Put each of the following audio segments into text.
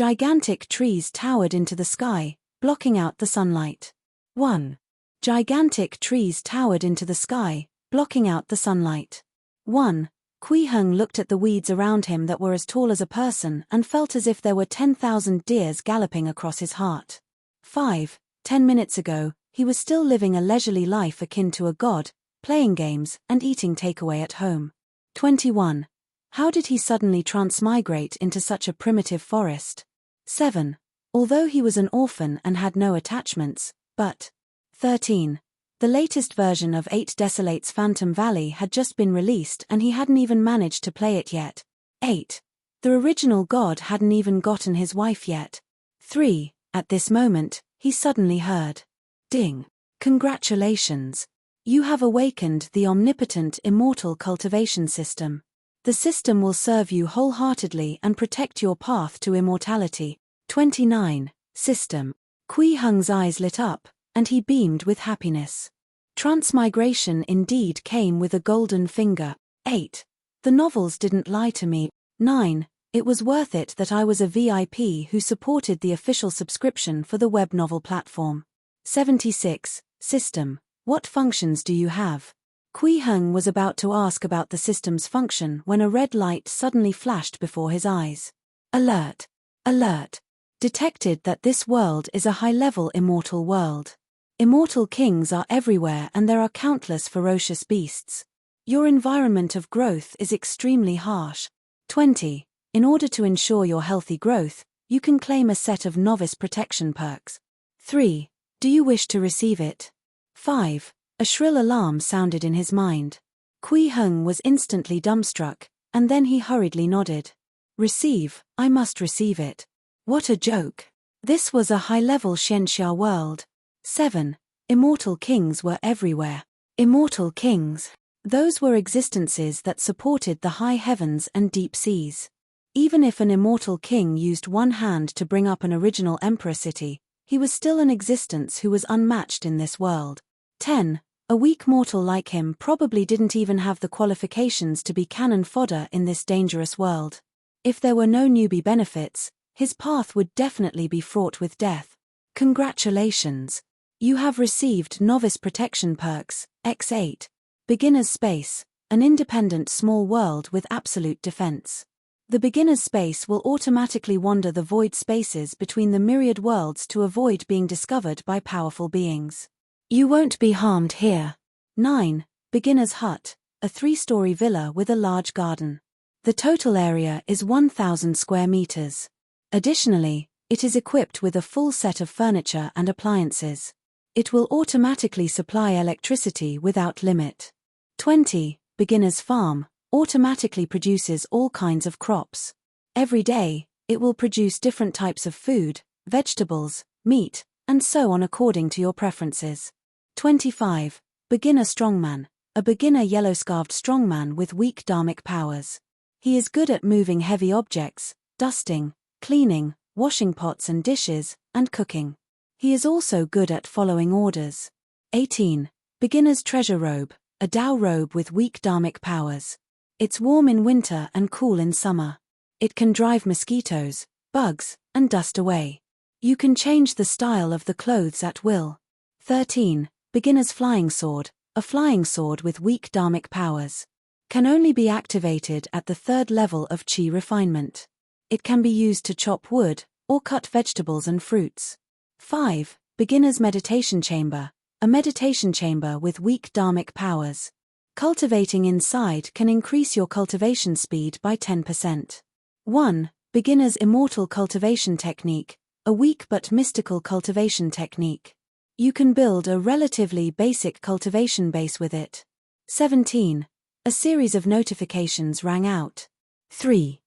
Gigantic trees towered into the sky, blocking out the sunlight. 1. Gigantic trees towered into the sky, blocking out the sunlight. 1. Kui Heng looked at the weeds around him that were as tall as a person and felt as if there were 10,000 deers galloping across his heart. 5. 10 minutes ago, he was still living a leisurely life akin to a god, playing games and eating takeaway at home. 21. How did he suddenly transmigrate into such a primitive forest? 7. Although he was an orphan and had no attachments, but 13. The latest version of 8 Desolate's Phantom Valley had just been released and he hadn't even managed to play it yet. 8. The original god hadn't even gotten his wife yet. 3. At this moment, he suddenly heard. Ding. Congratulations. You have awakened the omnipotent immortal cultivation system. The system will serve you wholeheartedly and protect your path to immortality. 29. System. Kui Heng's eyes lit up, and he beamed with happiness. Transmigration indeed came with a golden finger. 8. The novels didn't lie to me. 9. It was worth it that I was a VIP who supported the official subscription for the web novel platform. 76. System. What functions do you have? Kui Heng was about to ask about the system's function when a red light suddenly flashed before his eyes. Alert! Alert! Detected that this world is a high-level immortal world. Immortal kings are everywhere and there are countless ferocious beasts. Your environment of growth is extremely harsh. 20. In order to ensure your healthy growth, you can claim a set of novice protection perks. 3. Do you wish to receive it? 5. A shrill alarm sounded in his mind. Kui Heng was instantly dumbstruck, and then he hurriedly nodded. Receive, I must receive it. What a joke. This was a high-level Xianxia world. 7. Immortal kings were everywhere. Immortal kings. Those were existences that supported the high heavens and deep seas. Even if an immortal king used one hand to bring up an original emperor city, he was still an existence who was unmatched in this world. 10. A weak mortal like him probably didn't even have the qualifications to be cannon fodder in this dangerous world. If there were no newbie benefits, his path would definitely be fraught with death. Congratulations! You have received Novice Protection Perks, X8. Beginner's Space, an independent small world with absolute defense. The beginner's space will automatically wander the void spaces between the myriad worlds to avoid being discovered by powerful beings. You won't be harmed here. 9. Beginner's Hut, a 3-story villa with a large garden. The total area is 1,000 square meters. Additionally, it is equipped with a full set of furniture and appliances. It will automatically supply electricity without limit. 20. Beginner's Farm, automatically produces all kinds of crops. Every day, it will produce different types of food, vegetables, meat, and so on according to your preferences. 25. Beginner Strongman, a beginner yellow-scarved strongman with weak dharmic powers. He is good at moving heavy objects, dusting, cleaning, washing pots and dishes, and cooking. He is also good at following orders. 18. Beginner's Treasure Robe, a Dao robe with weak dharmic powers. It's warm in winter and cool in summer. It can drive mosquitoes, bugs, and dust away. You can change the style of the clothes at will. 13. Beginner's Flying Sword, a flying sword with weak dharmic powers. Can only be activated at the 3rd level of Qi refinement. It can be used to chop wood, or cut vegetables and fruits. 5. Beginner's Meditation Chamber, a meditation chamber with weak dharmic powers. Cultivating inside can increase your cultivation speed by 10%. 1. Beginner's Immortal Cultivation Technique, a weak but mystical cultivation technique. You can build a relatively basic cultivation base with it. 17. A series of notifications rang out. 3.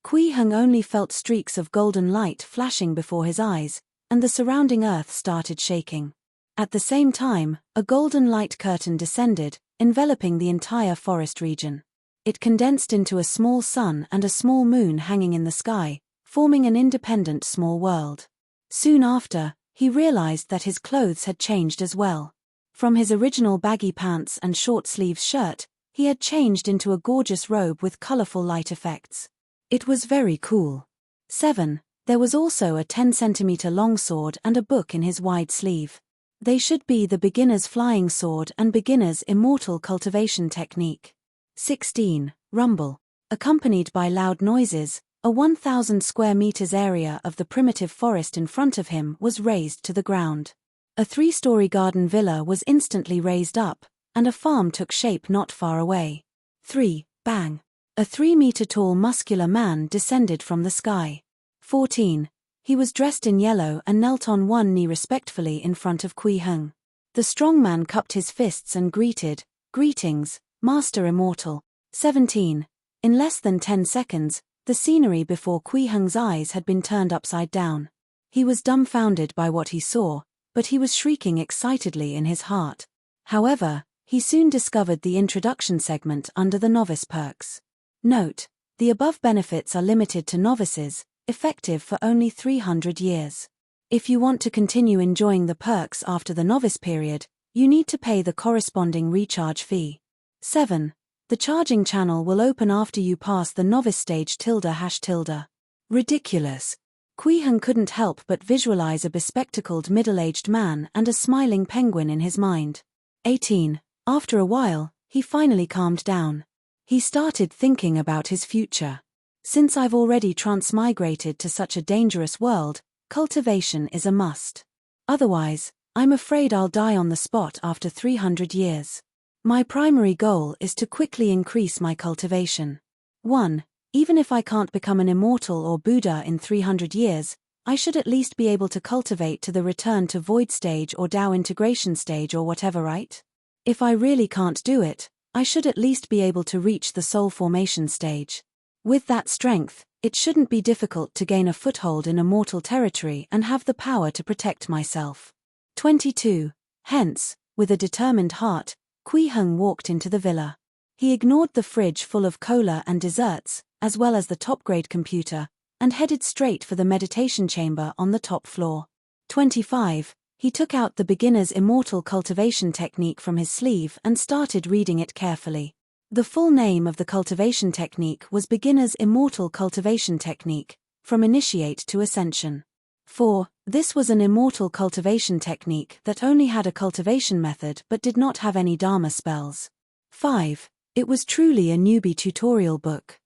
Kui Heng only felt streaks of golden light flashing before his eyes, and the surrounding earth started shaking. At the same time, a golden light curtain descended, enveloping the entire forest region. It condensed into a small sun and a small moon hanging in the sky, forming an independent small world. Soon after, he realized that his clothes had changed as well. From his original baggy pants and short-sleeved shirt, he had changed into a gorgeous robe with colorful light effects. It was very cool. 7. There was also a 10-centimeter long sword and a book in his wide sleeve. They should be the beginner's flying sword and beginner's immortal cultivation technique. 16. Rumble. Accompanied by loud noises, a 1,000 square meters area of the primitive forest in front of him was razed to the ground. A 3-story garden villa was instantly raised up, and a farm took shape not far away. 3. Bang. A 3-meter-tall muscular man descended from the sky. 14. He was dressed in yellow and knelt on one knee respectfully in front of Kui Heng. The strong man cupped his fists and greeted, "Greetings, Master Immortal." 17. In less than 10 seconds, the scenery before Kui Heng's eyes had been turned upside down. He was dumbfounded by what he saw, but he was shrieking excitedly in his heart. However, he soon discovered the introduction segment under the novice perks. Note: the above benefits are limited to novices, effective for only 300 years. If you want to continue enjoying the perks after the novice period, you need to pay the corresponding recharge fee. 7. The charging channel will open after you pass the novice stage ##. Ridiculous. Kui Heng couldn't help but visualize a bespectacled middle-aged man and a smiling penguin in his mind. 18. After a while, he finally calmed down. He started thinking about his future. Since I've already transmigrated to such a dangerous world, cultivation is a must. Otherwise, I'm afraid I'll die on the spot after 300 years. My primary goal is to quickly increase my cultivation. 1. Even if I can't become an immortal or Buddha in 300 years, I should at least be able to cultivate to the return to void stage or Tao integration stage or whatever, right? If I really can't do it, I should at least be able to reach the soul formation stage. With that strength, it shouldn't be difficult to gain a foothold in immortal territory and have the power to protect myself. 22. Hence, with a determined heart, Kui Heng walked into the villa. He ignored the fridge full of cola and desserts, as well as the top-grade computer, and headed straight for the meditation chamber on the top floor. 25. He took out the beginner's immortal cultivation technique from his sleeve and started reading it carefully. The full name of the cultivation technique was Beginner's Immortal Cultivation Technique, from Initiate to Ascension. 4. This was an immortal cultivation technique that only had a cultivation method but did not have any Dharma spells. 5. It was truly a newbie tutorial book.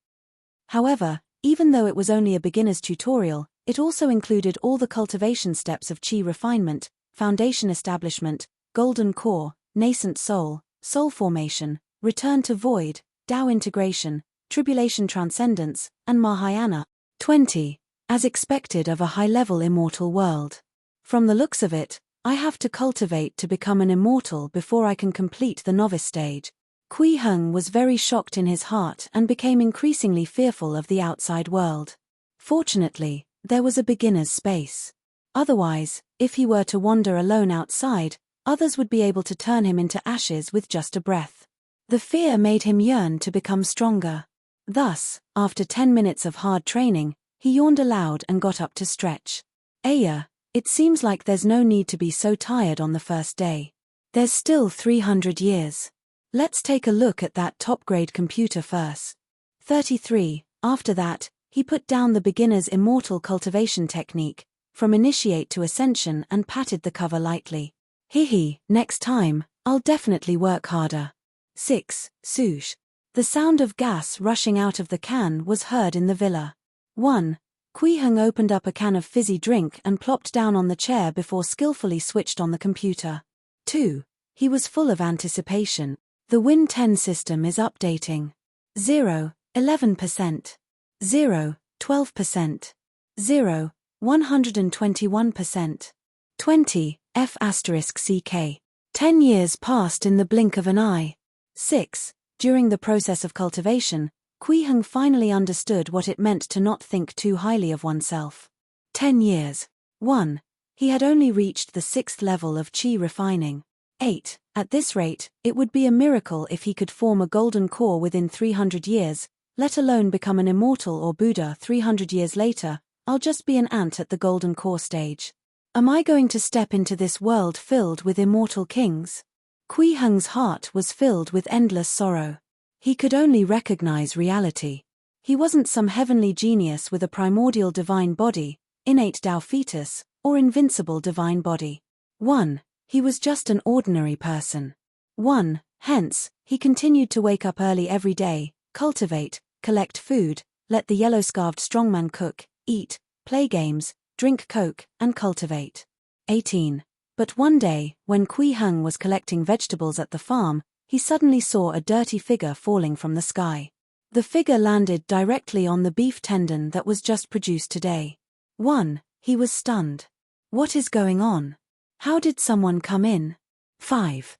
However, even though it was only a beginner's tutorial, it also included all the cultivation steps of Qi refinement, foundation establishment, golden core, nascent soul, soul formation, return to void, Tao integration, tribulation transcendence, and Mahayana. 20. As expected of a high-level immortal world. From the looks of it, I have to cultivate to become an immortal before I can complete the novice stage. Kui Heng was very shocked in his heart and became increasingly fearful of the outside world. Fortunately, there was a beginner's space. Otherwise, if he were to wander alone outside, others would be able to turn him into ashes with just a breath. The fear made him yearn to become stronger. Thus, after 10 minutes of hard training, he yawned aloud and got up to stretch. Aya, it seems like there's no need to be so tired on the first day. There's still 300 years. Let's take a look at that top-grade computer first. 33. After that, he put down the beginner's immortal cultivation technique, from Initiate to Ascension, and patted the cover lightly. Next time, I'll definitely work harder. 6. Swoosh. The sound of gas rushing out of the can was heard in the villa. 1. Kui Heng opened up a can of fizzy drink and plopped down on the chair before skillfully switched on the computer. 2. He was full of anticipation. The Win 10 system is updating. 0, 11%. 0, 12%. 0, 121%. 20, F***CK. 10 years passed in the blink of an eye. 6. During the process of cultivation, Kui Heng finally understood what it meant to not think too highly of oneself. 10 years. 1. He had only reached the 6th level of Qi refining. 8. At this rate, it would be a miracle if he could form a golden core within 300 years, let alone become an immortal or Buddha 300 years later. I'll just be an ant at the golden core stage. Am I going to step into this world filled with immortal kings? Kui Heng's heart was filled with endless sorrow. He could only recognize reality. He wasn't some heavenly genius with a primordial divine body, innate Tao fetus, or invincible divine body. 1. He was just an ordinary person. 1. Hence, he continued to wake up early every day, cultivate, collect food, let the yellow-scarved strongman cook, eat, play games, drink coke, and cultivate. 18. But one day, when Kui Heng was collecting vegetables at the farm, he suddenly saw a dirty figure falling from the sky. The figure landed directly on the beef tendon that was just produced today. 1. He was stunned. What is going on? How did someone come in? 5.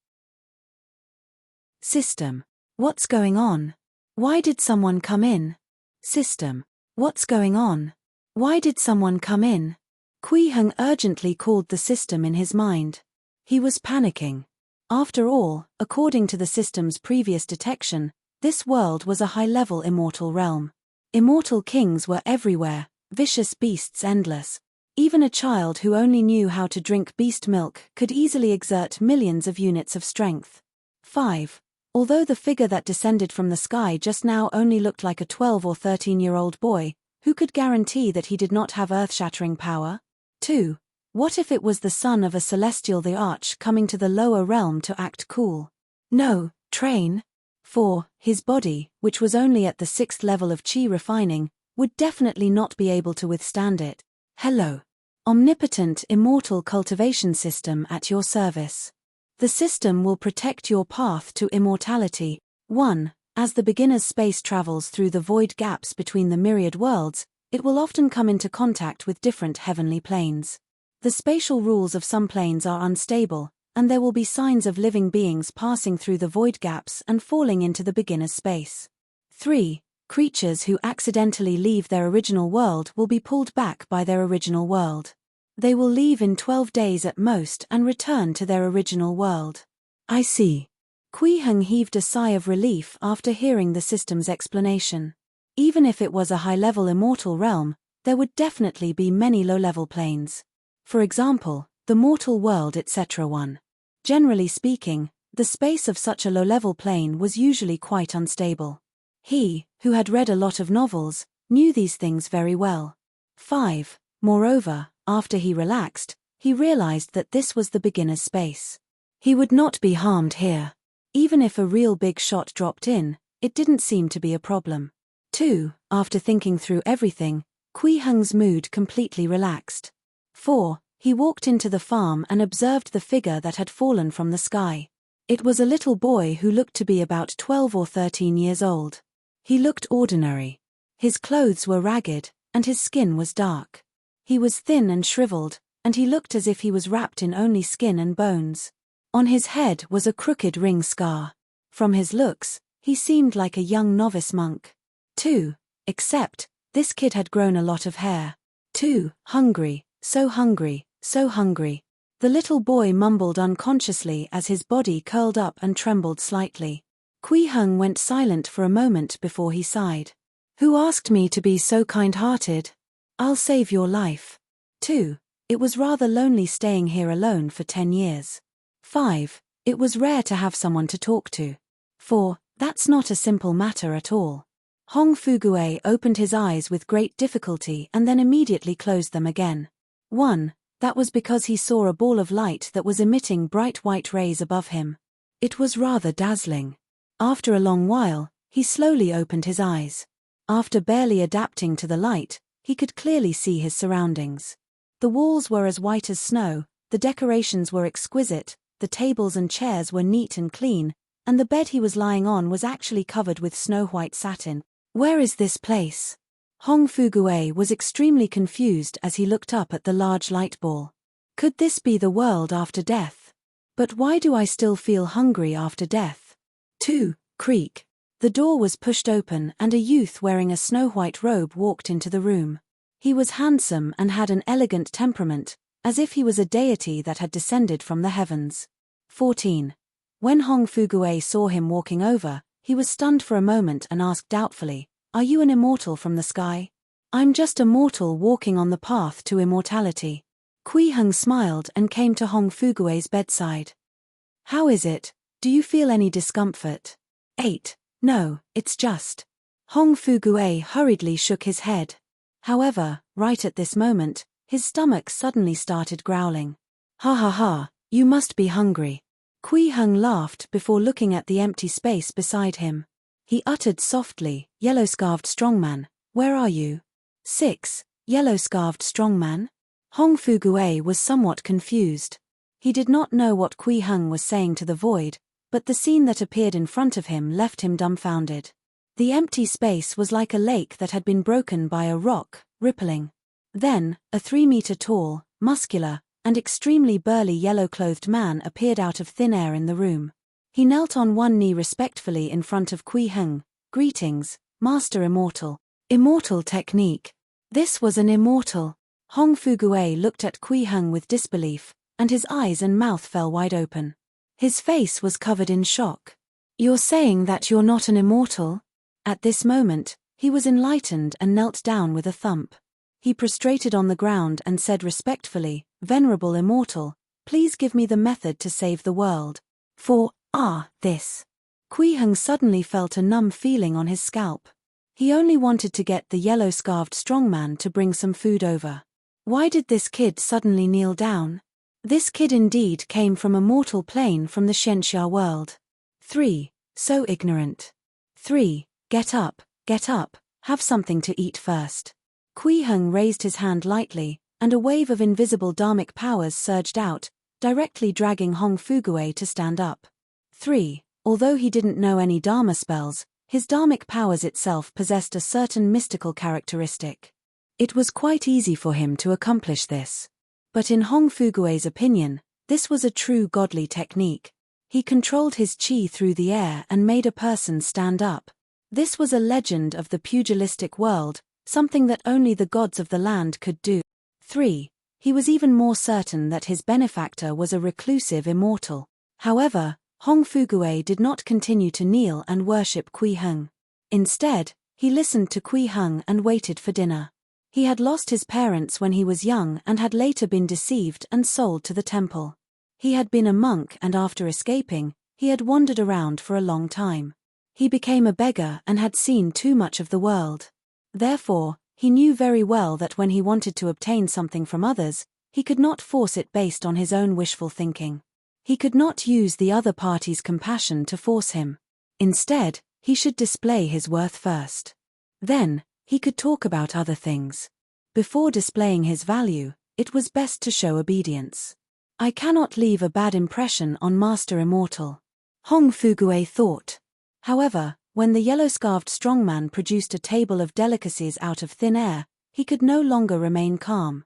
System. What's going on? Why did someone come in? System. What's going on? Why did someone come in? Kui Heng urgently called the system in his mind. He was panicking. After all, according to the system's previous detection, this world was a high-level immortal realm. Immortal kings were everywhere, vicious beasts endless. Even a child who only knew how to drink beast milk could easily exert millions of units of strength. 5. Although the figure that descended from the sky just now only looked like a 12 or 13-year-old boy, who could guarantee that he did not have earth-shattering power? 2. What if it was the son of a celestial the Arch coming to the lower realm to act cool? No, train. 4. His body, which was only at the 6th level of chi refining, would definitely not be able to withstand it. Hello. Omnipotent immortal cultivation system at your service. The system will protect your path to immortality. 1. As the beginner's space travels through the void gaps between the myriad worlds, it will often come into contact with different heavenly planes. The spatial rules of some planes are unstable, and there will be signs of living beings passing through the void gaps and falling into the beginner's space. 3. Creatures who accidentally leave their original world will be pulled back by their original world. They will leave in 12 days at most and return to their original world. I see. Kui Heng heaved a sigh of relief after hearing the system's explanation. Even if it was a high-level immortal realm, there would definitely be many low-level planes. For example, the mortal world etc. 1. Generally speaking, the space of such a low-level plane was usually quite unstable. He, who had read a lot of novels, knew these things very well. 5. Moreover, after he relaxed, he realized that this was the beginner's space. He would not be harmed here. Even if a real big shot dropped in, it didn't seem to be a problem. 2. After thinking through everything, Kui Heng's mood completely relaxed. 4. He walked into the farm and observed the figure that had fallen from the sky. It was a little boy who looked to be about 12 or 13 years old. He looked ordinary. His clothes were ragged, and his skin was dark. He was thin and shriveled, and he looked as if he was wrapped in only skin and bones. On his head was a crooked ring scar. From his looks, he seemed like a young novice monk. 2. Except, this kid had grown a lot of hair. 2. Hungry, so hungry, so hungry. The little boy mumbled unconsciously as his body curled up and trembled slightly. Kui Heng went silent for a moment before he sighed. Who asked me to be so kind-hearted? I'll save your life. 2. It was rather lonely staying here alone for 10 years. 5. It was rare to have someone to talk to. 4. That's not a simple matter at all. Hong Fugue opened his eyes with great difficulty and then immediately closed them again. 1. That was because he saw a ball of light that was emitting bright white rays above him. It was rather dazzling. After a long while, he slowly opened his eyes. After barely adapting to the light, he could clearly see his surroundings. The walls were as white as snow, the decorations were exquisite, the tables and chairs were neat and clean, and the bed he was lying on was actually covered with snow-white satin. Where is this place? Hong Fugue was extremely confused as he looked up at the large light ball. Could this be the world after death? But why do I still feel hungry after death? 2. Creak. The door was pushed open and a youth wearing a snow-white robe walked into the room. He was handsome and had an elegant temperament, as if he was a deity that had descended from the heavens. 14. When Hong Fugue saw him walking over, he was stunned for a moment and asked doubtfully, Are you an immortal from the sky? I'm just a mortal walking on the path to immortality. Kui Heng smiled and came to Hong Fugue's bedside. How is it? Do you feel any discomfort? 8. No, it's just. Hong Fugue hurriedly shook his head. However, right at this moment, His stomach suddenly started growling. Ha ha ha, you must be hungry. Kui Heng laughed before looking at the empty space beside him. He uttered softly, Yellow-scarved strongman, where are you? 6. Yellow-scarved strongman? Hong Fugue was somewhat confused. He did not know what Kui Heng was saying to the void, but the scene that appeared in front of him left him dumbfounded. The empty space was like a lake that had been broken by a rock, rippling. Then, a 3-meter-tall, muscular, and extremely burly yellow-clothed man appeared out of thin air in the room. He knelt on one knee respectfully in front of Kui Heng. Greetings, Master Immortal. Immortal technique. This was an immortal. Hong Fugue looked at Kui Heng with disbelief, and his eyes and mouth fell wide open. His face was covered in shock. You're saying that you're not an immortal? At this moment, he was enlightened and knelt down with a thump. He prostrated on the ground and said respectfully, Venerable Immortal, please give me the method to save the world. This. Kui Heng suddenly felt a numb feeling on his scalp. He only wanted to get the yellow-scarved strongman to bring some food over. Why did this kid suddenly kneel down? This kid indeed came from a mortal plane from the Shenxia world. 3. So ignorant. 3. Get up, have something to eat first. Kui Heng raised his hand lightly, and a wave of invisible dharmic powers surged out, directly dragging Hong Fugue to stand up. 3. Although he didn't know any dharma spells, his dharmic powers itself possessed a certain mystical characteristic. It was quite easy for him to accomplish this. But in Hong Fugue's opinion, this was a true godly technique. He controlled his qi through the air and made a person stand up. This was a legend of the pugilistic world, something that only the gods of the land could do. 3. He was even more certain that his benefactor was a reclusive immortal. However, Hong Fugue did not continue to kneel and worship Kui Heng. Instead, he listened to Kui Heng and waited for dinner. He had lost his parents when he was young and had later been deceived and sold to the temple. He had been a monk and after escaping, he had wandered around for a long time. He became a beggar and had seen too much of the world. Therefore, he knew very well that when he wanted to obtain something from others, he could not force it based on his own wishful thinking. He could not use the other party's compassion to force him. Instead, he should display his worth first. Then, he could talk about other things. Before displaying his value, it was best to show obedience. I cannot leave a bad impression on Master Immortal. Hong Fugue thought. However, when the yellow-scarved strongman produced a table of delicacies out of thin air, he could no longer remain calm.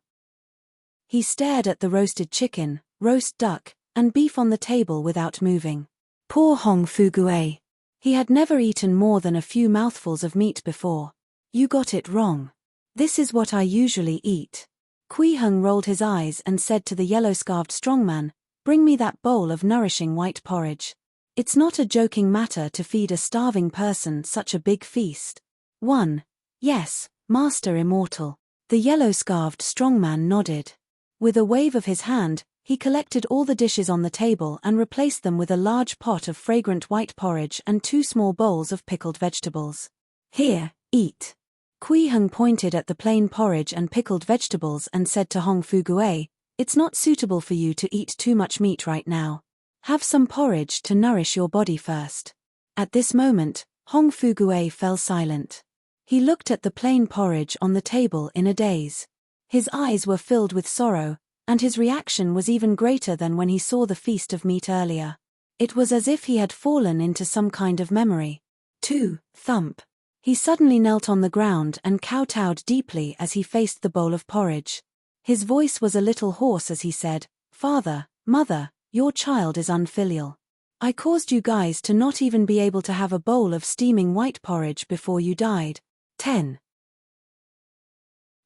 He stared at the roasted chicken, roast duck, and beef on the table without moving. Poor Hong Fugue. He had never eaten more than a few mouthfuls of meat before. You got it wrong. This is what I usually eat. Kui Heng rolled his eyes and said to the yellow-scarved strongman, Bring me that bowl of nourishing white porridge. It's not a joking matter to feed a starving person such a big feast. 1. Yes, Master Immortal. The yellow-scarved strongman nodded. With a wave of his hand, he collected all the dishes on the table and replaced them with a large pot of fragrant white porridge and 2 small bowls of pickled vegetables. Here, eat. Kui Heng pointed at the plain porridge and pickled vegetables and said to Hong Fugue, It's not suitable for you to eat too much meat right now. Have some porridge to nourish your body first. At this moment, Hong Fugue fell silent. He looked at the plain porridge on the table in a daze. His eyes were filled with sorrow, and his reaction was even greater than when he saw the feast of meat earlier. It was as if he had fallen into some kind of memory. 2. Thump. He suddenly knelt on the ground and kowtowed deeply as he faced the bowl of porridge. His voice was a little hoarse as he said, Father, Mother, your child is unfilial. I caused you guys to not even be able to have a bowl of steaming white porridge before you died. 10.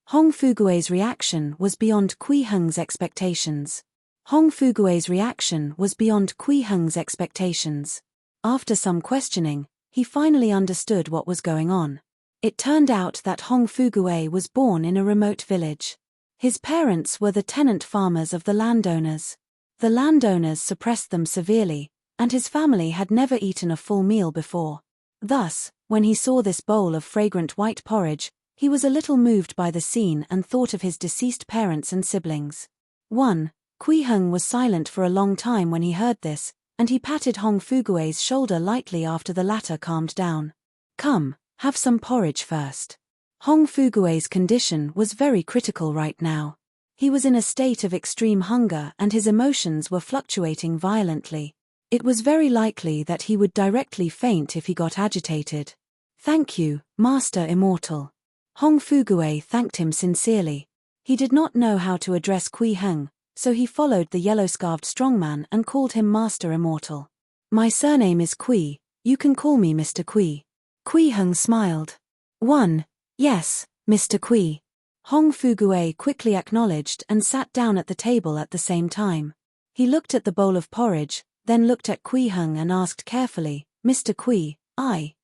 Hong Fugue's reaction was beyond Kui Heng's expectations. Hong Fugue's reaction was beyond Kui Heng's expectations. After some questioning, he finally understood what was going on. It turned out that Hong Fugue was born in a remote village. His parents were the tenant farmers of the landowners. The landowners suppressed them severely, and his family had never eaten a full meal before. Thus, when he saw this bowl of fragrant white porridge, He was a little moved by the scene and thought of his deceased parents and siblings. 1. Kui Heng was silent for a long time when he heard this, and he patted Hong Fugue's shoulder lightly after the latter calmed down. Come, have some porridge first. Hong Fugue's condition was very critical right now. He was in a state of extreme hunger and his emotions were fluctuating violently. It was very likely that he would directly faint if he got agitated. Thank you, Master Immortal. Hong Fugue thanked him sincerely. He did not know how to address Kui Heng, so he followed the yellow-scarfed strongman and called him Master Immortal. My surname is Kui, you can call me Mr. Kui. Kui Heng smiled. 1. Yes, Mr. Kui. Hong Fugue quickly acknowledged and sat down at the table at the same time. He looked at the bowl of porridge, then looked at Kui Heng and asked carefully, Mr. Kui,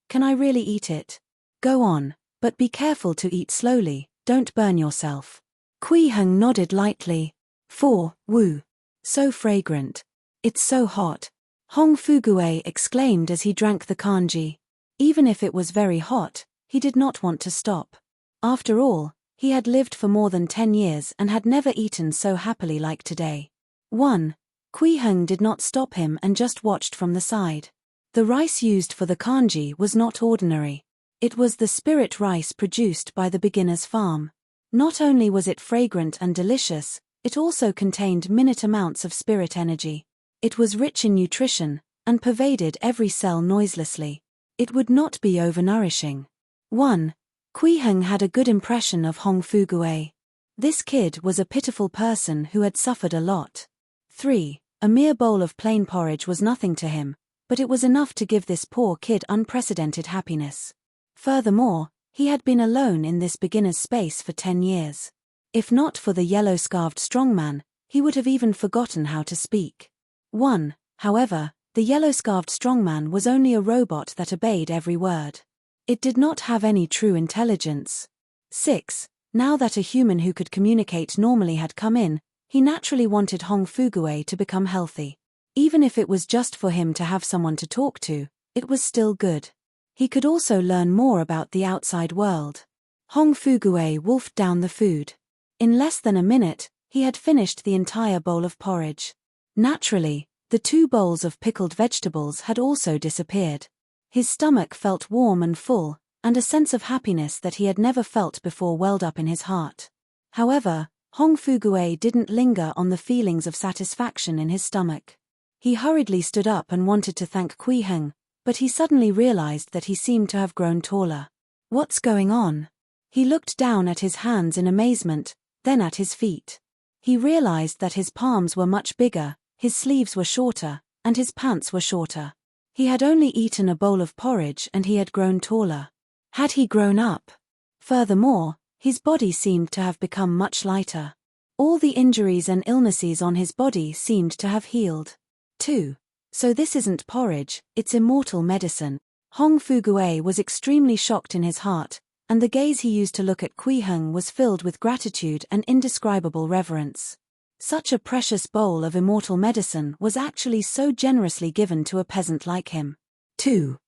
can I really eat it? Go on, but be careful to eat slowly, don't burn yourself. Kui Heng nodded lightly. 4. Woo. So fragrant. It's so hot. Hong Fugue exclaimed as he drank the kanji. Even if it was very hot, he did not want to stop. After all, he had lived for more than 10 years and had never eaten so happily like today. 1. Kui Heng did not stop him and just watched from the side. The rice used for the kanji was not ordinary. It was the spirit rice produced by the beginner's farm. Not only was it fragrant and delicious, it also contained minute amounts of spirit energy. It was rich in nutrition, and pervaded every cell noiselessly. It would not be overnourishing. 1. Kui Heng had a good impression of Hong Fugue. This kid was a pitiful person who had suffered a lot. 3. A mere bowl of plain porridge was nothing to him, but it was enough to give this poor kid unprecedented happiness. Furthermore, he had been alone in this beginner's space for 10 years. If not for the yellow-scarfed strongman, he would have even forgotten how to speak. 1. However, the yellow-scarfed strongman was only a robot that obeyed every word. It did not have any true intelligence. 6. Now that a human who could communicate normally had come in, he naturally wanted Hong Fugue to become healthy. Even if it was just for him to have someone to talk to, it was still good. He could also learn more about the outside world. Hong Fugue wolfed down the food. In less than a minute, he had finished the entire bowl of porridge. Naturally, the 2 bowls of pickled vegetables had also disappeared. His stomach felt warm and full, and a sense of happiness that he had never felt before welled up in his heart. However, Hong Fugue didn't linger on the feelings of satisfaction in his stomach. He hurriedly stood up and wanted to thank Kui Heng, but he suddenly realized that he seemed to have grown taller. What's going on? He looked down at his hands in amazement, then at his feet. He realized that his palms were much bigger, his sleeves were shorter, and his pants were shorter. He had only eaten a bowl of porridge and he had grown taller. Had he grown up? Furthermore, his body seemed to have become much lighter. All the injuries and illnesses on his body seemed to have healed. 2. So this isn't porridge, it's immortal medicine. Hong Fugue was extremely shocked in his heart, and the gaze he used to look at Kui Heng was filled with gratitude and indescribable reverence. Such a precious bowl of immortal medicine was actually so generously given to a peasant like him. 2.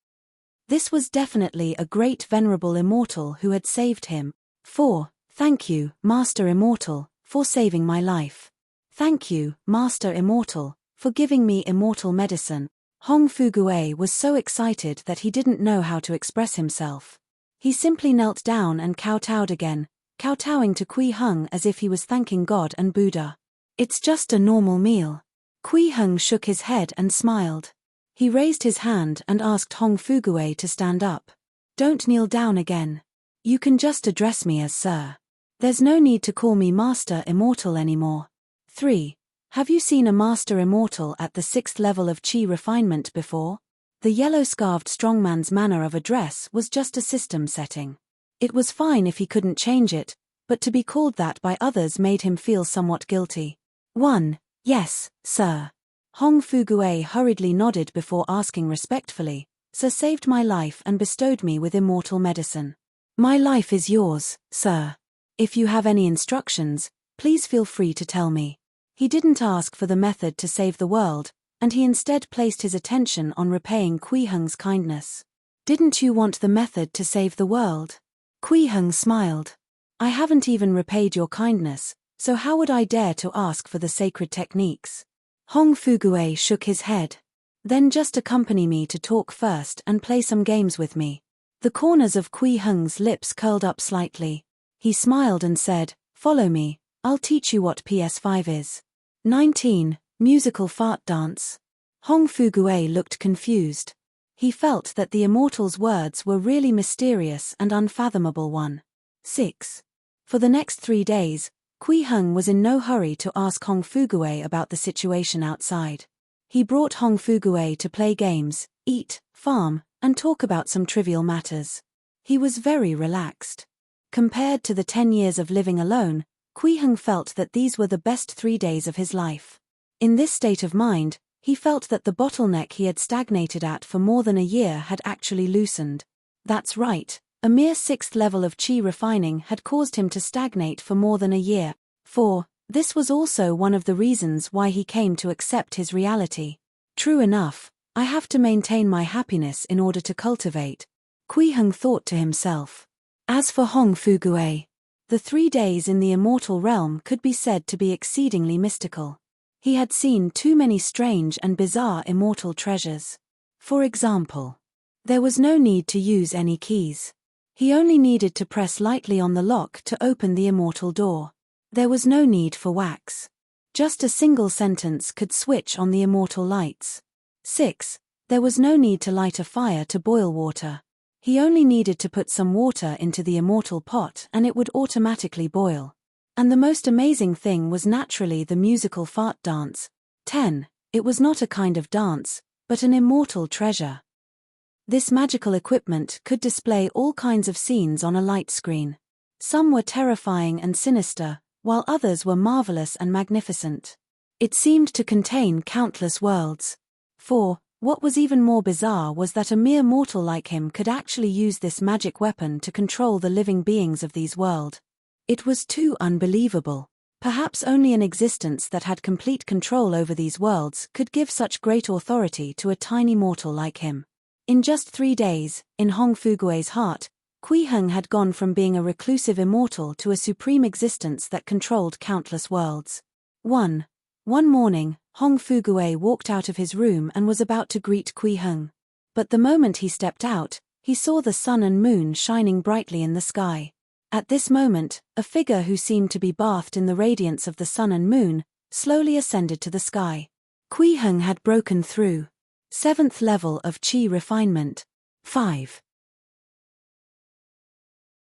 This was definitely a great venerable immortal who had saved him. 4. Thank you, Master Immortal, for saving my life. Thank you, Master Immortal, for giving me immortal medicine. Hong Fugue was so excited that he didn't know how to express himself. He simply knelt down and kowtowed again, kowtowing to Kui Heng as if he was thanking God and Buddha. It's just a normal meal. Kui Heng shook his head and smiled. He raised his hand and asked Hong Fugue to stand up. Don't kneel down again. You can just address me as Sir. There's no need to call me Master Immortal anymore. 3. Have you seen a Master Immortal at the 6th level of Qi refinement before? The yellow-scarfed strongman's manner of address was just a system setting. It was fine if he couldn't change it, but to be called that by others made him feel somewhat guilty. 1. Yes, Sir. Hong Fugue hurriedly nodded before asking respectfully, Sir saved my life and bestowed me with immortal medicine. My life is yours, Sir. If you have any instructions, please feel free to tell me. He didn't ask for the method to save the world, and he instead placed his attention on repaying Kui Heng's kindness. Didn't you want the method to save the world? Kui Heng smiled. I haven't even repaid your kindness, so how would I dare to ask for the sacred techniques? Hong Fugue shook his head. Then just accompany me to talk first and play some games with me. The corners of Kui Heng's lips curled up slightly. He smiled and said, follow me, I'll teach you what PS5 is. 19. Musical fart dance. Hong Fugue looked confused. He felt that the immortal's words were really mysterious and unfathomable. 6. For the next 3 days, Kui Heng was in no hurry to ask Hong Fugue about the situation outside. He brought Hong Fugue to play games, eat, farm, and talk about some trivial matters. He was very relaxed. Compared to the 10 years of living alone, Kui Heng felt that these were the best 3 days of his life. In this state of mind, he felt that the bottleneck he had stagnated at for more than a year had actually loosened. That's right, a mere 6th level of qi refining had caused him to stagnate for more than a year. 4. This was also one of the reasons why he came to accept his reality. True enough, I have to maintain my happiness in order to cultivate, Kui Heng thought to himself. As for Hong Fugue, the 3 days in the immortal realm could be said to be exceedingly mystical. He had seen too many strange and bizarre immortal treasures. For example, there was no need to use any keys. He only needed to press lightly on the lock to open the immortal door. There was no need for wax. Just a single sentence could switch on the immortal lights. 6. There was no need to light a fire to boil water. He only needed to put some water into the immortal pot and it would automatically boil. And the most amazing thing was naturally the musical fart dance. 10. It was not a kind of dance, but an immortal treasure. This magical equipment could display all kinds of scenes on a light screen. Some were terrifying and sinister, while others were marvelous and magnificent. It seemed to contain countless worlds. 4. What was even more bizarre was that a mere mortal like him could actually use this magic weapon to control the living beings of these worlds. It was too unbelievable. Perhaps only an existence that had complete control over these worlds could give such great authority to a tiny mortal like him. In just 3 days, in Hong Fugue's heart, Kui Heng had gone from being a reclusive immortal to a supreme existence that controlled countless worlds. 1. One morning, Hong Fugue walked out of his room and was about to greet Kui Heng. But the moment he stepped out, he saw the sun and moon shining brightly in the sky. At this moment, a figure who seemed to be bathed in the radiance of the sun and moon, slowly ascended to the sky. Kui Heng had broken through. 7th level of qi refinement. 5.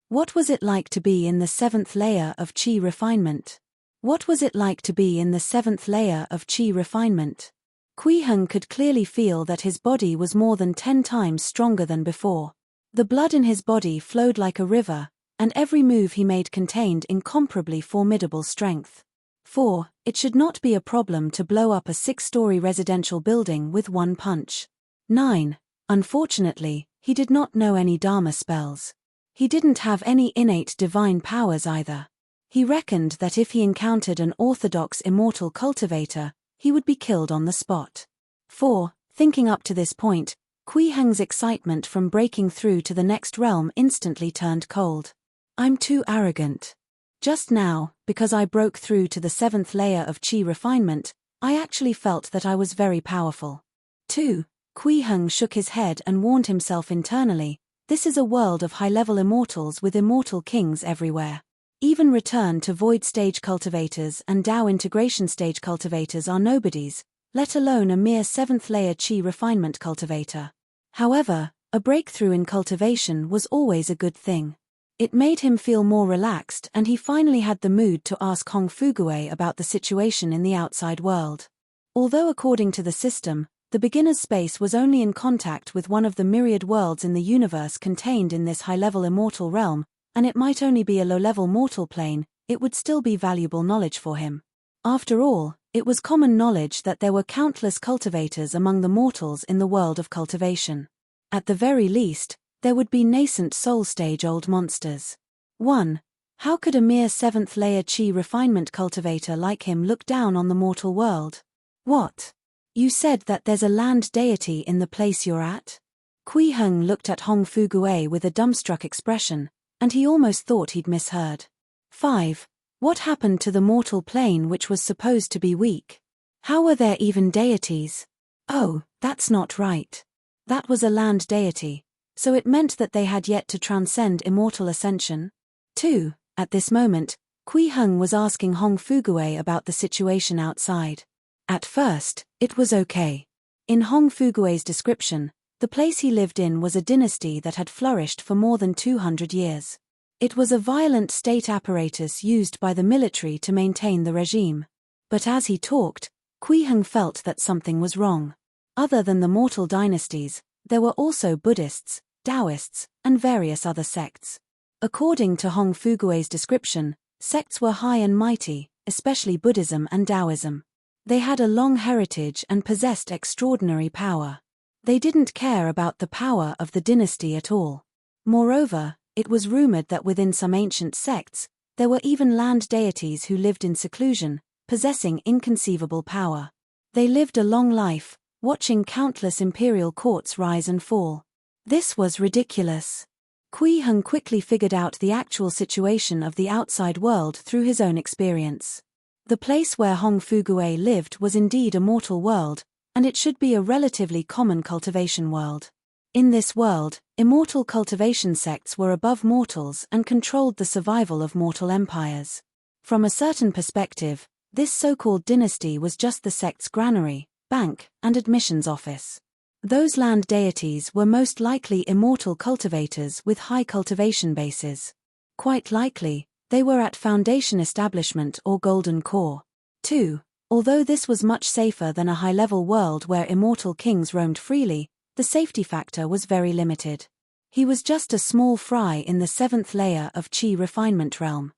What was it like to be in the 7th layer of qi refinement? What was it like to be in the 7th layer of qi refinement? Kui Heng could clearly feel that his body was more than 10 times stronger than before. The blood in his body flowed like a river, and every move he made contained incomparably formidable strength. 4. It should not be a problem to blow up a 6-story residential building with one punch. 9. Unfortunately, he did not know any Dharma spells. He didn't have any innate divine powers either. He reckoned that if he encountered an orthodox immortal cultivator, he would be killed on the spot. 4. Thinking up to this point, Kui Heng's excitement from breaking through to the next realm instantly turned cold. I'm too arrogant. Just now, because I broke through to the 7th layer of qi refinement, I actually felt that I was very powerful. 2. Kui Heng shook his head and warned himself internally, this is a world of high-level immortals with immortal kings everywhere. Even return to void stage cultivators and Dao integration stage cultivators are nobodies, let alone a mere 7th layer qi refinement cultivator. However, a breakthrough in cultivation was always a good thing. It made him feel more relaxed and he finally had the mood to ask Hong Fugue about the situation in the outside world. Although according to the system, the beginner's space was only in contact with one of the myriad worlds in the universe contained in this high-level immortal realm, and it might only be a low-level mortal plane, it would still be valuable knowledge for him. After all, it was common knowledge that there were countless cultivators among the mortals in the world of cultivation. At the very least, there would be nascent soul-stage-old monsters. 1. How could a mere 7th layer qi refinement cultivator like him look down on the mortal world? What? You said that there's a land deity in the place you're at? Kui Heng looked at Hong Fugue with a dumbstruck expression, and he almost thought he'd misheard. 5. What happened to the mortal plane which was supposed to be weak? How were there even deities? Oh, that's not right. That was a land deity, so it meant that they had yet to transcend immortal ascension. 2. At this moment, Kui Heng was asking Hong Fugui about the situation outside. At first, it was okay. In Hong Fugui's description, the place he lived in was a dynasty that had flourished for more than 200 years. It was a violent state apparatus used by the military to maintain the regime. But as he talked, Kui Heng felt that something was wrong. Other than the mortal dynasties, there were also Buddhists, Taoists, and various other sects. According to Hong Fugui's description, sects were high and mighty, especially Buddhism and Taoism. They had a long heritage and possessed extraordinary power. They didn't care about the power of the dynasty at all. Moreover, it was rumored that within some ancient sects, there were even land deities who lived in seclusion, possessing inconceivable power. They lived a long life, watching countless imperial courts rise and fall. This was ridiculous. Kui Heng quickly figured out the actual situation of the outside world through his own experience. The place where Hong Fugui lived was indeed a mortal world, and it should be a relatively common cultivation world. In this world, immortal cultivation sects were above mortals and controlled the survival of mortal empires. From a certain perspective, this so-called dynasty was just the sect's granary, bank, and admissions office. Those land deities were most likely immortal cultivators with high cultivation bases. Quite likely, they were at foundation establishment or golden core. 2. Although this was much safer than a high-level world where immortal kings roamed freely, the safety factor was very limited. He was just a small fry in the 7th layer of Qi refinement realm.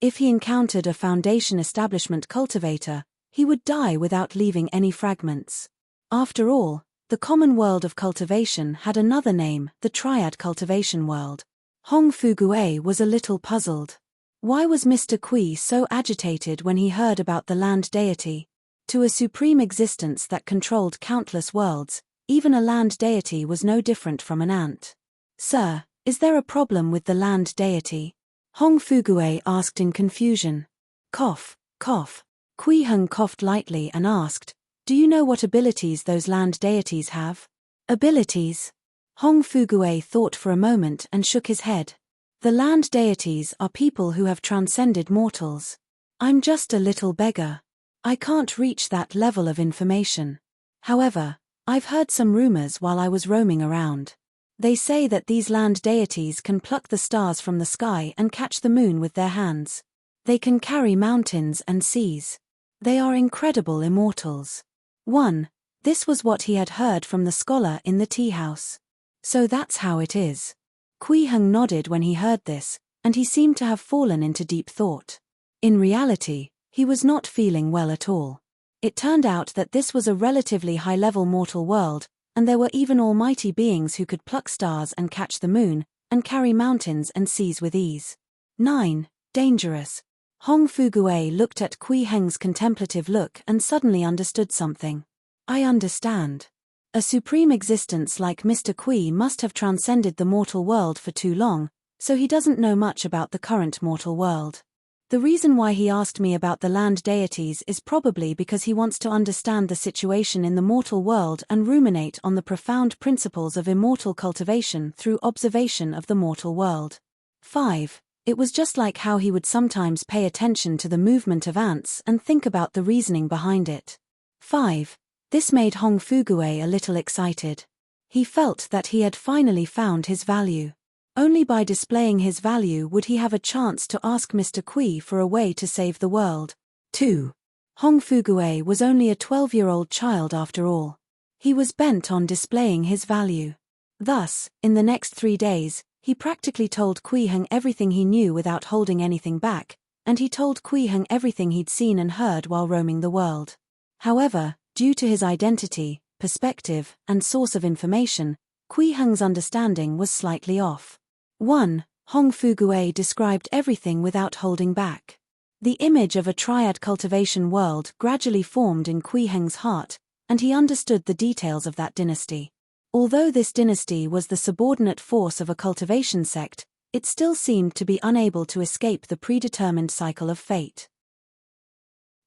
If he encountered a foundation establishment cultivator, he would die without leaving any fragments. After all, the common world of cultivation had another name, the Triad cultivation world. Hong Fugui was a little puzzled. Why was Mr. Kui so agitated when he heard about the land deity? To a supreme existence that controlled countless worlds, even a land deity was no different from an ant. Sir, is there a problem with the land deity? Hong Fugui asked in confusion. Cough, cough. Kui Heng coughed lightly and asked, do you know what abilities those land deities have? Abilities? Hong Fugui thought for a moment and shook his head. The land deities are people who have transcended mortals. I'm just a little beggar. I can't reach that level of information. However, I've heard some rumors while I was roaming around. They say that these land deities can pluck the stars from the sky and catch the moon with their hands. They can carry mountains and seas. They are incredible immortals. 1. This was what he had heard from the scholar in the tea house. So that's how it is. Kui Heng nodded when he heard this, and he seemed to have fallen into deep thought. In reality, he was not feeling well at all. It turned out that this was a relatively high-level mortal world, and there were even almighty beings who could pluck stars and catch the moon, and carry mountains and seas with ease. 9. Dangerous. Hong Fugui looked at Kui Heng's contemplative look and suddenly understood something. I understand. A supreme existence like Mr. Kui must have transcended the mortal world for too long, so he doesn't know much about the current mortal world. The reason why he asked me about the land deities is probably because he wants to understand the situation in the mortal world and ruminate on the profound principles of immortal cultivation through observation of the mortal world. 5. It was just like how he would sometimes pay attention to the movement of ants and think about the reasoning behind it. 5. This made Hong Fugui a little excited. He felt that he had finally found his value. Only by displaying his value would he have a chance to ask Mr. Kui for a way to save the world. 2. Hong Fugui was only a 12-year-old child after all. He was bent on displaying his value. Thus, in the next 3 days, he practically told Kui Heng everything he knew without holding anything back, and he told Kui Heng everything he'd seen and heard while roaming the world. However, due to his identity, perspective, and source of information, Kui Heng's understanding was slightly off. 1. Hong Fugui described everything without holding back. The image of a triad cultivation world gradually formed in Kui Heng's heart, and he understood the details of that dynasty. Although this dynasty was the subordinate force of a cultivation sect, it still seemed to be unable to escape the predetermined cycle of fate.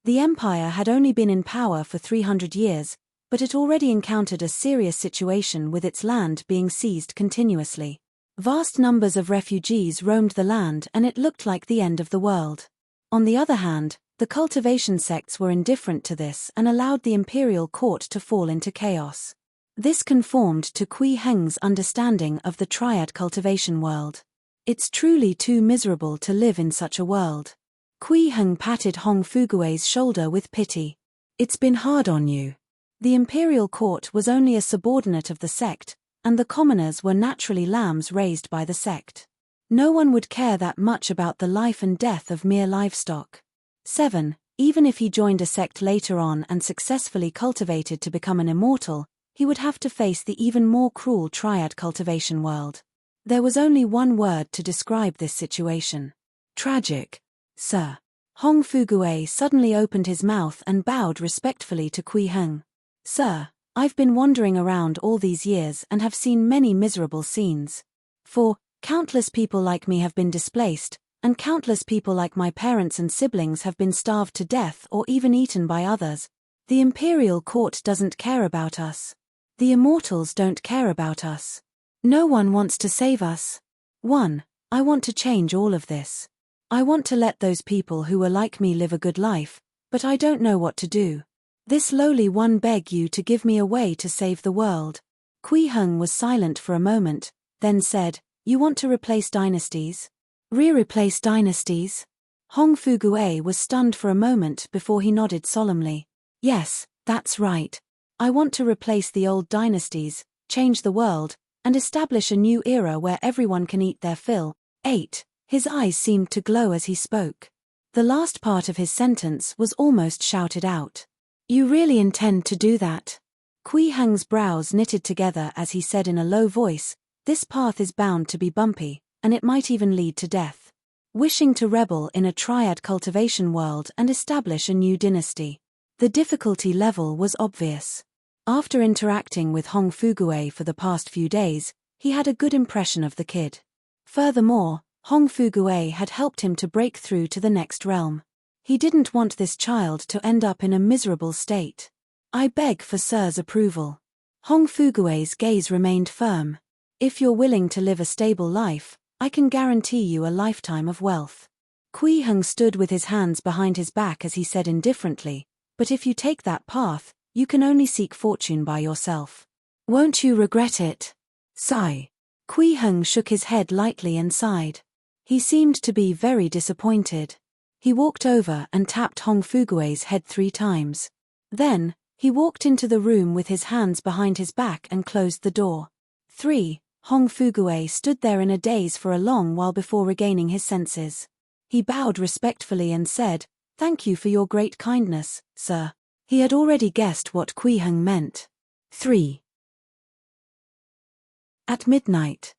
The empire had only been in power for 300 years, but it already encountered a serious situation with its land being seized continuously. Vast numbers of refugees roamed the land and it looked like the end of the world. On the other hand, the cultivation sects were indifferent to this and allowed the imperial court to fall into chaos. This conformed to Kui Heng's understanding of the triad cultivation world. It's truly too miserable to live in such a world. Kui Heng patted Hong Fugue's shoulder with pity. It's been hard on you. The imperial court was only a subordinate of the sect, and the commoners were naturally lambs raised by the sect. No one would care that much about the life and death of mere livestock. 7. Even if he joined a sect later on and successfully cultivated to become an immortal, he would have to face the even more cruel triad cultivation world. There was only one word to describe this situation. Tragic. Sir. Hong Fugue suddenly opened his mouth and bowed respectfully to Kui Heng. Sir, I've been wandering around all these years and have seen many miserable scenes. For, countless people like me have been displaced, and countless people like my parents and siblings have been starved to death or even eaten by others. The imperial court doesn't care about us. The immortals don't care about us. No one wants to save us. 1. I want to change all of this. I want to let those people who are like me live a good life, but I don't know what to do. This lowly one beg you to give me a way to save the world. Kui Heng was silent for a moment, then said, You want to replace dynasties? Replace dynasties? Hong Fugue was stunned for a moment before he nodded solemnly. Yes, that's right. I want to replace the old dynasties, change the world, and establish a new era where everyone can eat their fill. 8. His eyes seemed to glow as he spoke. The last part of his sentence was almost shouted out. You really intend to do that? Kui Heng's brows knitted together as he said in a low voice, This path is bound to be bumpy, and it might even lead to death. Wishing to rebel in a triad cultivation world and establish a new dynasty. The difficulty level was obvious. After interacting with Hong Fugue for the past few days, he had a good impression of the kid. Furthermore, Hong Fugue had helped him to break through to the next realm. He didn't want this child to end up in a miserable state. I beg for Sir's approval. Hong Fugue's gaze remained firm. If you're willing to live a stable life, I can guarantee you a lifetime of wealth. Kui Heng stood with his hands behind his back as he said indifferently, But if you take that path, you can only seek fortune by yourself. Won't you regret it? Sigh. Kui Heng shook his head lightly and sighed. He seemed to be very disappointed. He walked over and tapped Hong Fugue's head 3 times. Then, he walked into the room with his hands behind his back and closed the door. 3. Hong Fugue stood there in a daze for a long while before regaining his senses. He bowed respectfully and said, Thank you for your great kindness, sir. He had already guessed what Kui Heng meant. 3. At midnight.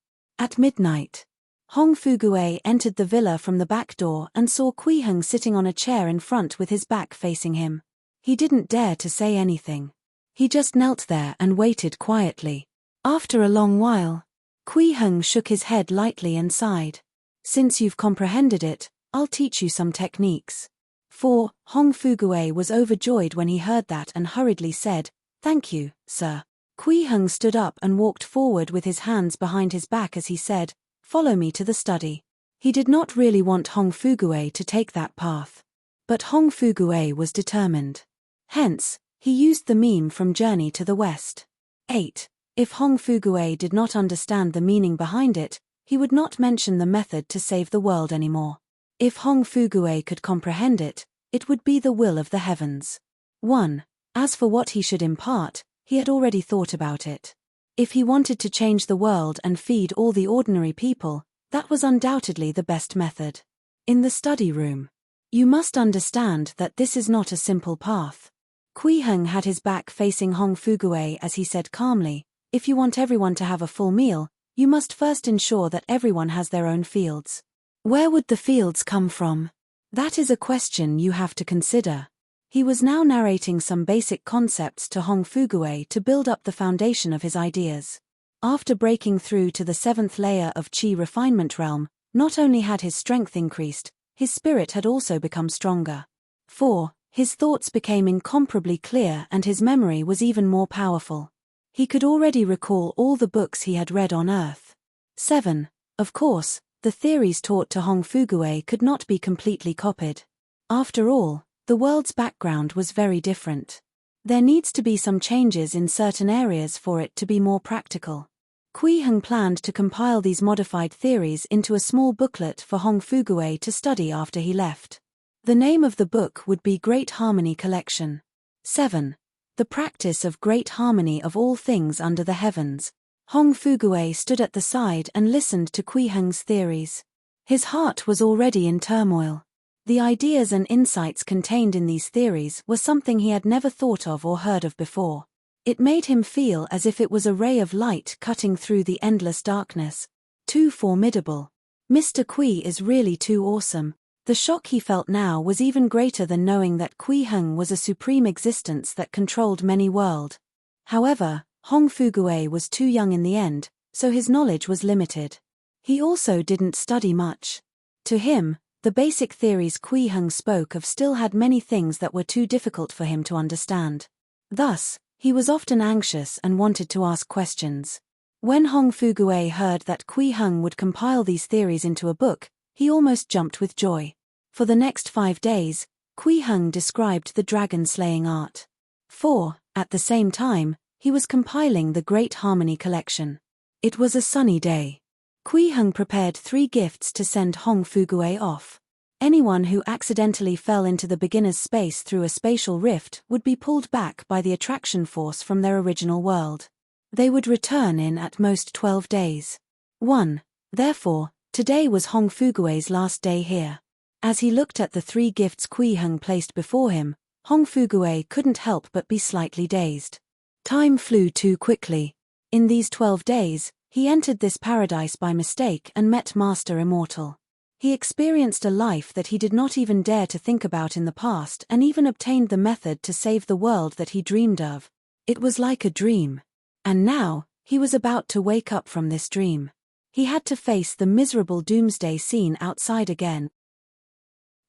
Hong Fugue entered the villa from the back door and saw Kui Heng sitting on a chair in front with his back facing him. He didn't dare to say anything. He just knelt there and waited quietly. After a long while, Kui Heng shook his head lightly and sighed. Since you've comprehended it, I'll teach you some techniques. 4. Hong Fugue was overjoyed when he heard that and hurriedly said, Thank you, sir. Kui Heng stood up and walked forward with his hands behind his back as he said, Follow me to the study. He did not really want Hong Fugue to take that path. But Hong Fugue was determined. Hence, he used the meme from Journey to the West. 8. If Hong Fugue did not understand the meaning behind it, he would not mention the method to save the world anymore. If Hong Fugue could comprehend it, it would be the will of the heavens. 1. As for what he should impart, he had already thought about it. If he wanted to change the world and feed all the ordinary people, that was undoubtedly the best method. In the study room. You must understand that this is not a simple path. Kui Heng had his back facing Hong Fugue as he said calmly, If you want everyone to have a full meal, you must first ensure that everyone has their own fields. Where would the fields come from? That is a question you have to consider. He was now narrating some basic concepts to Hong Fugue to build up the foundation of his ideas. After breaking through to the 7th layer of Qi refinement realm, not only had his strength increased, his spirit had also become stronger. 4. His thoughts became incomparably clear and his memory was even more powerful. He could already recall all the books he had read on Earth. 7. Of course, the theories taught to Hong Fugui could not be completely copied. After all, the world's background was very different. There needs to be some changes in certain areas for it to be more practical. Kui Heng planned to compile these modified theories into a small booklet for Hong Fugui to study after he left. The name of the book would be Great Harmony Collection. 7. The practice of great harmony of all things under the heavens. Hong Fugui stood at the side and listened to Kui Heng's theories. His heart was already in turmoil. The ideas and insights contained in these theories were something he had never thought of or heard of before. It made him feel as if it was a ray of light cutting through the endless darkness. Too formidable. Mr. Kui is really too awesome. The shock he felt now was even greater than knowing that Kui Heng was a supreme existence that controlled many worlds. However, Hong Fugui was too young in the end, so his knowledge was limited. He also didn't study much. To him, the basic theories Kui Heng spoke of still had many things that were too difficult for him to understand. Thus, he was often anxious and wanted to ask questions. When Hong Fugui heard that Kui Heng would compile these theories into a book, he almost jumped with joy. For the next 5 days, Kui Heng described the dragon-slaying art. 4. At the same time, he was compiling the Great Harmony Collection. It was a sunny day. Kui Heng prepared 3 gifts to send Hong Fugui off. Anyone who accidentally fell into the beginner's space through a spatial rift would be pulled back by the attraction force from their original world. They would return in at most 12 days. 1. Therefore, today was Hong Fugui's last day here. As he looked at the 3 gifts Kui Heng placed before him, Hong Fugui couldn't help but be slightly dazed. Time flew too quickly. In these 12 days, he entered this paradise by mistake and met Master Immortal. He experienced a life that he did not even dare to think about in the past and even obtained the method to save the world that he dreamed of. It was like a dream. And now, he was about to wake up from this dream. He had to face the miserable doomsday scene outside again.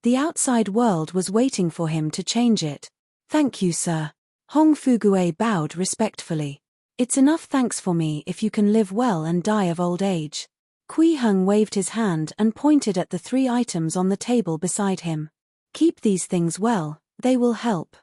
The outside world was waiting for him to change it. Thank you, sir. Hong Fugui bowed respectfully. It's enough thanks for me if you can live well and die of old age. Kui Heng waved his hand and pointed at the 3 items on the table beside him. Keep these things well, they will help.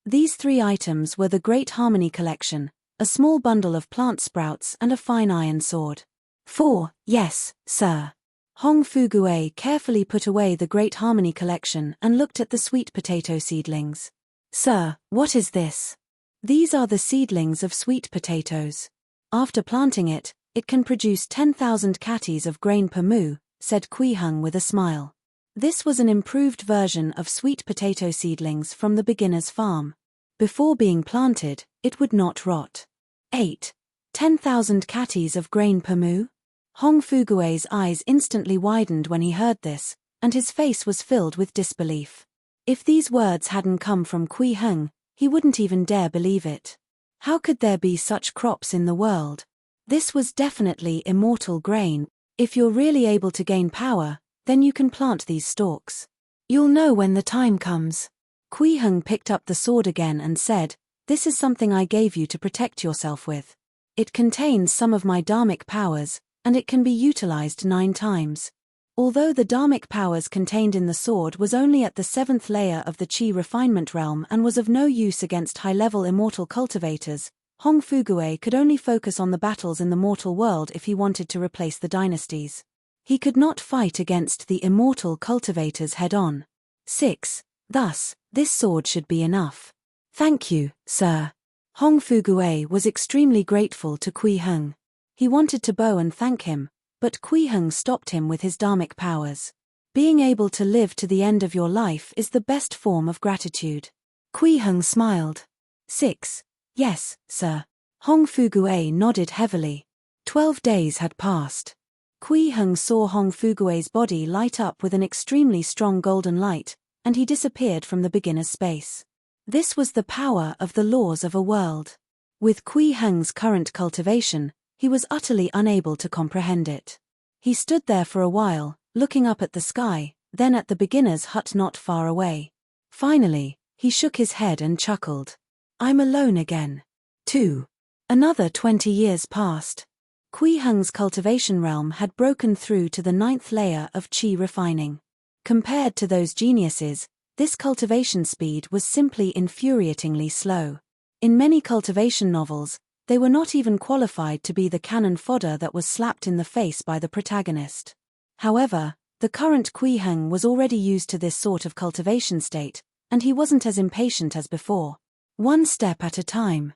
These 3 items were the Great Harmony Collection, a small bundle of plant sprouts and a fine iron sword. 4. Yes, sir. Hong Fugui carefully put away the Great Harmony Collection and looked at the sweet potato seedlings. Sir, what is this? These are the seedlings of sweet potatoes. After planting it, it can produce 10,000 catties of grain per moo, said Kui Heng with a smile. This was an improved version of sweet potato seedlings from the beginner's farm. Before being planted, it would not rot. 8. 10,000 catties of grain per moo? Hong Fugui's eyes instantly widened when he heard this, and his face was filled with disbelief. If these words hadn't come from Kui Heng, he wouldn't even dare believe it. How could there be such crops in the world? This was definitely immortal grain. If you're really able to gain power, then you can plant these stalks. You'll know when the time comes. Kui Heng picked up the sword again and said, "This is something I gave you to protect yourself with. It contains some of my dharmic powers, and it can be utilized 9 times. Although the dharmic powers contained in the sword was only at the 7th layer of the Qi refinement realm and was of no use against high-level immortal cultivators, Hong Fugui could only focus on the battles in the mortal world if he wanted to replace the dynasties. He could not fight against the immortal cultivators head-on. 6. Thus, this sword should be enough. Thank you, sir. Hong Fugui was extremely grateful to Kui Heng. He wanted to bow and thank him, but Kui Heng stopped him with his dharmic powers. Being able to live to the end of your life is the best form of gratitude. Kui Heng smiled. 6. Yes, sir. Hong Fugui nodded heavily. 12 days had passed. Kui Heng saw Hong Fugui's body light up with an extremely strong golden light, and he disappeared from the beginner's space. This was the power of the laws of a world. With Kui Heng's current cultivation, He was utterly unable to comprehend it. He stood there for a while, looking up at the sky, then at the beginner's hut not far away. Finally, he shook his head and chuckled. I'm alone again. 2. Another 20 years passed. Kui Heng's cultivation realm had broken through to the 9th layer of qi refining. Compared to those geniuses, this cultivation speed was simply infuriatingly slow. In many cultivation novels, they were not even qualified to be the cannon fodder that was slapped in the face by the protagonist. However, the current Kui Heng was already used to this sort of cultivation state, and he wasn't as impatient as before. One step at a time.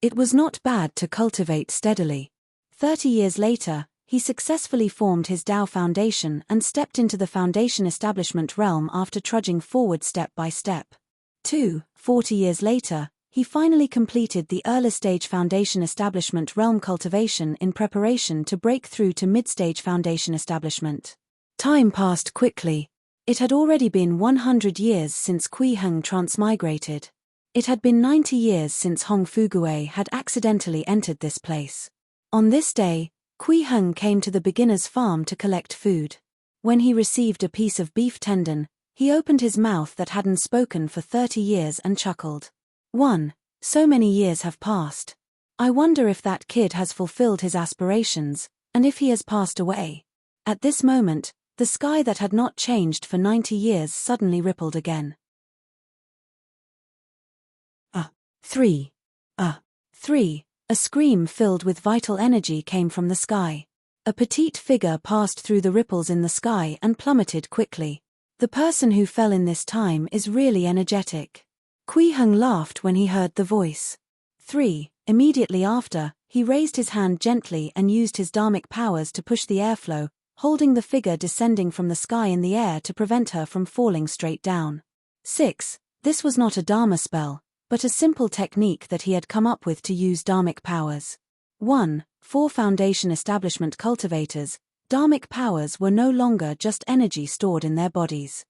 It was not bad to cultivate steadily. 30 years later, he successfully formed his Dao foundation and stepped into the foundation establishment realm after trudging forward step by step. 40 years later, he finally completed the early stage foundation establishment realm cultivation in preparation to break through to mid-stage foundation establishment. Time passed quickly. It had already been 100 years since Kui Heng transmigrated. It had been 90 years since Hong Fugue had accidentally entered this place. On this day, Kui Heng came to the beginner's farm to collect food. When he received a piece of beef tendon, he opened his mouth that hadn't spoken for 30 years and chuckled. So many years have passed. I wonder if that kid has fulfilled his aspirations, and if he has passed away. At this moment, the sky that had not changed for 90 years suddenly rippled again. 3. A scream filled with vital energy came from the sky. A petite figure passed through the ripples in the sky and plummeted quickly. The person who fell in this time is really energetic. Kui Heng laughed when he heard the voice. Immediately after, he raised his hand gently and used his dharmic powers to push the airflow, holding the figure descending from the sky in the air to prevent her from falling straight down. 6. This was not a dharma spell, but a simple technique that he had come up with to use dharmic powers. 4 foundation establishment cultivators, dharmic powers were no longer just energy stored in their bodies.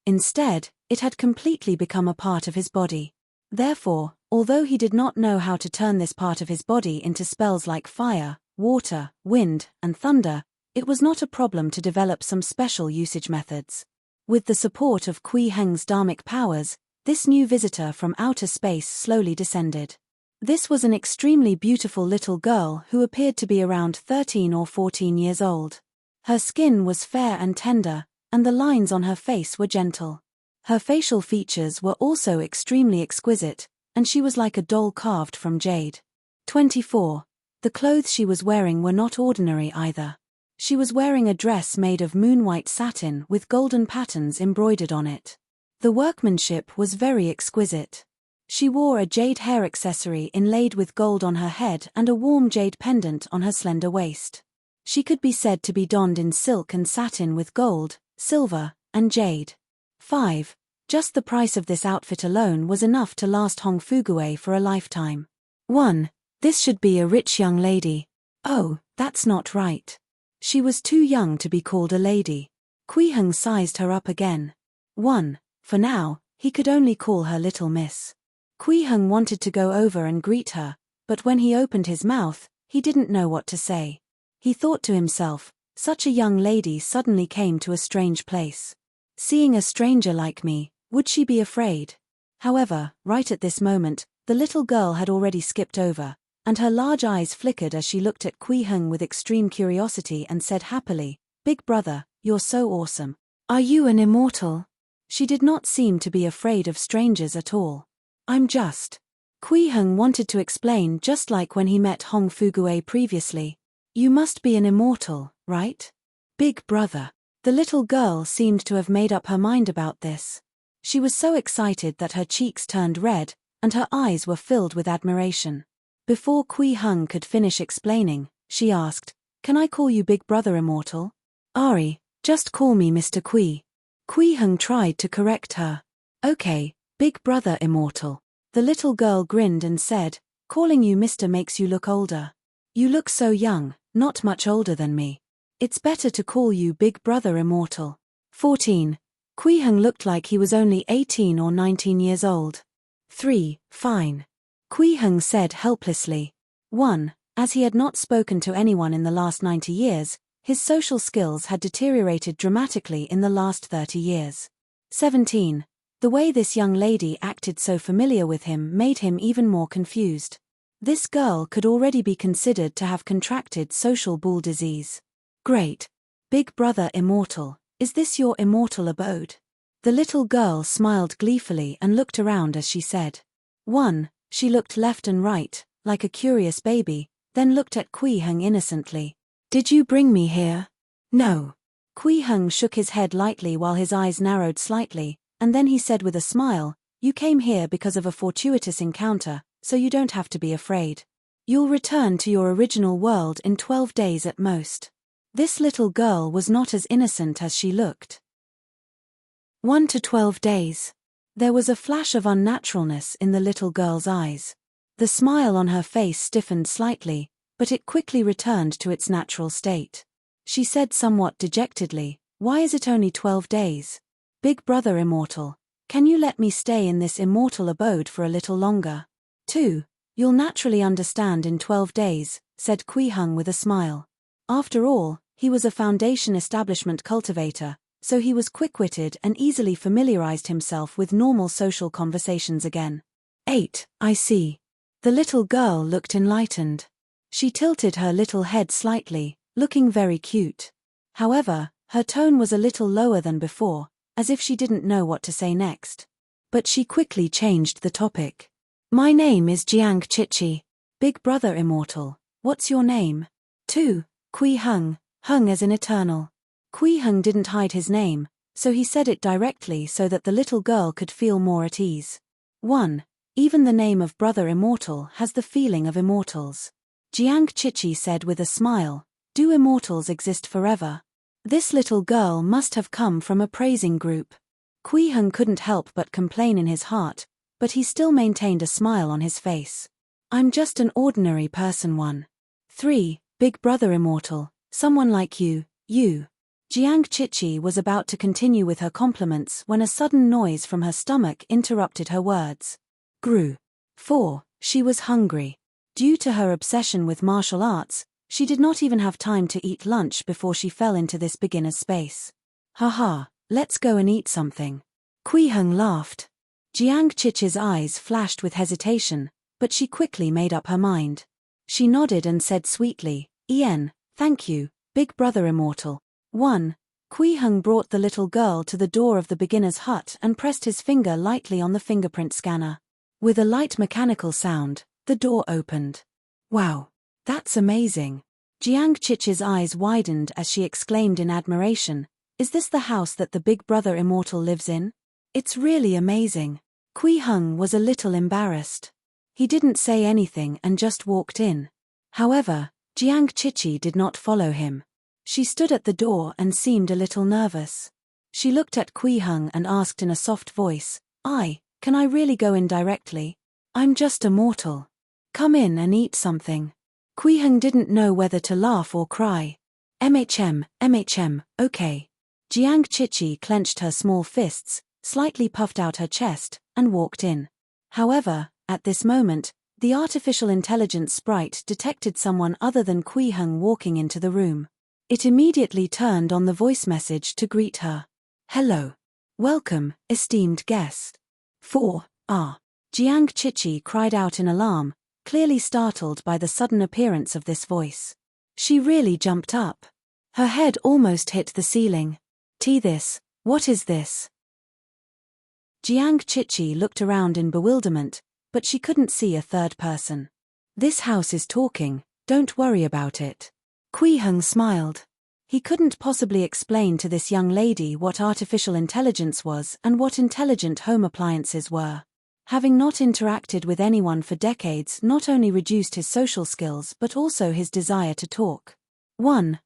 Instead, it had completely become a part of his body. Therefore, although he did not know how to turn this part of his body into spells like fire, water, wind, and thunder, it was not a problem to develop some special usage methods. With the support of Kui Heng's dharmic powers, this new visitor from outer space slowly descended. This was an extremely beautiful little girl who appeared to be around 13 or 14 years old. Her skin was fair and tender, and the lines on her face were gentle. Her facial features were also extremely exquisite, and she was like a doll carved from jade. 24. The clothes she was wearing were not ordinary either. She was wearing a dress made of moon-white satin with golden patterns embroidered on it. The workmanship was very exquisite. She wore a jade hair accessory inlaid with gold on her head and a warm jade pendant on her slender waist. She could be said to be donned in silk and satin with gold, silver, and jade. 5. Just the price of this outfit alone was enough to last Hong Fugue for a lifetime. 1. This should be a rich young lady. Oh, that's not right. She was too young to be called a lady. Kui Heng sized her up again. 1. For now, he could only call her Little Miss. Kui Heng wanted to go over and greet her, but when he opened his mouth, he didn't know what to say. He thought to himself, such a young lady suddenly came to a strange place. Seeing a stranger like me, would she be afraid? However, right at this moment, the little girl had already skipped over, and her large eyes flickered as she looked at Kui Heng with extreme curiosity and said happily, "Big brother, you're so awesome. Are you an immortal?" She did not seem to be afraid of strangers at all. "I'm just." Kui Heng wanted to explain just like when he met Hong Fugue previously. "You must be an immortal, right? Big brother." The little girl seemed to have made up her mind about this. She was so excited that her cheeks turned red, and her eyes were filled with admiration. Before Kui Heng could finish explaining, she asked, "Can I call you Big Brother Immortal?" "Ari, just call me Mr. Kui." Kui Heng tried to correct her. "Okay, Big Brother Immortal." The little girl grinned and said, "Calling you Mr. makes you look older. You look so young, not much older than me. It's better to call you Big Brother Immortal." 14. Kui Heng looked like he was only 18 or 19 years old. 3. Fine. Kui Heng said helplessly. 1. As he had not spoken to anyone in the last 90 years, his social skills had deteriorated dramatically in the last 30 years. 17. The way this young lady acted so familiar with him made him even more confused. This girl could already be considered to have contracted social bull disease. Great. Big brother immortal, is this your immortal abode? The little girl smiled gleefully and looked around as she said. 1. She looked left and right, like a curious baby, then looked at Kui Heng innocently. Did you bring me here? No. Kui Heng shook his head lightly while his eyes narrowed slightly, and then he said with a smile, you came here because of a fortuitous encounter, so you don't have to be afraid. You'll return to your original world in 12 days at most. This little girl was not as innocent as she looked. 1 to 12 days. There was a flash of unnaturalness in the little girl's eyes. The smile on her face stiffened slightly, but it quickly returned to its natural state. She said somewhat dejectedly, why is it only 12 days? Big brother immortal, can you let me stay in this immortal abode for a little longer? 2. You'll naturally understand in 12 days, said Kui Heng with a smile. After all, he was a foundation establishment cultivator, so he was quick-witted and easily familiarized himself with normal social conversations again. 8. I see. The little girl looked enlightened. She tilted her little head slightly, looking very cute. However, her tone was a little lower than before, as if she didn't know what to say next. But she quickly changed the topic. My name is Jiang Chichi. Big brother immortal, what's your name? 2. Kui Heng, Heng as in eternal. Kui Heng didn't hide his name, so he said it directly so that the little girl could feel more at ease. 1. Even the name of brother immortal has the feeling of immortals. Jiang Chichi said with a smile, do immortals exist forever? This little girl must have come from a praising group. Kui Heng couldn't help but complain in his heart, but he still maintained a smile on his face. I'm just an ordinary person. 1. 3. Big brother immortal, someone like you. Jiang Chichi was about to continue with her compliments when a sudden noise from her stomach interrupted her words. Grew. 4. She was hungry. Due to her obsession with martial arts, she did not even have time to eat lunch before she fell into this beginner's space. Haha, let's go and eat something. Kui Heng laughed. Jiang Chichi's eyes flashed with hesitation, but she quickly made up her mind. She nodded and said sweetly, thank you, big brother immortal. 1. Kui Heng brought the little girl to the door of the beginner's hut and pressed his finger lightly on the fingerprint scanner. With a light mechanical sound, the door opened. Wow, that's amazing. Jiang Chichi's eyes widened as she exclaimed in admiration, is this the house that the big brother immortal lives in? It's really amazing. Kui Heng was a little embarrassed. He didn't say anything and just walked in. However, Jiang Chichi did not follow him. She stood at the door and seemed a little nervous. She looked at Kui Heng and asked in a soft voice, can I really go in directly? I'm just a mortal. Come in and eat something. Kui Heng didn't know whether to laugh or cry. Okay. Jiang Chichi clenched her small fists, slightly puffed out her chest, and walked in. However, at this moment, the artificial intelligence sprite detected someone other than Kui Heng walking into the room. It immediately turned on the voice message to greet her. Hello. Welcome, esteemed guest. 4. Jiang Chichi cried out in alarm, clearly startled by the sudden appearance of this voice. She really jumped up. Her head almost hit the ceiling. What is this? Jiang Chichi looked around in bewilderment, but she couldn't see a third person. This house is talking, don't worry about it. Kui Heng smiled. He couldn't possibly explain to this young lady what artificial intelligence was and what intelligent home appliances were. Having not interacted with anyone for decades not only reduced his social skills but also his desire to talk. 1.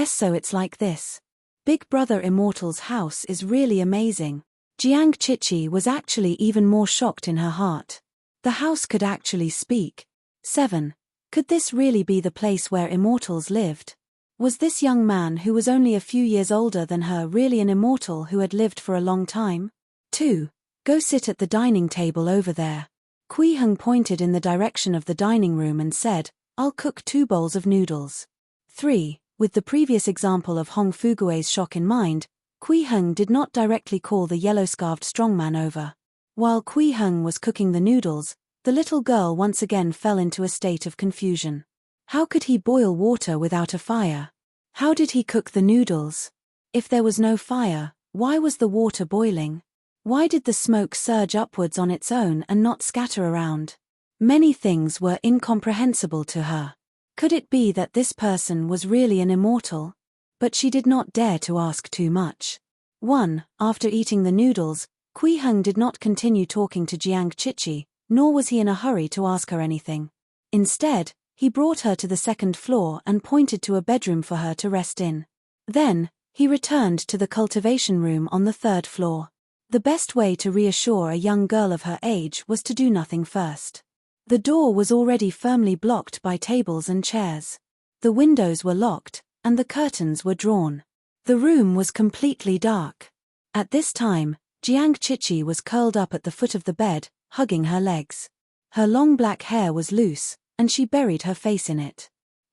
So it's like this. Big brother immortal's house is really amazing. Jiang Chichi was actually even more shocked in her heart. The house could actually speak. 7. Could this really be the place where immortals lived? Was this young man who was only a few years older than her really an immortal who had lived for a long time? 2. Go sit at the dining table over there. Kui Heng pointed in the direction of the dining room and said, "I'll cook 2 bowls of noodles." 3. With the previous example of Hong Fugue's shock in mind, Kui Heng did not directly call the yellow-scarfed strongman over. While Kui Heng was cooking the noodles, the little girl once again fell into a state of confusion. How could he boil water without a fire? How did he cook the noodles? If there was no fire, why was the water boiling? Why did the smoke surge upwards on its own and not scatter around? Many things were incomprehensible to her. Could it be that this person was really an immortal? But she did not dare to ask too much. 1. After eating the noodles, Kui Heng did not continue talking to Jiang Chichi, nor was he in a hurry to ask her anything. Instead, he brought her to the 2nd floor and pointed to a bedroom for her to rest in. Then, he returned to the cultivation room on the 3rd floor. The best way to reassure a young girl of her age was to do nothing first. The door was already firmly blocked by tables and chairs. The windows were locked, and the curtains were drawn. The room was completely dark. At this time, Jiang Chichi was curled up at the foot of the bed, hugging her legs. Her long black hair was loose, and she buried her face in it.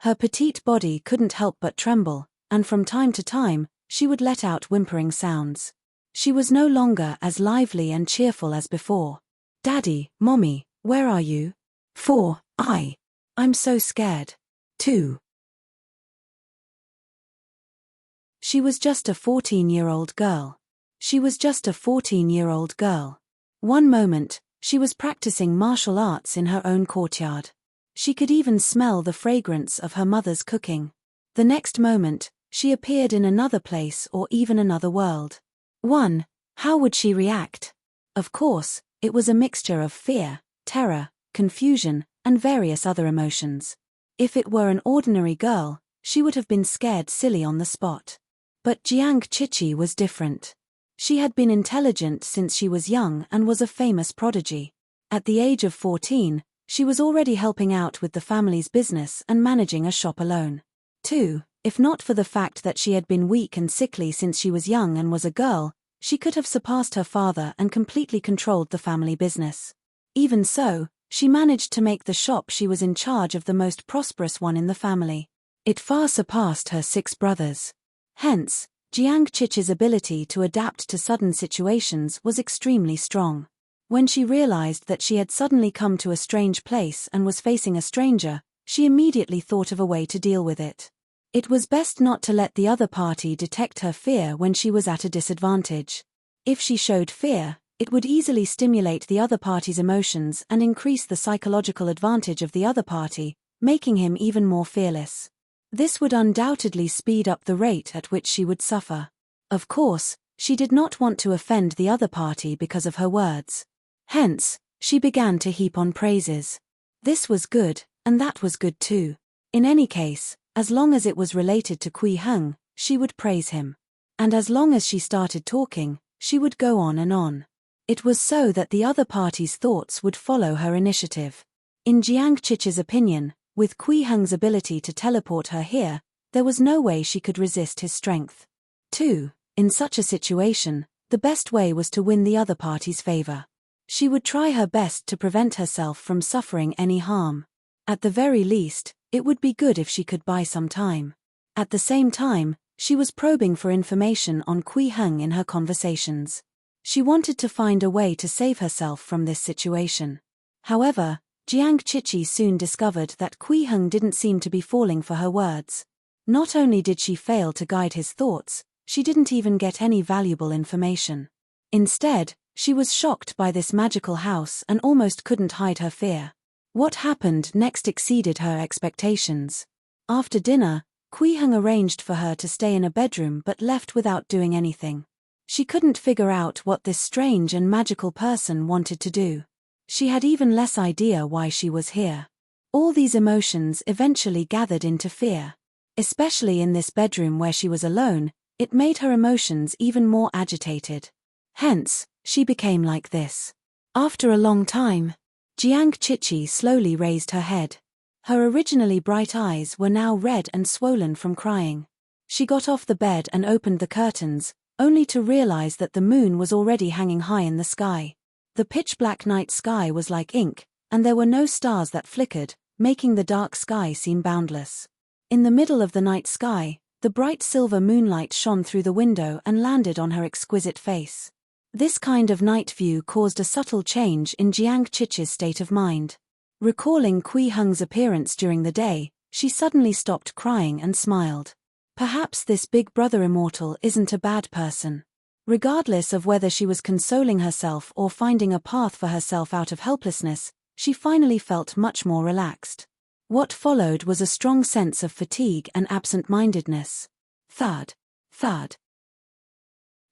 Her petite body couldn't help but tremble, and from time to time, she would let out whimpering sounds. She was no longer as lively and cheerful as before. "Daddy, Mommy, where are you?" 4. I'm so scared. 2. She was just a 14-year-old girl. She was just a 14-year-old girl. One moment, she was practicing martial arts in her own courtyard. She could even smell the fragrance of her mother's cooking. The next moment, she appeared in another place or even another world. 1. How would she react? Of course, it was a mixture of fear, terror, confusion, and various other emotions. If it were an ordinary girl, she would have been scared silly on the spot. But Jiang Chichi was different. She had been intelligent since she was young and was a famous prodigy. At the age of 14, she was already helping out with the family's business and managing a shop alone. 2. If not for the fact that she had been weak and sickly since she was young and was a girl, she could have surpassed her father and completely controlled the family business. Even so, she managed to make the shop she was in charge of the most prosperous one in the family. It far surpassed her 6 brothers. Hence, Jiang Chichi's ability to adapt to sudden situations was extremely strong. When she realized that she had suddenly come to a strange place and was facing a stranger, she immediately thought of a way to deal with it. It was best not to let the other party detect her fear when she was at a disadvantage. If she showed fear, it would easily stimulate the other party's emotions and increase the psychological advantage of the other party, making him even more fearless. This would undoubtedly speed up the rate at which she would suffer. Of course, she did not want to offend the other party because of her words. Hence, she began to heap on praises. This was good, and that was good too. In any case, as long as it was related to Kui Heng, she would praise him. And as long as she started talking, she would go on and on. It was so that the other party's thoughts would follow her initiative. In Jiang Chichi's opinion, with Kui Heng's ability to teleport her here, there was no way she could resist his strength. 2. In such a situation, the best way was to win the other party's favor. She would try her best to prevent herself from suffering any harm. At the very least, it would be good if she could buy some time. At the same time, she was probing for information on Kui Heng in her conversations. She wanted to find a way to save herself from this situation. However, Jiang Chichi soon discovered that Kui Heng didn't seem to be falling for her words. Not only did she fail to guide his thoughts, she didn't even get any valuable information. Instead, she was shocked by this magical house and almost couldn't hide her fear. What happened next exceeded her expectations. After dinner, Kui Heng arranged for her to stay in a bedroom but left without doing anything. She couldn't figure out what this strange and magical person wanted to do. She had even less idea why she was here. All these emotions eventually gathered into fear. Especially in this bedroom where she was alone, it made her emotions even more agitated. Hence, she became like this. After a long time, Jiang Chichi slowly raised her head. Her originally bright eyes were now red and swollen from crying. She got off the bed and opened the curtains, only to realize that the moon was already hanging high in the sky. The pitch-black night sky was like ink, and there were no stars that flickered, making the dark sky seem boundless. In the middle of the night sky, the bright silver moonlight shone through the window and landed on her exquisite face. This kind of night view caused a subtle change in Jiang Qiqi's state of mind. Recalling Kui Heng's appearance during the day, she suddenly stopped crying and smiled. Perhaps this big brother immortal isn't a bad person. Regardless of whether she was consoling herself or finding a path for herself out of helplessness, she finally felt much more relaxed. What followed was a strong sense of fatigue and absent-mindedness. Thud.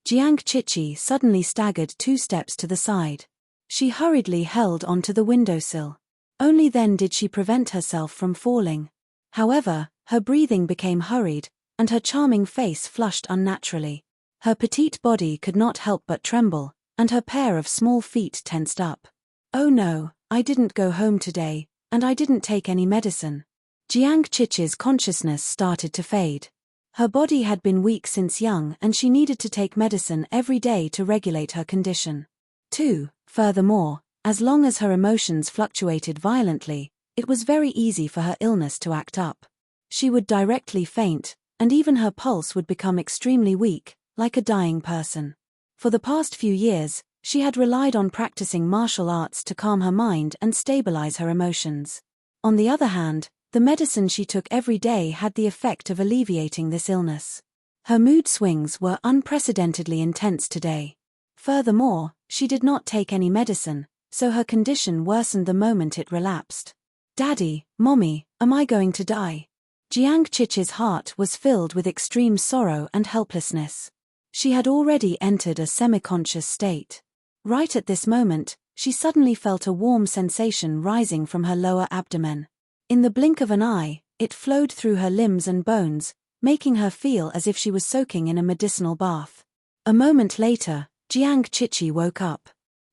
Jiang Qiqi suddenly staggered 2 steps to the side. She hurriedly held onto the windowsill. Only then did she prevent herself from falling. However, her breathing became hurried, and her charming face flushed unnaturally. Her petite body could not help but tremble, and her pair of small feet tensed up. "Oh no, I didn't go home today, and I didn't take any medicine." Jiang Qiqi's consciousness started to fade. Her body had been weak since young and she needed to take medicine every day to regulate her condition. 2. Furthermore, as long as her emotions fluctuated violently, it was very easy for her illness to act up. She would directly faint, and even her pulse would become extremely weak, like a dying person. For the past few years, she had relied on practicing martial arts to calm her mind and stabilize her emotions. On the other hand, the medicine she took every day had the effect of alleviating this illness. Her mood swings were unprecedentedly intense today. Furthermore, she did not take any medicine, so her condition worsened the moment it relapsed. "Daddy, Mommy, am I going to die?" Jiang Qiqi's heart was filled with extreme sorrow and helplessness. She had already entered a semi-conscious state. Right at this moment, she suddenly felt a warm sensation rising from her lower abdomen. In the blink of an eye, it flowed through her limbs and bones, making her feel as if she was soaking in a medicinal bath. A moment later, Jiang Qiqi woke up.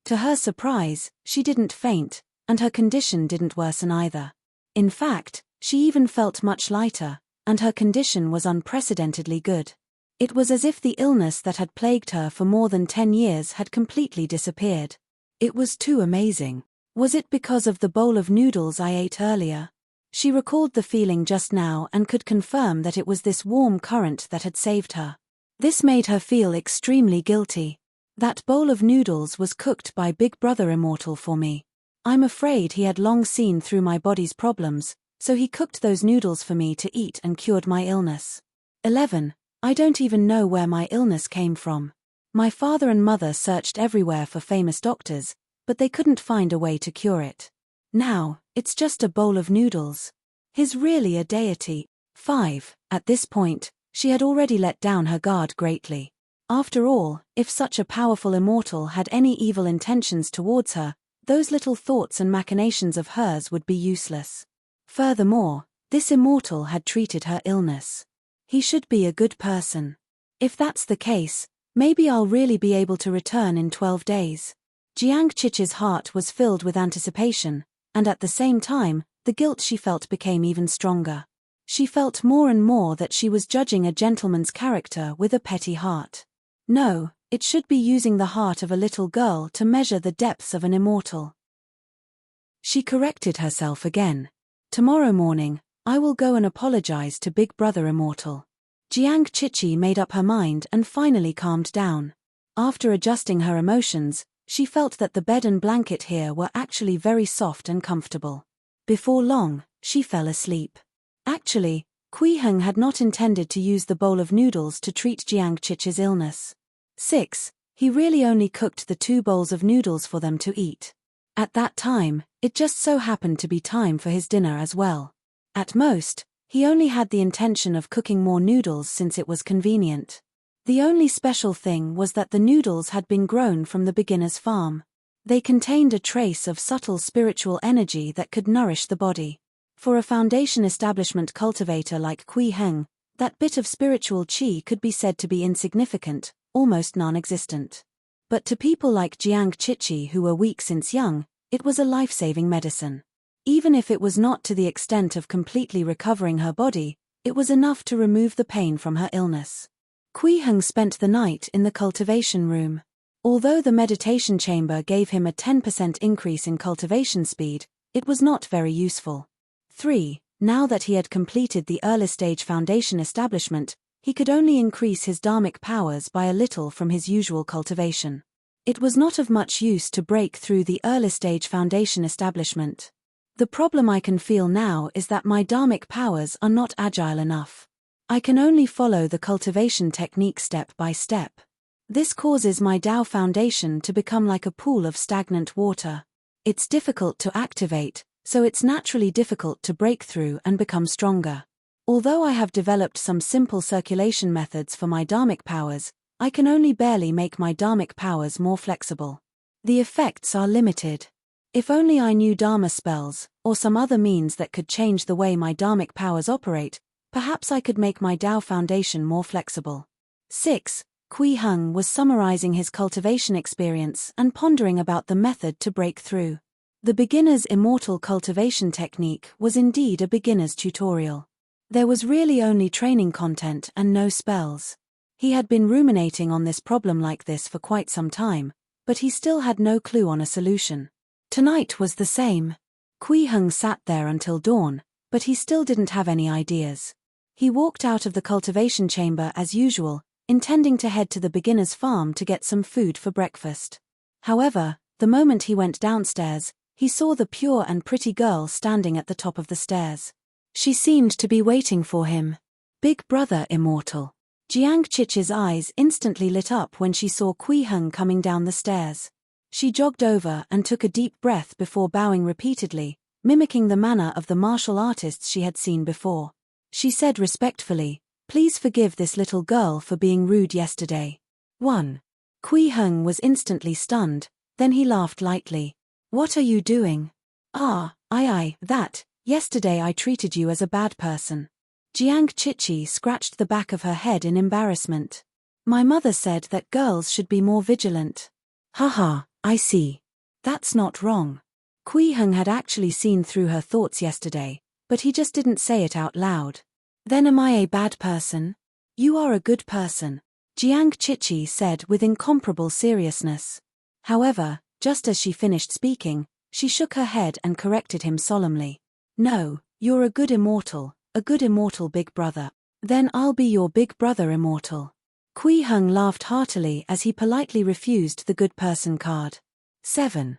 To her surprise, she didn't faint, and her condition didn't worsen either. In fact, she even felt much lighter, and her condition was unprecedentedly good. It was as if the illness that had plagued her for more than 10 years had completely disappeared. It was too amazing. Was it because of the bowl of noodles I ate earlier? She recalled the feeling just now and could confirm that it was this warm current that had saved her. This made her feel extremely guilty. That bowl of noodles was cooked by Big Brother Immortal for me. I'm afraid he had long seen through my body's problems, so he cooked those noodles for me to eat and cured my illness. 11. I don't even know where my illness came from. My father and mother searched everywhere for famous doctors, but they couldn't find a way to cure it. Now, it's just a bowl of noodles. He's really a deity. 5. At this point, she had already let down her guard greatly. After all, if such a powerful immortal had any evil intentions towards her, those little thoughts and machinations of hers would be useless. Furthermore, this immortal had treated her illness. He should be a good person. If that's the case, maybe I'll really be able to return in 12 days. Jiang Qiqi's heart was filled with anticipation, and at the same time, the guilt she felt became even stronger. She felt more and more that she was judging a gentleman's character with a petty heart. No, it should be using the heart of a little girl to measure the depths of an immortal. She corrected herself again. Tomorrow morning, I will go and apologize to Big Brother Immortal. Jiang Qiqi made up her mind and finally calmed down. After adjusting her emotions, she felt that the bed and blanket here were actually very soft and comfortable. Before long, she fell asleep. Actually, Kui Heng had not intended to use the bowl of noodles to treat Jiang Qiqi's illness. 6. He really only cooked the 2 bowls of noodles for them to eat. At that time, it just so happened to be time for his dinner as well. At most, he only had the intention of cooking more noodles since it was convenient. The only special thing was that the noodles had been grown from the beginner's farm. They contained a trace of subtle spiritual energy that could nourish the body. For a foundation establishment cultivator like Kui Heng, that bit of spiritual qi could be said to be insignificant, almost non-existent. But to people like Jiang Qiqi who were weak since young, it was a life-saving medicine. Even if it was not to the extent of completely recovering her body, it was enough to remove the pain from her illness. Kui Heng spent the night in the cultivation room. Although the meditation chamber gave him a 10% increase in cultivation speed, It was not very useful. 3. Now that he had completed the early stage foundation establishment, he could only increase his dharmic powers by a little from his usual cultivation. It was not of much use to break through the early stage foundation establishment. The problem I can feel now is that my dharmic powers are not agile enough. I can only follow the cultivation technique step by step. This causes my Tao foundation to become like a pool of stagnant water. It's difficult to activate, so it's naturally difficult to break through and become stronger. Although I have developed some simple circulation methods for my dharmic powers, I can only barely make my dharmic powers more flexible. The effects are limited. If only I knew dharma spells, or some other means that could change the way my dharmic powers operate, perhaps I could make my Tao foundation more flexible. 6. Kui Heng was summarizing his cultivation experience and pondering about the method to break through. The beginner's immortal cultivation technique was indeed a beginner's tutorial. There was really only training content and no spells. He had been ruminating on this problem like this for quite some time, but he still had no clue on a solution. Tonight was the same. Kui Heng sat there until dawn, but he still didn't have any ideas. He walked out of the cultivation chamber as usual, intending to head to the beginner's farm to get some food for breakfast. However, the moment he went downstairs, he saw the pure and pretty girl standing at the top of the stairs. She seemed to be waiting for him. Big brother immortal. Jiang Chichi's eyes instantly lit up when she saw Kui Heng coming down the stairs. She jogged over and took a deep breath before bowing repeatedly, mimicking the manner of the martial artists she had seen before. She said respectfully, "Please forgive this little girl for being rude yesterday." 1. Kui Heng was instantly stunned, then he laughed lightly. "What are you doing?" That. Yesterday I treated you as a bad person." Jiang Chichi scratched the back of her head in embarrassment. "My mother said that girls should be more vigilant." Haha, I see. That's not wrong. Kui Heng had actually seen through her thoughts yesterday, but he just didn't say it out loud. "Then am I a bad person?" "You are a good person," Jiang Chichi said with incomparable seriousness. However, just as she finished speaking, she shook her head and corrected him solemnly. "No, you're a good immortal big brother." "Then I'll be your big brother immortal." Kui Heng laughed heartily as he politely refused the good person card. 7.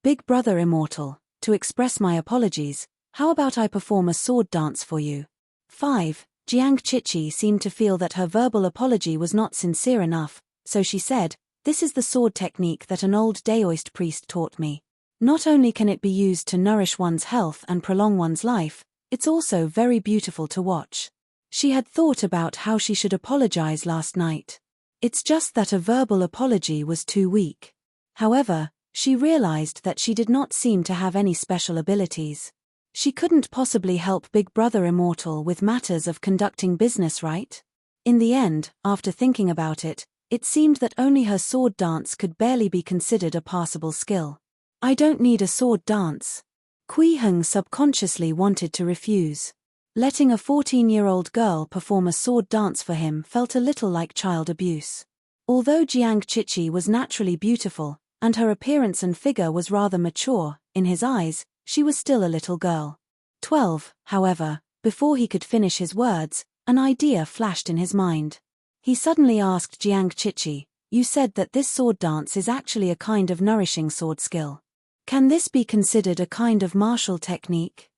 Big brother immortal, to express my apologies, how about I perform a sword dance for you? 5. Jiang Chichi seemed to feel that her verbal apology was not sincere enough, so she said, "This is the sword technique that an old Daoist priest taught me. Not only can it be used to nourish one's health and prolong one's life, it's also very beautiful to watch." She had thought about how she should apologize last night. It's just that a verbal apology was too weak. However, she realized that she did not seem to have any special abilities. She couldn't possibly help Big Brother Immortal with matters of conducting business, right? In the end, after thinking about it, it seemed that only her sword dance could barely be considered a passable skill. "I don't need a sword dance." Kui Heng subconsciously wanted to refuse. Letting a 14-year-old girl perform a sword dance for him felt a little like child abuse. Although Jiang Chichi was naturally beautiful, and her appearance and figure was rather mature, in his eyes, she was still a little girl. 12, however, before he could finish his words, an idea flashed in his mind. He suddenly asked Jiang Chichi, "You said that this sword dance is actually a kind of nourishing sword skill. Can this be considered a kind of martial technique?"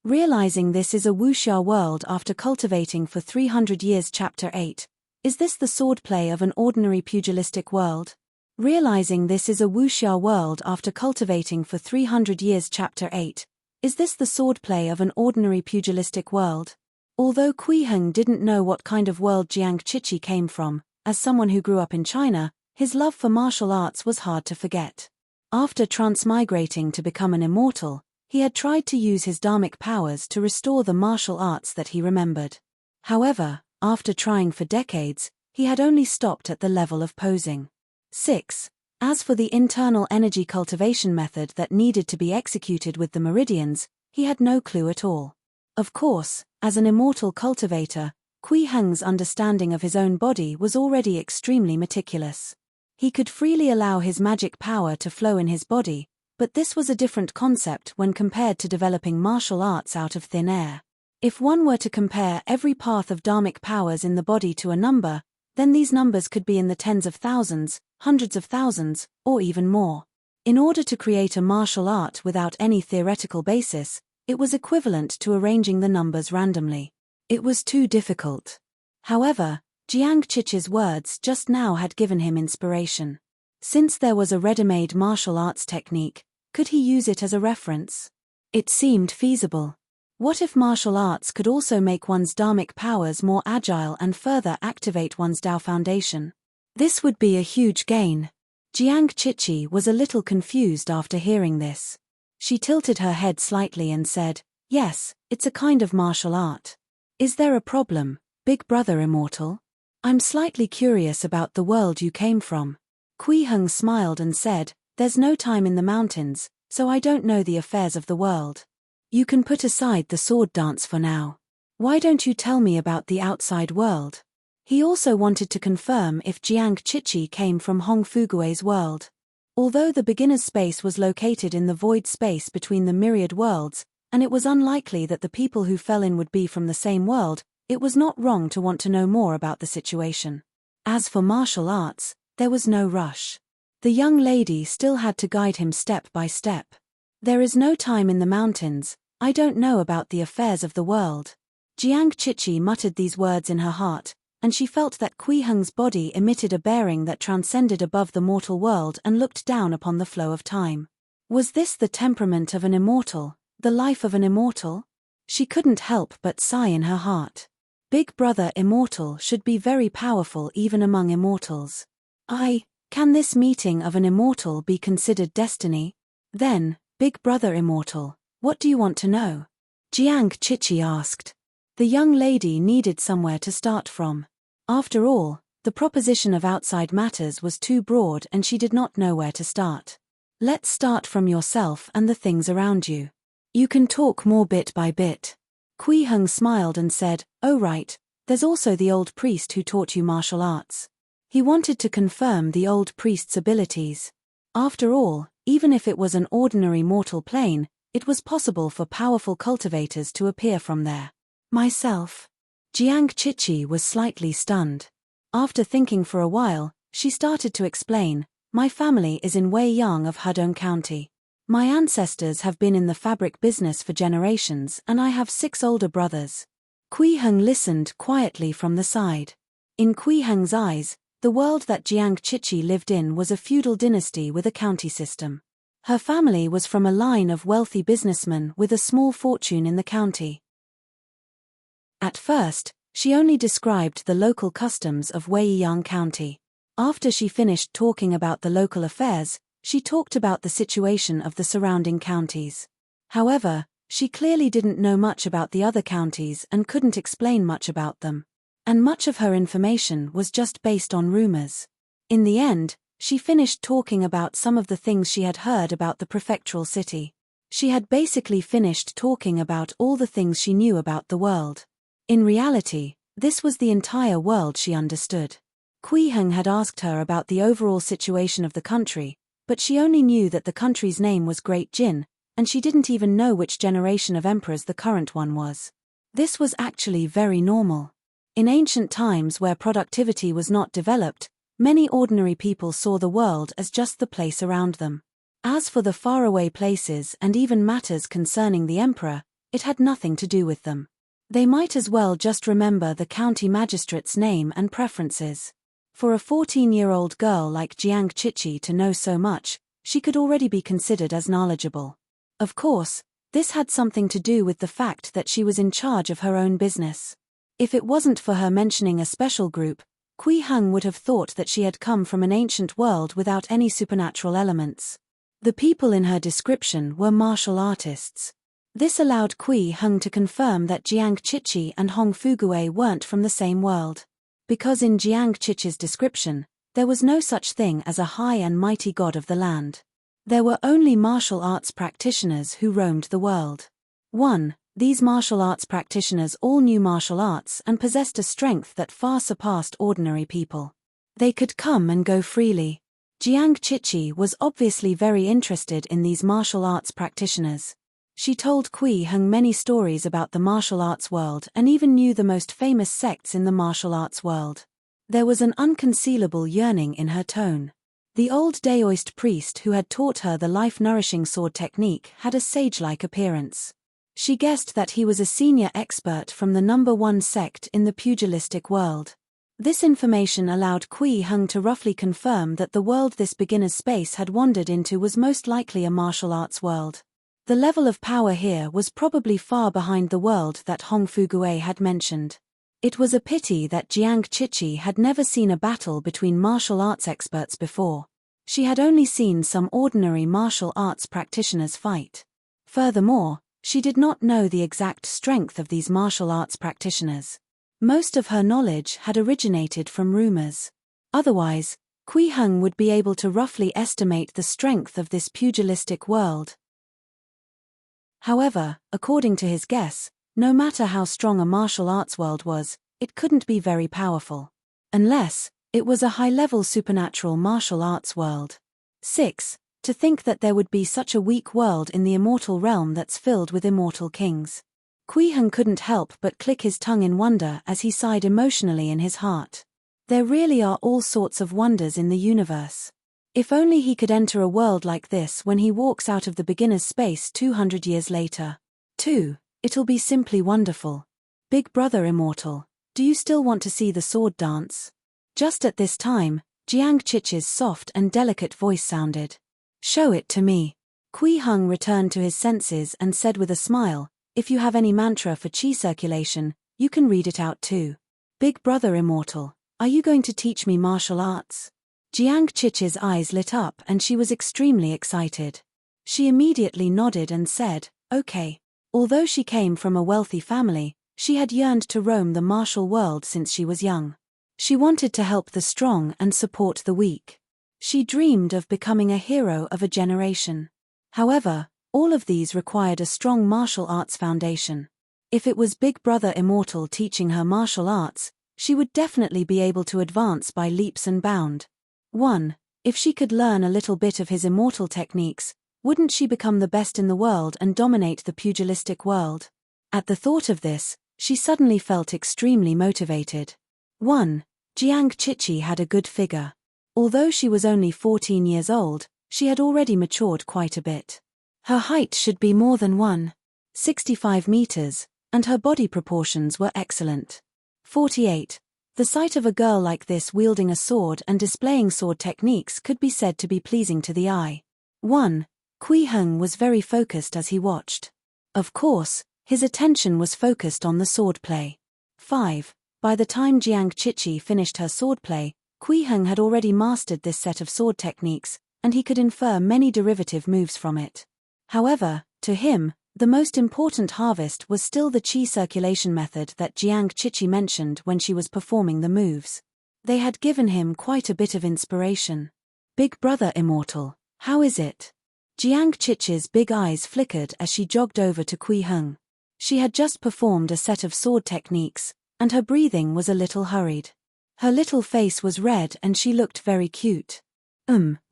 Realizing this is a Wuxia world after cultivating for 300 years. Chapter 8. Is this the swordplay of an ordinary pugilistic world? Realizing this is a Wuxia world after cultivating for 300 years. Chapter 8. Is this the swordplay of an ordinary pugilistic world? Although Kui Heng didn't know what kind of world Jiang Chichi came from, as someone who grew up in China, his love for martial arts was hard to forget. After transmigrating to become an immortal, he had tried to use his dharmic powers to restore the martial arts that he remembered. However, after trying for decades, he had only stopped at the level of posing. 6. As for the internal energy cultivation method that needed to be executed with the meridians, he had no clue at all. Of course, as an immortal cultivator, Kui Heng's understanding of his own body was already extremely meticulous. He could freely allow his magic power to flow in his body, but this was a different concept when compared to developing martial arts out of thin air. If one were to compare every path of dharmic powers in the body to a number, then these numbers could be in the tens of thousands, hundreds of thousands, or even more. In order to create a martial art without any theoretical basis, it was equivalent to arranging the numbers randomly. It was too difficult. However, Jiang Chichi's words just now had given him inspiration. Since there was a ready-made martial arts technique, could he use it as a reference? It seemed feasible. What if martial arts could also make one's dharmic powers more agile and further activate one's Tao foundation? This would be a huge gain. Jiang Chichi was a little confused after hearing this. She tilted her head slightly and said, "Yes, it's a kind of martial art. Is there a problem, big brother immortal? I'm slightly curious about the world you came from." Kui Heng smiled and said, "There's no time in the mountains, so I don't know the affairs of the world. You can put aside the sword dance for now. Why don't you tell me about the outside world?" He also wanted to confirm if Jiang Chichi came from Hong Fugue's world. Although the beginner's space was located in the void space between the myriad worlds, and it was unlikely that the people who fell in would be from the same world, it was not wrong to want to know more about the situation. As for martial arts, there was no rush. The young lady still had to guide him step by step. "There is no time in the mountains, I don't know about the affairs of the world." Jiang Chichi muttered these words in her heart, and she felt that Kui Heng's body emitted a bearing that transcended above the mortal world and looked down upon the flow of time. Was this the temperament of an immortal, the life of an immortal? She couldn't help but sigh in her heart. Big brother immortal should be very powerful even among immortals. Can this meeting of an immortal be considered destiny? Then, Big brother immortal, what do you want to know? Jiang Chichi asked. The young lady needed somewhere to start from. After all, the proposition of outside matters was too broad and she did not know where to start. Let's start from yourself and the things around you. You can talk more bit by bit. Kui Heng smiled and said, "Oh right, there's also the old priest who taught you martial arts." He wanted to confirm the old priest's abilities. After all, even if it was an ordinary mortal plane, it was possible for powerful cultivators to appear from there. Myself. Jiang Chichi was slightly stunned. After thinking for a while, she started to explain, "My family is in Weiyang of Hudong County. My ancestors have been in the fabric business for generations and I have 6 older brothers." Kui Heng listened quietly from the side. In Kui Heng's eyes, the world that Jiang Chichi lived in was a feudal dynasty with a county system. Her family was from a line of wealthy businessmen with a small fortune in the county. At first, she only described the local customs of Weiyang County. After she finished talking about the local affairs, she talked about the situation of the surrounding counties. However, she clearly didn't know much about the other counties and couldn't explain much about them. And much of her information was just based on rumors. In the end, she finished talking about some of the things she had heard about the prefectural city. She had basically finished talking about all the things she knew about the world. In reality, this was the entire world she understood. Kui Heng had asked her about the overall situation of the country, but she only knew that the country's name was Great Jin, and she didn't even know which generation of emperors the current one was. This was actually very normal. In ancient times where productivity was not developed, many ordinary people saw the world as just the place around them. As for the faraway places and even matters concerning the emperor, it had nothing to do with them. They might as well just remember the county magistrate's name and preferences. For a 14-year-old girl like Jiang Chichi to know so much, she could already be considered as knowledgeable. Of course, this had something to do with the fact that she was in charge of her own business. If it wasn't for her mentioning a special group, Kui Heng would have thought that she had come from an ancient world without any supernatural elements. The people in her description were martial artists. This allowed Kui Heng to confirm that Jiang Chichi and Hong Fugue weren't from the same world. Because in Jiang Chichi's description, there was no such thing as a high and mighty god of the land. There were only martial arts practitioners who roamed the world. 1. These martial arts practitioners all knew martial arts and possessed a strength that far surpassed ordinary people. They could come and go freely. Jiang Chichi was obviously very interested in these martial arts practitioners. She told Kui Heng many stories about the martial arts world and even knew the most famous sects in the martial arts world. There was an unconcealable yearning in her tone. The old Daoist priest who had taught her the life-nourishing sword technique had a sage-like appearance. She guessed that he was a senior expert from the #1 sect in the pugilistic world. This information allowed Kui Heng to roughly confirm that the world this beginner's space had wandered into was most likely a martial arts world. The level of power here was probably far behind the world that Hong Fugui had mentioned. It was a pity that Jiang Chichi had never seen a battle between martial arts experts before. She had only seen some ordinary martial arts practitioners fight. Furthermore, she did not know the exact strength of these martial arts practitioners. Most of her knowledge had originated from rumors. Otherwise, Kui Heng would be able to roughly estimate the strength of this pugilistic world. However, according to his guess, no matter how strong a martial arts world was, it couldn't be very powerful. Unless it was a high-level supernatural martial arts world. 6. To think that there would be such a weak world in the immortal realm that's filled with immortal kings. Kui Heng couldn't help but click his tongue in wonder as he sighed emotionally in his heart. There really are all sorts of wonders in the universe. If only he could enter a world like this when he walks out of the beginner's space 200 years later. 2. It'll be simply wonderful. Big brother immortal, do you still want to see the sword dance? Just at this time, Jiang Chichi's soft and delicate voice sounded. Show it to me. Kui Heng returned to his senses and said with a smile, if you have any mantra for qi circulation, you can read it out too. Big brother immortal, are you going to teach me martial arts? Jiang Chichi's eyes lit up and she was extremely excited. She immediately nodded and said, okay. Although she came from a wealthy family, she had yearned to roam the martial world since she was young. She wanted to help the strong and support the weak. She dreamed of becoming a hero of a generation. However, all of these required a strong martial arts foundation. If it was Big Brother Immortal teaching her martial arts, she would definitely be able to advance by leaps and bounds. 1. If she could learn a little bit of his immortal techniques, wouldn't she become the best in the world and dominate the pugilistic world? At the thought of this, she suddenly felt extremely motivated. 1. Jiang Chichi had a good figure. Although she was only 14 years old, she had already matured quite a bit. Her height should be more than 1.65 meters, and her body proportions were excellent. 48. The sight of a girl like this wielding a sword and displaying sword techniques could be said to be pleasing to the eye. 1. Kui Heng was very focused as he watched. Of course, his attention was focused on the swordplay. 5. By the time Jiang Chichi finished her swordplay, Kui Heng had already mastered this set of sword techniques, and he could infer many derivative moves from it. However, to him, the most important harvest was still the qi circulation method that Jiang Chichi mentioned when she was performing the moves. They had given him quite a bit of inspiration. Big brother immortal, how is it? Jiang Chichi's big eyes flickered as she jogged over to Kui Heng. She had just performed a set of sword techniques, and her breathing was a little hurried. Her little face was red and she looked very cute.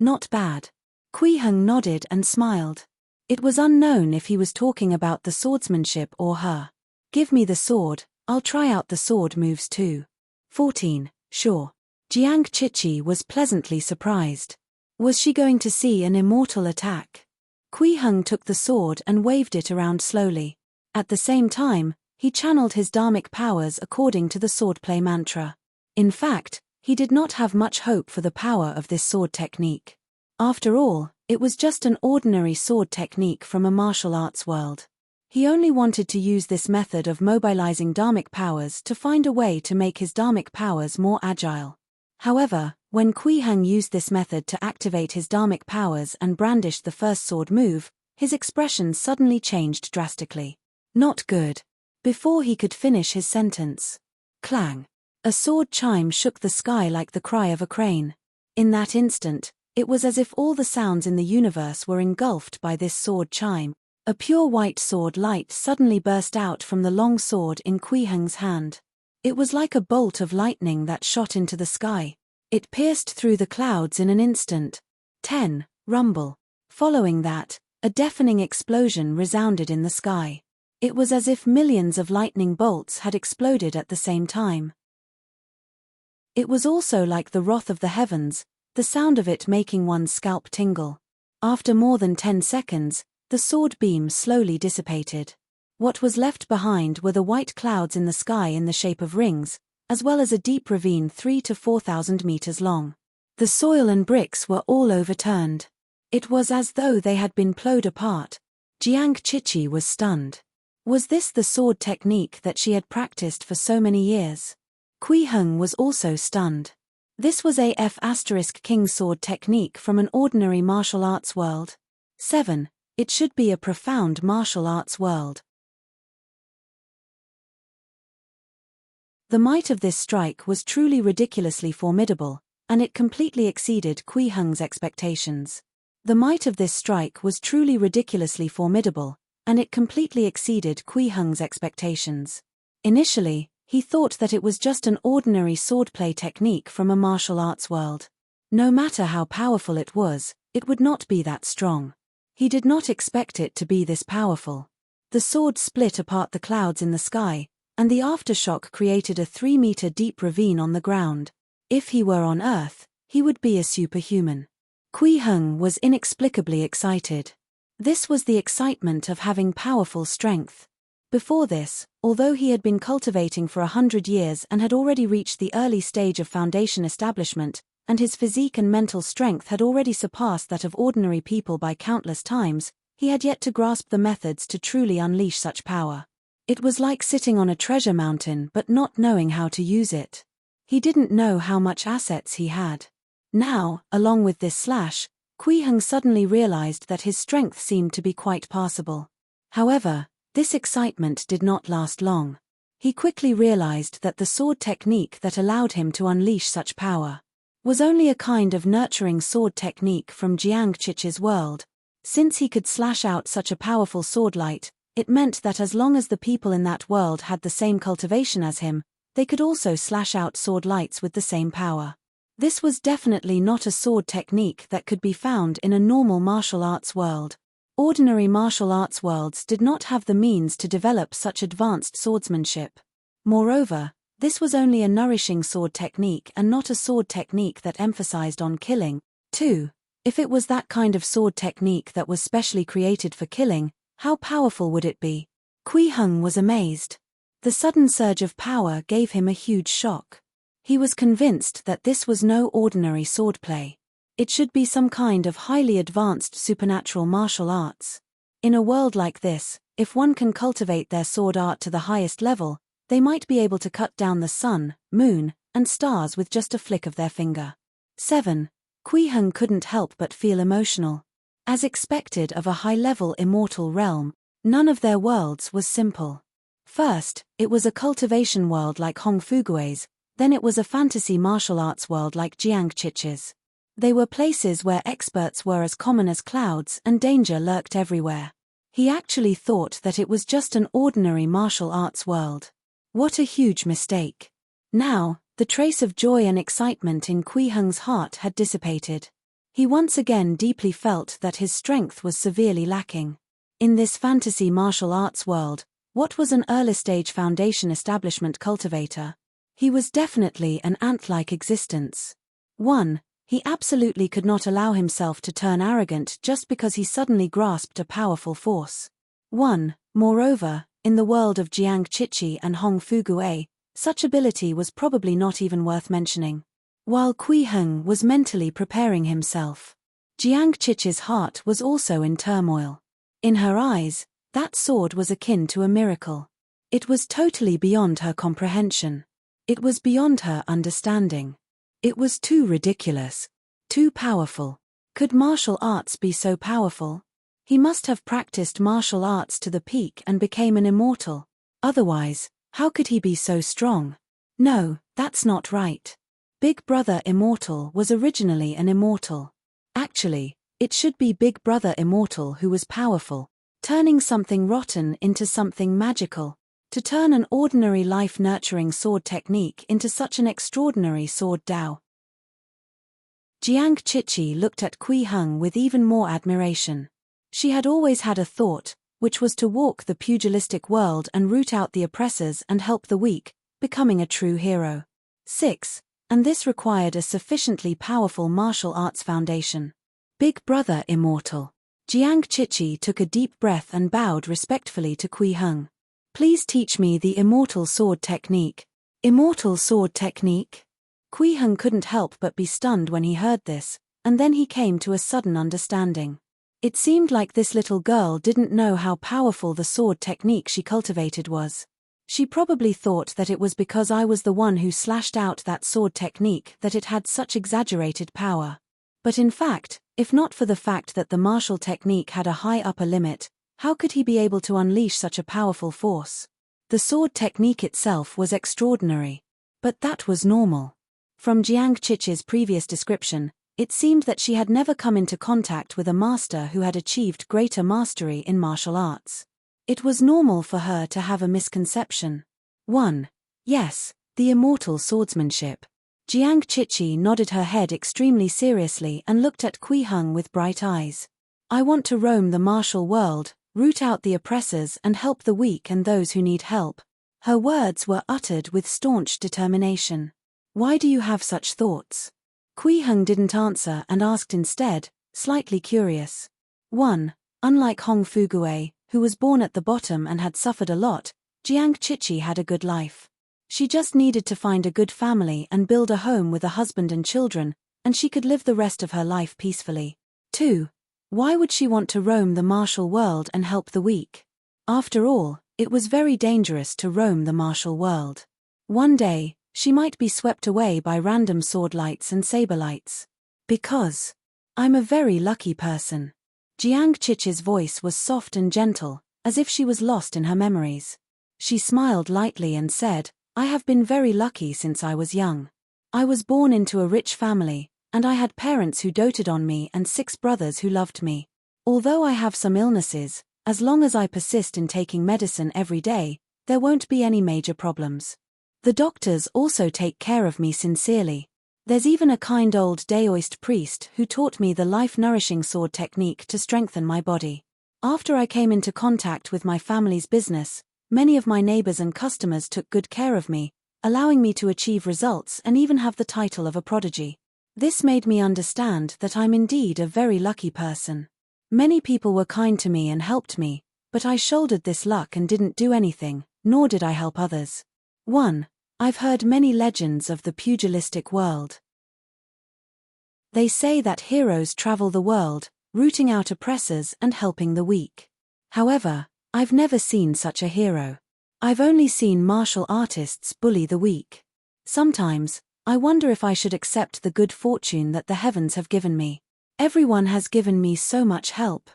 Not bad. Kui Heng nodded and smiled. It was unknown if he was talking about the swordsmanship or her. Give me the sword, I'll try out the sword moves too. 14. Sure. Jiang Chichi was pleasantly surprised. Was she going to see an immortal attack? Kui Heng took the sword and waved it around slowly. At the same time, he channeled his dharmic powers according to the swordplay mantra. In fact, he did not have much hope for the power of this sword technique. After all, it was just an ordinary sword technique from a martial arts world. He only wanted to use this method of mobilizing dharmic powers to find a way to make his dharmic powers more agile. However, when Kui Heng used this method to activate his dharmic powers and brandished the first sword move, his expression suddenly changed drastically. Not good. Before he could finish his sentence. Clang. A sword chime shook the sky like the cry of a crane. In that instant, it was as if all the sounds in the universe were engulfed by this sword chime. A pure white sword light suddenly burst out from the long sword in Kui Heng's hand. It was like a bolt of lightning that shot into the sky. It pierced through the clouds in an instant. 10. Rumble. Following that, a deafening explosion resounded in the sky. It was as if millions of lightning bolts had exploded at the same time. It was also like the wrath of the heavens, the sound of it making one's scalp tingle. After more than 10 seconds, the sword beam slowly dissipated. What was left behind were the white clouds in the sky in the shape of rings, as well as a deep ravine 3,000 to 4,000 meters long. The soil and bricks were all overturned. It was as though they had been plowed apart. Jiang Qiqi was stunned. Was this the sword technique that she had practiced for so many years? Kui Heng was also stunned. This was a King sword technique from an ordinary martial arts world. 7. It should be a profound martial arts world. The might of this strike was truly ridiculously formidable, and it completely exceeded Kui Heng's expectations. The might of this strike was truly ridiculously formidable, and it completely exceeded Kui Heng's expectations. Initially, he thought that it was just an ordinary swordplay technique from a martial arts world. No matter how powerful it would not be that strong. He did not expect it to be this powerful. The sword split apart the clouds in the sky, and the aftershock created a 3-meter deep ravine on the ground. If he were on Earth, he would be a superhuman. Kui Heng was inexplicably excited. This was the excitement of having powerful strength. Before this, although he had been cultivating for 100 years and had already reached the early stage of foundation establishment, and his physique and mental strength had already surpassed that of ordinary people by countless times, he had yet to grasp the methods to truly unleash such power. It was like sitting on a treasure mountain but not knowing how to use it. He didn't know how much assets he had. Now, along with this slash, Kui Heng suddenly realized that his strength seemed to be quite passable. However, this excitement did not last long. He quickly realized that the sword technique that allowed him to unleash such power was only a kind of nurturing sword technique from Jiang Qiqi's world. Since he could slash out such a powerful sword light, it meant that as long as the people in that world had the same cultivation as him, they could also slash out sword lights with the same power. This was definitely not a sword technique that could be found in a normal martial arts world. Ordinary martial arts worlds did not have the means to develop such advanced swordsmanship. Moreover, this was only a nourishing sword technique and not a sword technique that emphasized on killing. 2. If it was that kind of sword technique that was specially created for killing, how powerful would it be? Kui Heng was amazed. The sudden surge of power gave him a huge shock. He was convinced that this was no ordinary swordplay. It should be some kind of highly advanced supernatural martial arts. In a world like this, if one can cultivate their sword art to the highest level, they might be able to cut down the sun, moon, and stars with just a flick of their finger. 7. Kui Heng couldn't help but feel emotional. As expected of a high-level immortal realm, none of their worlds was simple. First, it was a cultivation world like Hong Fugue's, then it was a fantasy martial arts world like Jiang Qiqi's. They were places where experts were as common as clouds and danger lurked everywhere. He actually thought that it was just an ordinary martial arts world. What a huge mistake. Now, the trace of joy and excitement in Kui Heng's heart had dissipated. He once again deeply felt that his strength was severely lacking. In this fantasy martial arts world, what was an early-stage foundation establishment cultivator? He was definitely an ant-like existence. 1. He absolutely could not allow himself to turn arrogant just because he suddenly grasped a powerful force. 1. Moreover, in the world of Jiang Qiqi and Hong Fugue, such ability was probably not even worth mentioning. While Kui Heng was mentally preparing himself, Jiang Qiqi's heart was also in turmoil. In her eyes, that sword was akin to a miracle. It was totally beyond her comprehension. It was beyond her understanding. It was too ridiculous. Too powerful. Could martial arts be so powerful? He must have practiced martial arts to the peak and became an immortal. Otherwise, how could he be so strong? No, that's not right. Big Brother Immortal was originally an immortal. Actually, it should be Big Brother Immortal who was powerful, turning something rotten into something magical. To turn an ordinary life-nurturing sword technique into such an extraordinary sword Dao. Jiang Chichi looked at Kui Heng with even more admiration. She had always had a thought, which was to walk the pugilistic world and root out the oppressors and help the weak, becoming a true hero. 6. And this required a sufficiently powerful martial arts foundation. Big Brother Immortal. Jiang Chichi took a deep breath and bowed respectfully to Kui Heng. Please teach me the immortal sword technique. Immortal sword technique? Kui Heng couldn't help but be stunned when he heard this, and then he came to a sudden understanding. It seemed like this little girl didn't know how powerful the sword technique she cultivated was. She probably thought that it was because I was the one who slashed out that sword technique that it had such exaggerated power. But in fact, if not for the fact that the martial technique had a high upper limit, how could he be able to unleash such a powerful force? The sword technique itself was extraordinary. But that was normal. From Jiang Chichi's previous description, it seemed that she had never come into contact with a master who had achieved greater mastery in martial arts. It was normal for her to have a misconception. 1. Yes, the immortal swordsmanship. Jiang Chichi nodded her head extremely seriously and looked at Kui Heng with bright eyes. I want to roam the martial world, root out the oppressors and help the weak and those who need help. Her words were uttered with staunch determination. Why do you have such thoughts? Kui Heng didn't answer and asked instead, slightly curious. 1. Unlike Hong Fugue, who was born at the bottom and had suffered a lot, Jiang Chichi had a good life. She just needed to find a good family and build a home with a husband and children, and she could live the rest of her life peacefully. 2. Why would she want to roam the martial world and help the weak? After all, it was very dangerous to roam the martial world. One day, she might be swept away by random sword lights and saber lights. Because I'm a very lucky person. Jiang Chichi's voice was soft and gentle, as if she was lost in her memories. She smiled lightly and said, I have been very lucky since I was young. I was born into a rich family, and I had parents who doted on me and 6 brothers who loved me. Although I have some illnesses, as long as I persist in taking medicine every day, there won't be any major problems. The doctors also take care of me sincerely. There's even a kind old Daoist priest who taught me the life-nourishing sword technique to strengthen my body. After I came into contact with my family's business, many of my neighbors and customers took good care of me, allowing me to achieve results and even have the title of a prodigy. This made me understand that I'm indeed a very lucky person. Many people were kind to me and helped me, but I shouldered this luck and didn't do anything, nor did I help others. 1. I've heard many legends of the pugilistic world. They say that heroes travel the world, rooting out oppressors and helping the weak. However, I've never seen such a hero. I've only seen martial artists bully the weak. Sometimes, I wonder if I should accept the good fortune that the heavens have given me. Everyone has given me so much help.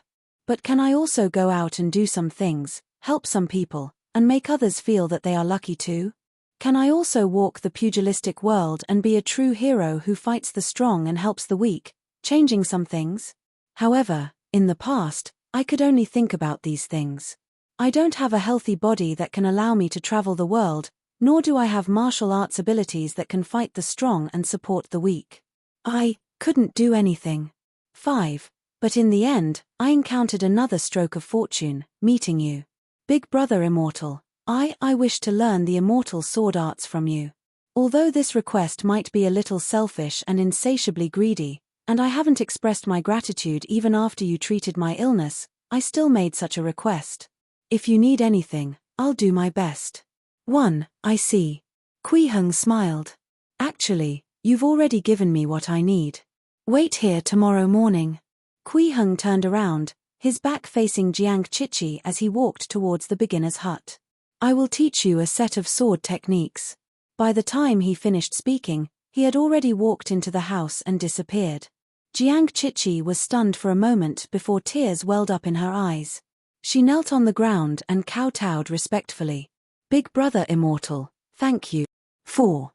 But can I also go out and do some things, help some people, and make others feel that they are lucky too? Can I also walk the pugilistic world and be a true hero who fights the strong and helps the weak, changing some things? However, in the past, I could only think about these things. I don't have a healthy body that can allow me to travel the world, nor do I have martial arts abilities that can fight the strong and support the weak. I couldn't do anything. 5. But in the end, I encountered another stroke of fortune, meeting you. Big Brother Immortal, I wish to learn the immortal sword arts from you. Although this request might be a little selfish and insatiably greedy, and I haven't expressed my gratitude even after you treated my illness, I still made such a request. If you need anything, I'll do my best. 1. I see. Kui Heng smiled. Actually, you've already given me what I need. Wait here tomorrow morning. Kui Heng turned around, his back facing Jiang Chichi as he walked towards the beginner's hut. I will teach you a set of sword techniques. By the time he finished speaking, he had already walked into the house and disappeared. Jiang Chichi was stunned for a moment before tears welled up in her eyes. She knelt on the ground and kowtowed respectfully. Big Brother Immortal, thank you. 4.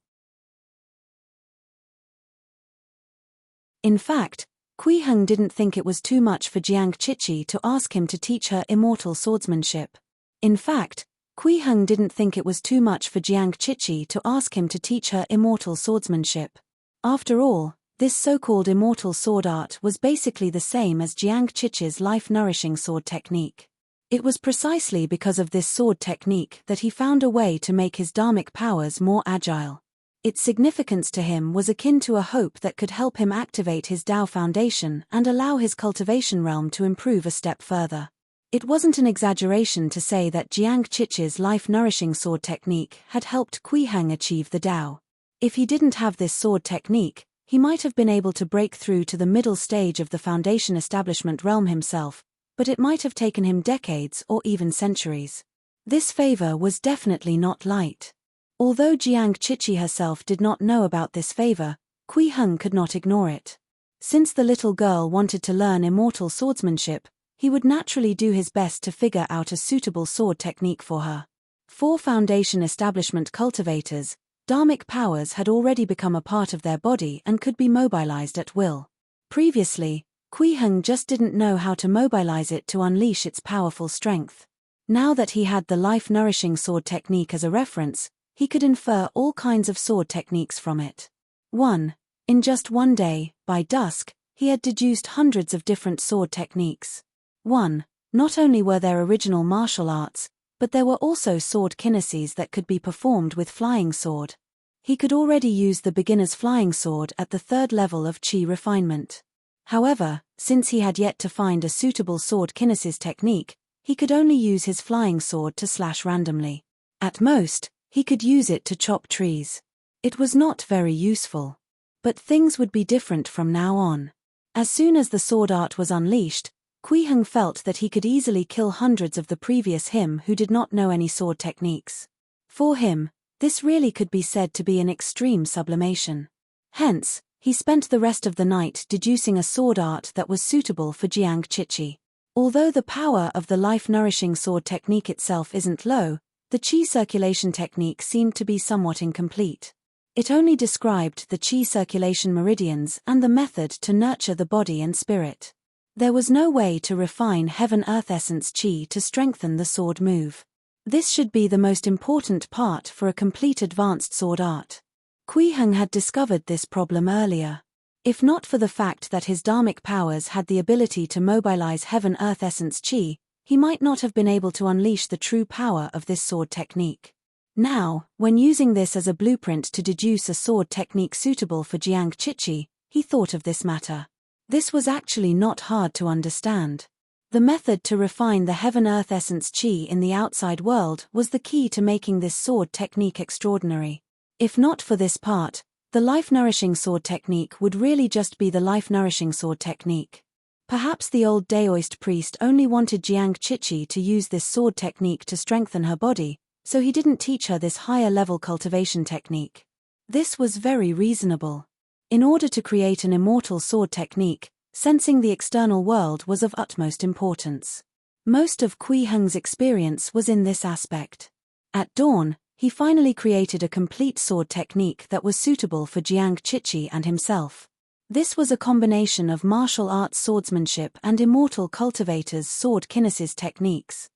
In fact, Kui Heng didn't think it was too much for Jiang Chichi to ask him to teach her immortal swordsmanship. In fact, Kui Heng didn't think it was too much for Jiang Chichi to ask him to teach her immortal swordsmanship. After all, This so-called immortal sword art was basically the same as Jiang Qiqi's life-nourishing sword technique. It was precisely because of this sword technique that he found a way to make his dharmic powers more agile. Its significance to him was akin to a hope that could help him activate his Tao foundation and allow his cultivation realm to improve a step further. It wasn't an exaggeration to say that Jiang Qiqi's life-nourishing sword technique had helped Kui Heng achieve the Tao. If he didn't have this sword technique, he might have been able to break through to the middle stage of the foundation establishment realm himself, but it might have taken him decades or even centuries. This favor was definitely not light. Although Jiang Qiqi herself did not know about this favor, Kui Heng could not ignore it. Since the little girl wanted to learn immortal swordsmanship, he would naturally do his best to figure out a suitable sword technique for her. For foundation establishment cultivators, dharmic powers had already become a part of their body and could be mobilized at will. Previously, Kui Heng just didn't know how to mobilize it to unleash its powerful strength. Now that he had the life-nourishing sword technique as a reference, he could infer all kinds of sword techniques from it. 1. In just one day, by dusk, he had deduced hundreds of different sword techniques. 1. Not only were there original martial arts, but there were also sword kineses that could be performed with flying sword. He could already use the beginner's flying sword at the 3rd level of Qi refinement. However, since he had yet to find a suitable sword kinesis technique, he could only use his flying sword to slash randomly. At most, he could use it to chop trees. It was not very useful. But things would be different from now on. As soon as the sword art was unleashed, Kui Heng felt that he could easily kill hundreds of the previous him who did not know any sword techniques. For him, this really could be said to be an extreme sublimation. Hence, he spent the rest of the night deducing a sword art that was suitable for Jiang Qiqi. Although the power of the life-nourishing sword technique itself isn't low, the Qi circulation technique seemed to be somewhat incomplete. It only described the Qi circulation meridians and the method to nurture the body and spirit. There was no way to refine Heaven-Earth Essence Qi to strengthen the sword move. This should be the most important part for a complete advanced sword art. Kui Heng had discovered this problem earlier. If not for the fact that his dharmic powers had the ability to mobilize Heaven-Earth Essence Qi, he might not have been able to unleash the true power of this sword technique. Now, when using this as a blueprint to deduce a sword technique suitable for Jiang Qiqi, he thought of this matter. This was actually not hard to understand. The method to refine the Heaven-Earth Essence Qi in the outside world was the key to making this sword technique extraordinary. If not for this part, the life-nourishing sword technique would really just be the life-nourishing sword technique. Perhaps the old Daoist priest only wanted Jiang Qiqi to use this sword technique to strengthen her body, so he didn't teach her this higher-level cultivation technique. This was very reasonable. In order to create an immortal sword technique, sensing the external world was of utmost importance. Most of Kui Heng's experience was in this aspect. At dawn, he finally created a complete sword technique that was suitable for Jiang Qiqi and himself. This was a combination of martial arts swordsmanship and immortal cultivators' sword kinesis techniques.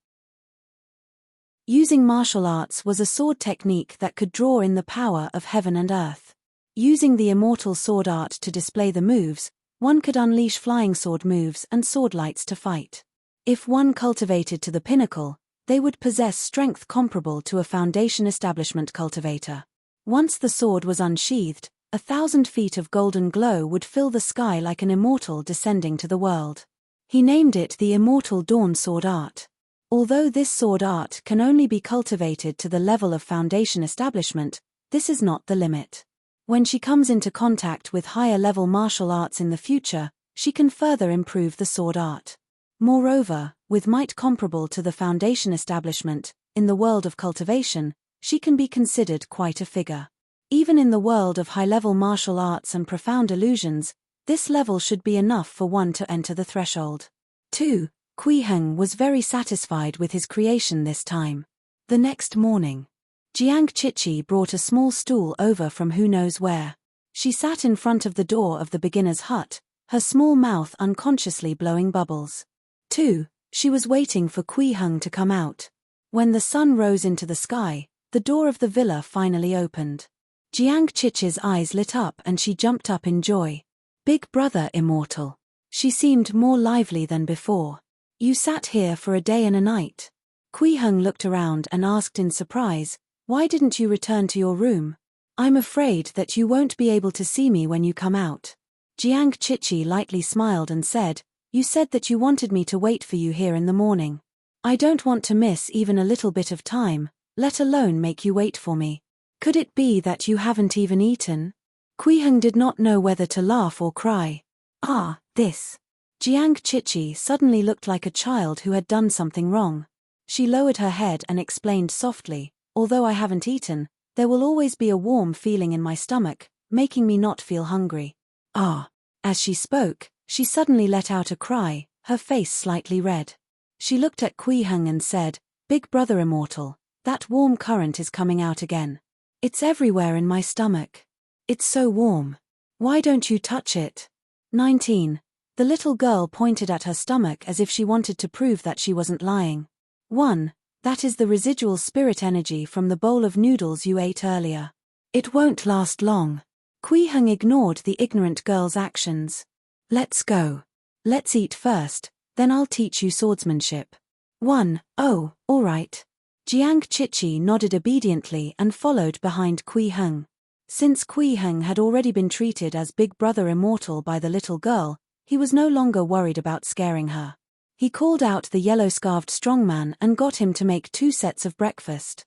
Using martial arts was a sword technique that could draw in the power of heaven and earth. Using the immortal sword art to display the moves, one could unleash flying sword moves and sword lights to fight. If one cultivated to the pinnacle, they would possess strength comparable to a foundation establishment cultivator. Once the sword was unsheathed, 1,000 feet of golden glow would fill the sky like an immortal descending to the world. He named it the Immortal Dawn Sword Art. Although this sword art can only be cultivated to the level of foundation establishment, this is not the limit. When she comes into contact with higher-level martial arts in the future, she can further improve the sword art. Moreover, with might comparable to the foundation establishment, in the world of cultivation, she can be considered quite a figure. Even in the world of high-level martial arts and profound illusions, this level should be enough for one to enter the threshold. 2. Kui Heng was very satisfied with his creation this time. The next morning, Jiang Qiqi brought a small stool over from who knows where. She sat in front of the door of the beginner's hut, her small mouth unconsciously blowing bubbles. 2. She was waiting for Kui Heng to come out. When the sun rose into the sky, the door of the villa finally opened. Jiang Qiqi's eyes lit up and she jumped up in joy. Big brother immortal. She seemed more lively than before. You sat here for a day and a night. Kui Heng looked around and asked in surprise, why didn't you return to your room? I'm afraid that you won't be able to see me when you come out. Jiang Chichi lightly smiled and said, you said that you wanted me to wait for you here in the morning. I don't want to miss even a little bit of time, let alone make you wait for me. Could it be that you haven't even eaten? Kui Heng did not know whether to laugh or cry. Ah, this. Jiang Chichi suddenly looked like a child who had done something wrong. She lowered her head and explained softly, although I haven't eaten, there will always be a warm feeling in my stomach, making me not feel hungry. Ah. As she spoke, she suddenly let out a cry, her face slightly red. She looked at Kui Heng and said, Big brother immortal, that warm current is coming out again. It's everywhere in my stomach. It's so warm. Why don't you touch it? 19. The little girl pointed at her stomach as if she wanted to prove that she wasn't lying. 1. That is the residual spirit energy from the bowl of noodles you ate earlier. It won't last long. Kui Heng ignored the ignorant girl's actions. Let's go. Let's eat first, then I'll teach you swordsmanship. 1. Oh, all right. Jiang Chichi nodded obediently and followed behind Kui Heng. Since Kui Heng had already been treated as big brother immortal by the little girl, he was no longer worried about scaring her. He called out the yellow-scarved strongman and got him to make 2 sets of breakfast.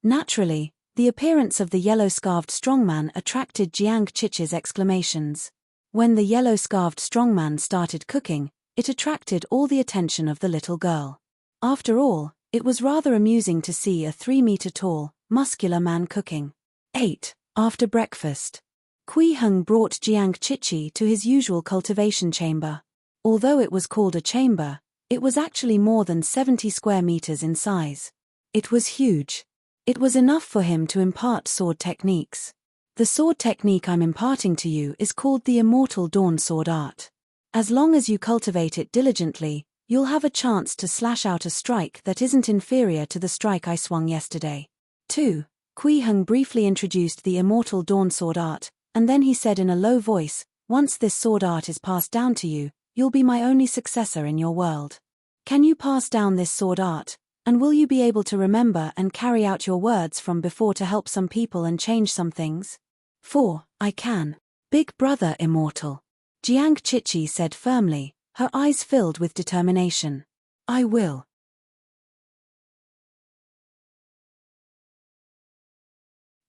Naturally, the appearance of the yellow-scarved strongman attracted Jiang Chichi's exclamations. When the yellow-scarved strongman started cooking, it attracted all the attention of the little girl. After all, it was rather amusing to see a 3-meter-tall, muscular man cooking. 8. After breakfast. Kui Heng brought Jiang Chichi to his usual cultivation chamber. Although it was called a chamber, it was actually more than 70 square meters in size. It was huge. It was enough for him to impart sword techniques. The sword technique I'm imparting to you is called the Immortal Dawn Sword Art. As long as you cultivate it diligently, you'll have a chance to slash out a strike that isn't inferior to the strike I swung yesterday. 2. Kui Heng briefly introduced the Immortal Dawn Sword Art, and then he said in a low voice, once this sword art is passed down to you, you'll be my only successor in your world. Can you pass down this sword art? And will you be able to remember and carry out your words from before to help some people and change some things? 4. I can. Big brother immortal. Jiang Chichi said firmly, her eyes filled with determination. I will.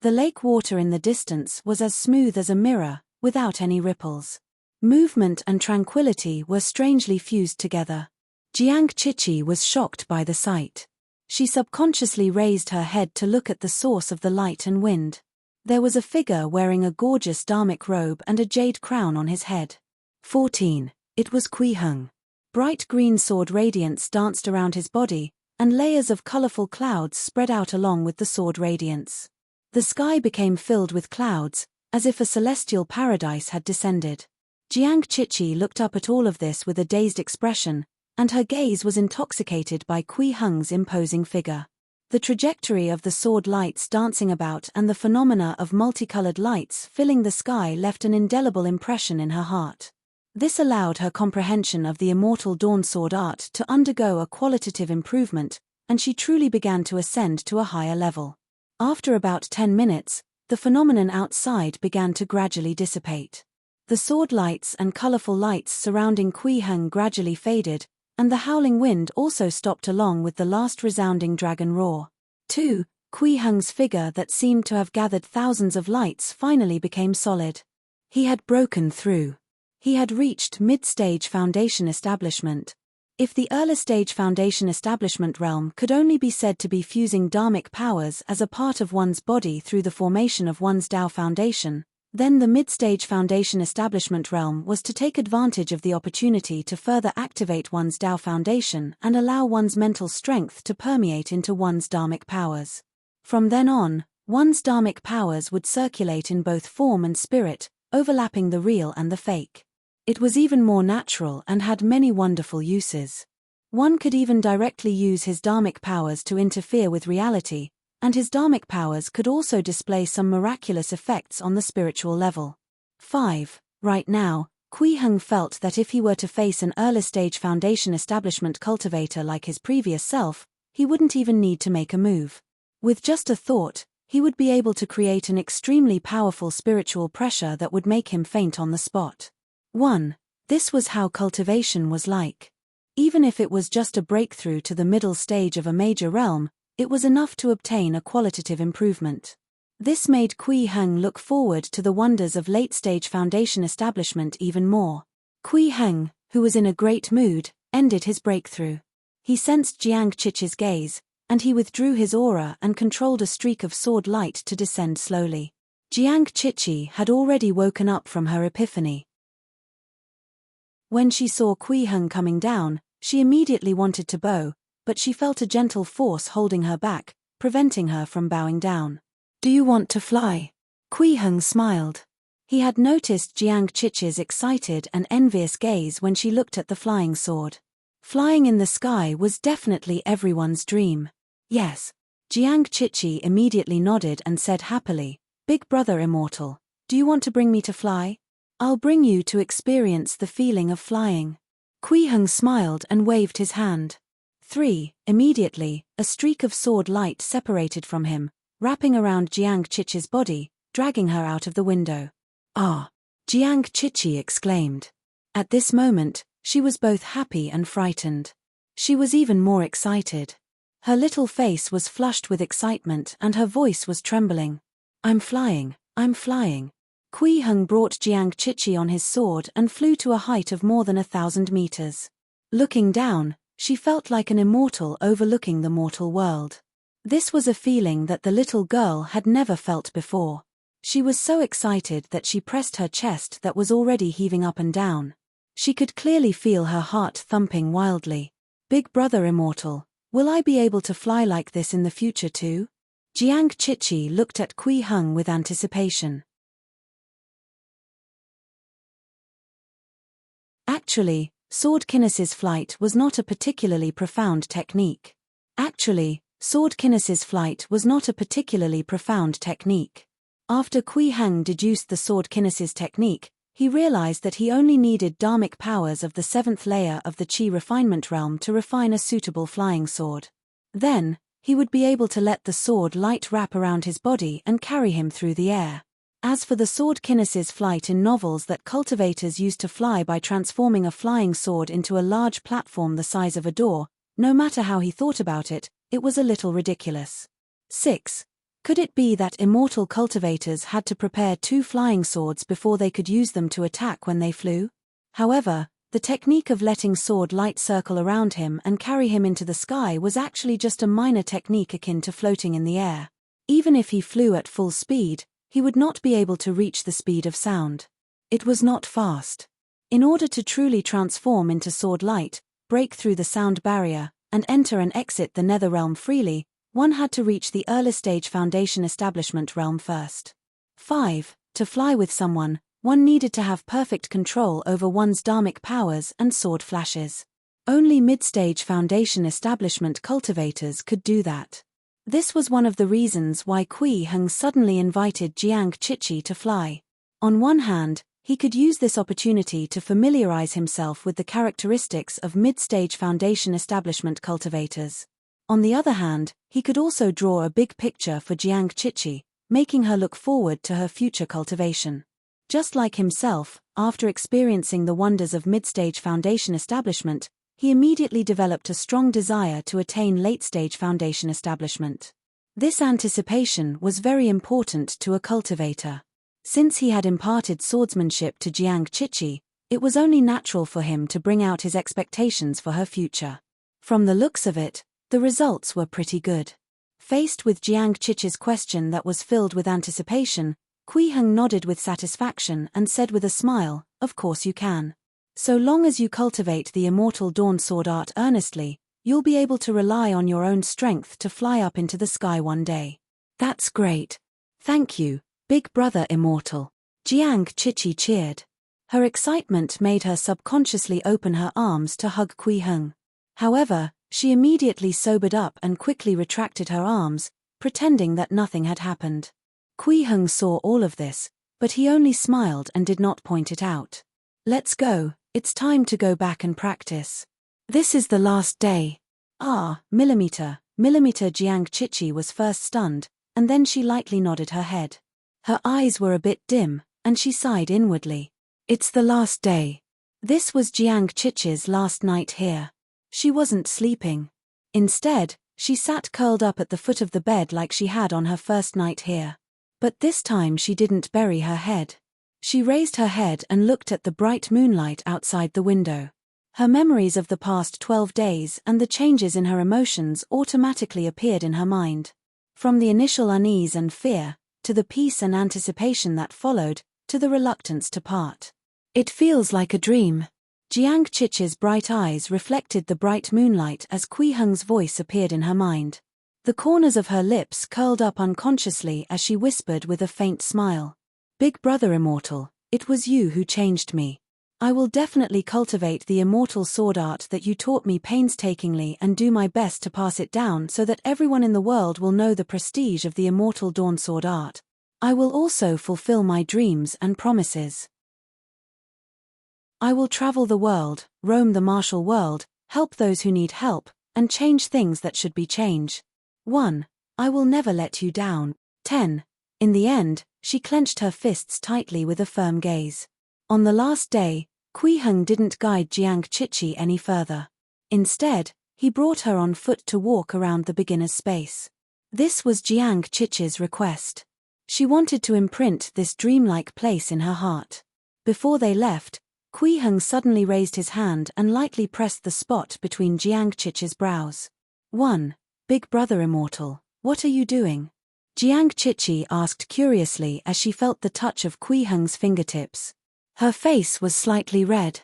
The lake water in the distance was as smooth as a mirror, without any ripples. Movement and tranquility were strangely fused together. Jiang Chichi was shocked by the sight. She subconsciously raised her head to look at the source of the light and wind. There was a figure wearing a gorgeous dharmic robe and a jade crown on his head. 14. It was Kui Heng. Bright green sword radiance danced around his body, and layers of colorful clouds spread out along with the sword radiance. The sky became filled with clouds, as if a celestial paradise had descended. Jiang Chichi looked up at all of this with a dazed expression, and her gaze was intoxicated by Kui Heng's imposing figure. The trajectory of the sword lights dancing about and the phenomena of multicolored lights filling the sky left an indelible impression in her heart. This allowed her comprehension of the Immortal Dawn Sword Art to undergo a qualitative improvement, and she truly began to ascend to a higher level. After about 10 minutes, the phenomenon outside began to gradually dissipate. The sword lights and colorful lights surrounding Kui Heng gradually faded, and the howling wind also stopped along with the last resounding dragon roar. 2. Kui Heng's figure that seemed to have gathered thousands of lights finally became solid. He had broken through. He had reached mid-stage foundation establishment. If the early stage foundation establishment realm could only be said to be fusing dharmic powers as a part of one's body through the formation of one's Tao foundation, then the mid-stage foundation establishment realm was to take advantage of the opportunity to further activate one's Tao foundation and allow one's mental strength to permeate into one's dharmic powers. From then on, one's dharmic powers would circulate in both form and spirit, overlapping the real and the fake. It was even more natural and had many wonderful uses. One could even directly use his dharmic powers to interfere with reality, and his dharmic powers could also display some miraculous effects on the spiritual level. 5. Right now, Kui Heng felt that if he were to face an early-stage foundation establishment cultivator like his previous self, he wouldn't even need to make a move. With just a thought, he would be able to create an extremely powerful spiritual pressure that would make him faint on the spot. 1. This was how cultivation was like. Even if it was just a breakthrough to the middle stage of a major realm, it was enough to obtain a qualitative improvement. This made Kui Heng look forward to the wonders of late-stage foundation establishment even more. Kui Heng, who was in a great mood, ended his breakthrough. He sensed Jiang Qiqi's gaze, and he withdrew his aura and controlled a streak of sword light to descend slowly. Jiang Qiqi had already woken up from her epiphany. When she saw Kui Heng coming down, she immediately wanted to bow, but she felt a gentle force holding her back, preventing her from bowing down. "Do you want to fly?" Kui Heng smiled. He had noticed Jiang Qiqi's excited and envious gaze when she looked at the flying sword. Flying in the sky was definitely everyone's dream. Yes. Jiang Qiqi immediately nodded and said happily, "Big brother immortal, do you want to bring me to fly? I'll bring you to experience the feeling of flying." Kui Heng smiled and waved his hand. 3. Immediately, a streak of sword light separated from him, wrapping around Jiang Qiqi's body, dragging her out of the window. "Ah!" Jiang Qiqi exclaimed. At this moment, she was both happy and frightened. She was even more excited. Her little face was flushed with excitement and her voice was trembling. I'm flying. Kui Heng brought Jiang Qiqi on his sword and flew to a height of more than 1,000 meters. Looking down, she felt like an immortal overlooking the mortal world. This was a feeling that the little girl had never felt before. She was so excited that she pressed her chest that was already heaving up and down. She could clearly feel her heart thumping wildly. "Big brother immortal, will I be able to fly like this in the future too?" Jiang Qiqi looked at Kui Heng with anticipation. Actually, sword kinesis flight was not a particularly profound technique. After Kui Heng deduced the sword kinesis technique, he realized that he only needed dharmic powers of the 7th layer of the Qi refinement realm to refine a suitable flying sword. Then, he would be able to let the sword light wrap around his body and carry him through the air. As for the sword kinesis flight in novels that cultivators used to fly by transforming a flying sword into a large platform the size of a door, no matter how he thought about it, it was a little ridiculous. 6. Could it be that immortal cultivators had to prepare 2 flying swords before they could use them to attack when they flew? However, the technique of letting sword light circle around him and carry him into the sky was actually just a minor technique akin to floating in the air. Even if he flew at full speed, he would not be able to reach the speed of sound. It was not fast. In order to truly transform into sword light, break through the sound barrier, and enter and exit the nether realm freely, one had to reach the early stage foundation establishment realm first. 5. To fly with someone, one needed to have perfect control over one's dharmic powers and sword flashes. Only mid-stage foundation establishment cultivators could do that. This was one of the reasons why Kui Heng suddenly invited Jiang Qiqi to fly. On one hand, he could use this opportunity to familiarize himself with the characteristics of mid-stage foundation establishment cultivators. On the other hand, he could also draw a big picture for Jiang Qiqi, making her look forward to her future cultivation. Just like himself, after experiencing the wonders of mid-stage foundation establishment, he immediately developed a strong desire to attain late-stage foundation establishment. This anticipation was very important to a cultivator. Since he had imparted swordsmanship to Jiang Qiqi, it was only natural for him to bring out his expectations for her future. From the looks of it, the results were pretty good. Faced with Jiang Qiqi's question that was filled with anticipation, Kui Heng nodded with satisfaction and said with a smile, "Of course you can. So long as you cultivate the immortal dawn sword art earnestly, you'll be able to rely on your own strength to fly up into the sky one day." "That's great. Thank you, big brother immortal." Jiang Qiqi cheered. Her excitement made her subconsciously open her arms to hug Kui Heng. However, she immediately sobered up and quickly retracted her arms, pretending that nothing had happened. Kui Heng saw all of this, But he only smiled and did not point it out. Let's go, it's time to go back and practice. This is the last day. Millimeter. Jiang Chichi was first stunned, and then she lightly nodded her head. Her eyes were a bit dim, and she sighed inwardly. It's the last day. This was Jiang Chichi's last night here. She wasn't sleeping. Instead, she sat curled up at the foot of the bed like she had on her first night here. But this time she didn't bury her head. She raised her head and looked at the bright moonlight outside the window. Her memories of the past 12 days and the changes in her emotions automatically appeared in her mind. From the initial unease and fear, to the peace and anticipation that followed, to the reluctance to part. It feels like a dream. Jiang Chichi's bright eyes reflected the bright moonlight as Kui Heng's voice appeared in her mind. The corners of her lips curled up unconsciously as she whispered with a faint smile. Big brother immortal, it was you who changed me. I will definitely cultivate the immortal sword art that you taught me painstakingly and do my best to pass it down so that everyone in the world will know the prestige of the immortal dawn sword art. I will also fulfill my dreams and promises. I will travel the world, roam the martial world, help those who need help, and change things that should be changed. 1. I will never let you down. 10. In the end, she clenched her fists tightly with a firm gaze. On the last day, Kui Heng didn't guide Jiang Chichi any further. Instead, he brought her on foot to walk around the beginner's space. This was Jiang Chichi's request. She wanted to imprint this dreamlike place in her heart. Before they left, Kui Heng suddenly raised his hand and lightly pressed the spot between Jiang Chichi's brows. 1. Big brother immortal, what are you doing? Jiang Chichi asked curiously as she felt the touch of Kui Heng's fingertips. Her face was slightly red.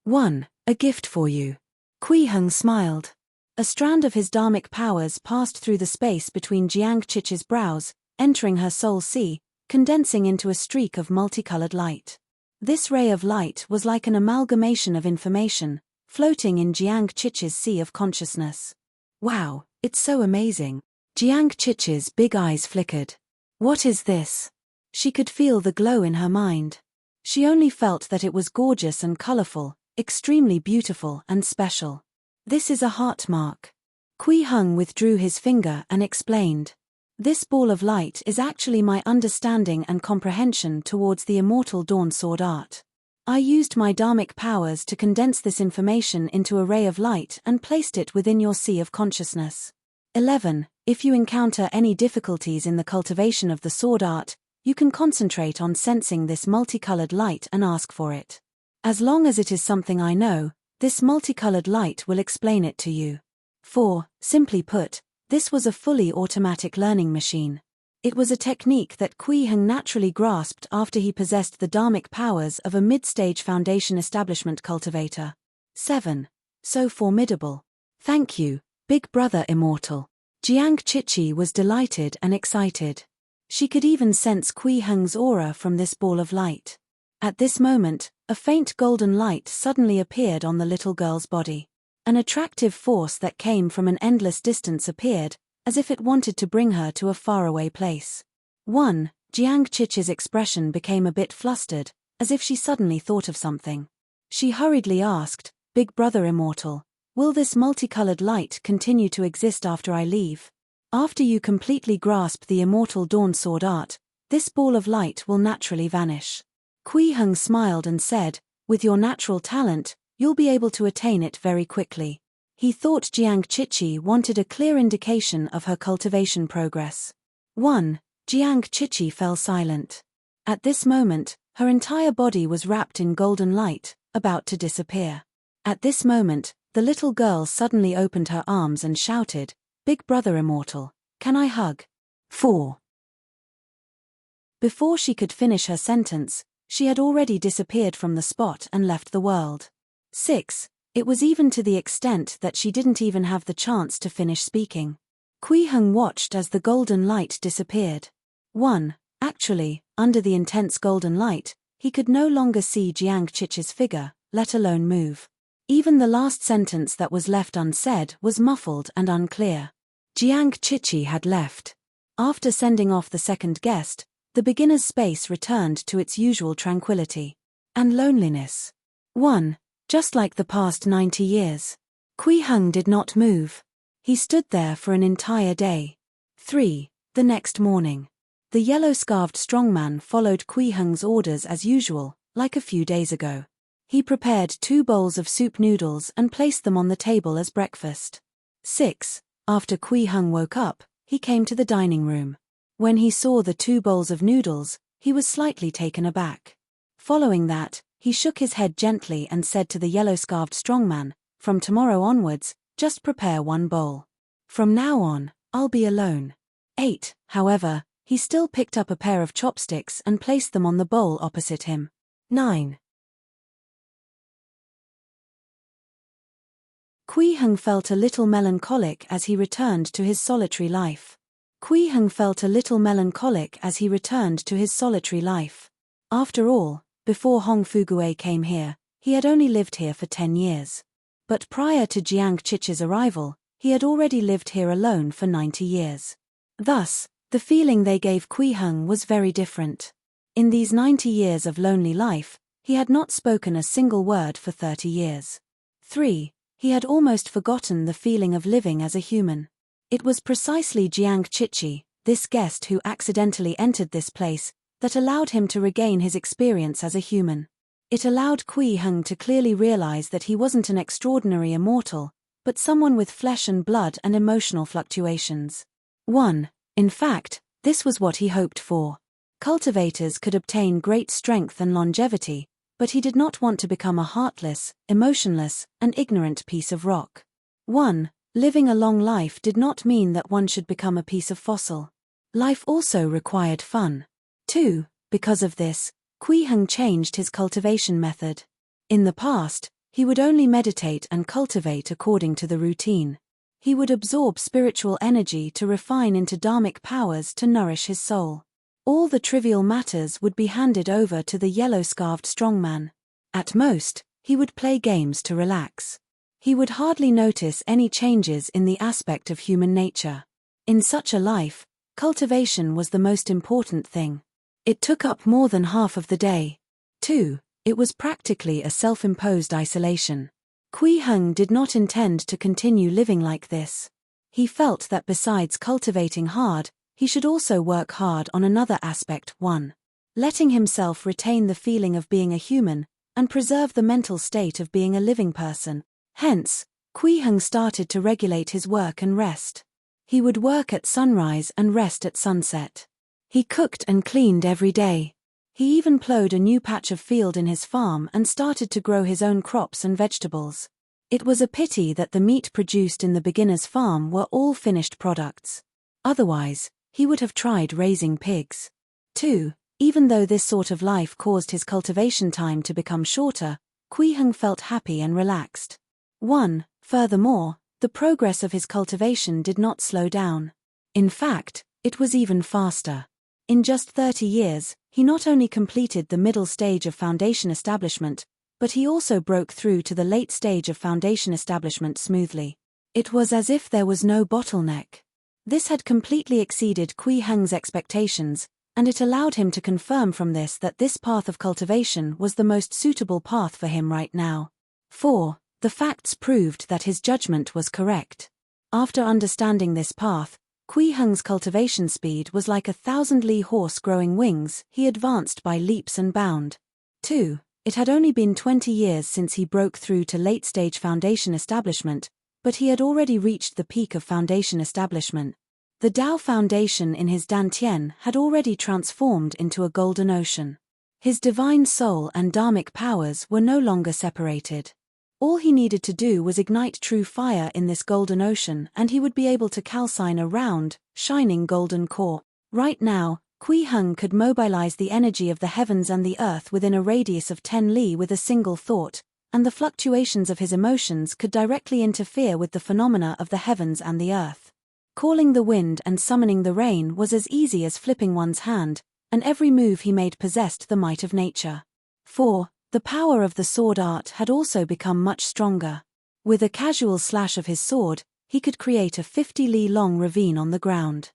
1. A gift for you. Kui Heng smiled. A strand of his dharmic powers passed through the space between Jiang Chichi's brows, entering her soul sea, condensing into a streak of multicolored light. This ray of light was like an amalgamation of information, floating in Jiang Chichi's sea of consciousness. Wow, it's so amazing. Jiang Chichi's big eyes flickered. What is this? She could feel the glow in her mind. She only felt that it was gorgeous and colorful, extremely beautiful and special. This is a heart mark. Kui Heng withdrew his finger and explained. This ball of light is actually my understanding and comprehension towards the immortal dawn sword art. I used my dharmic powers to condense this information into a ray of light and placed it within your sea of consciousness. 11. If you encounter any difficulties in the cultivation of the sword art, you can concentrate on sensing this multicolored light and ask for it. As long as it is something I know, this multicolored light will explain it to you. 4. Simply put, this was a fully automatic learning machine. It was a technique that Kui Heng naturally grasped after he possessed the dharmic powers of a mid-stage foundation establishment cultivator. 7. So formidable. Thank you, big brother immortal. Jiang Chichi was delighted and excited. She could even sense Kui Heng's aura from this ball of light. At this moment, a faint golden light suddenly appeared on the little girl's body. An attractive force that came from an endless distance appeared, as if it wanted to bring her to a faraway place. 1. Jiang Chichi's expression became a bit flustered, as if she suddenly thought of something. She hurriedly asked, Big brother immortal, will this multicolored light continue to exist after I leave? After you completely grasp the immortal dawn sword art, this ball of light will naturally vanish. Kui Heng smiled and said, with your natural talent, you'll be able to attain it very quickly. He thought Jiang Chichi wanted a clear indication of her cultivation progress. 1. Jiang Chichi fell silent. At this moment, her entire body was wrapped in golden light, about to disappear. At this moment, the little girl suddenly opened her arms and shouted, Big brother immortal, can I hug? 4. Before she could finish her sentence, she had already disappeared from the spot and left the world. 6. It was even to the extent that she didn't even have the chance to finish speaking. Kui Heng watched as the golden light disappeared. 1. Actually, under the intense golden light, he could no longer see Jiang Chichi's figure, let alone move. Even the last sentence that was left unsaid was muffled and unclear. Jiang Chichi had left. After sending off the second guest, The beginner's space returned to its usual tranquility. And loneliness. 1. Just like the past 90 years. Kui Heng did not move. He stood there for an entire day. 3. The next morning. The yellow-scarved strongman followed Kui Heng's orders as usual, like a few days ago. He prepared 2 bowls of soup noodles and placed them on the table as breakfast. 6. After Kui Heng woke up, he came to the dining room. When he saw the 2 bowls of noodles, he was slightly taken aback. Following that, he shook his head gently and said to the yellow-scarved strongman, "From tomorrow onwards, just prepare 1 bowl. From now on, I'll be alone." 8. However, he still picked up a pair of chopsticks and placed them on the bowl opposite him. 9. Kui Heng felt a little melancholic as he returned to his solitary life. Kui Heng felt a little melancholic as he returned to his solitary life. After all, before Hong Fugue came here, he had only lived here for 10 years. But prior to Jiang Chiche's arrival, he had already lived here alone for 90 years. Thus, the feeling they gave Kui Heng was very different. In these 90 years of lonely life, he had not spoken a single word for 30 years. 3. He had almost forgotten the feeling of living as a human. It was precisely Jiang Chiche, this guest who accidentally entered this place, that allowed him to regain his experience as a human. It allowed Kui Heng to clearly realize that he wasn't an extraordinary immortal, but someone with flesh and blood and emotional fluctuations. 1. In fact, this was what he hoped for. Cultivators could obtain great strength and longevity, but he did not want to become a heartless, emotionless, and ignorant piece of rock. 1. Living a long life did not mean that one should become a piece of fossil. Life also required fun. 2. Because of this, Kui Heng changed his cultivation method. In the past, he would only meditate and cultivate according to the routine. He would absorb spiritual energy to refine into dharmic powers to nourish his soul. All the trivial matters would be handed over to the yellow-scarved strongman. At most, he would play games to relax. He would hardly notice any changes in the aspect of human nature. In such a life, cultivation was the most important thing. It took up more than half of the day. 2. It was practically a self-imposed isolation. Kui Heng did not intend to continue living like this. He felt that besides cultivating hard, he should also work hard on another aspect. 1. Letting himself retain the feeling of being a human, and preserve the mental state of being a living person. Hence, Kui Heng started to regulate his work and rest. He would work at sunrise and rest at sunset. He cooked and cleaned every day. He even plowed a new patch of field in his farm and started to grow his own crops and vegetables. It was a pity that the meat produced in the beginner's farm were all finished products. Otherwise, he would have tried raising pigs. 2. Even though this sort of life caused his cultivation time to become shorter, Kui Heng felt happy and relaxed. 1. Furthermore, the progress of his cultivation did not slow down. In fact, it was even faster. In just 30 years, he not only completed the middle stage of foundation establishment, but he also broke through to the late stage of foundation establishment smoothly. It was as if there was no bottleneck. This had completely exceeded Kui Heng's expectations, and it allowed him to confirm from this that this path of cultivation was the most suitable path for him right now. 4. The facts proved that his judgment was correct. After understanding this path, Kui Heng's cultivation speed was like a 1,000-li horse growing wings. He advanced by leaps and bounds. 2. It had only been 20 years since he broke through to late-stage foundation establishment, but he had already reached the peak of foundation establishment. The Tao foundation in his Dantian had already transformed into a golden ocean. His divine soul and dharmic powers were no longer separated. All he needed to do was ignite true fire in this golden ocean and he would be able to calcine a round, shining golden core. Right now, Kui Heng could mobilize the energy of the heavens and the earth within a radius of 10 li with a single thought, and the fluctuations of his emotions could directly interfere with the phenomena of the heavens and the earth. Calling the wind and summoning the rain was as easy as flipping one's hand, and every move he made possessed the might of nature. 4. The power of the sword art had also become much stronger. With a casual slash of his sword, he could create a 50 li long ravine on the ground.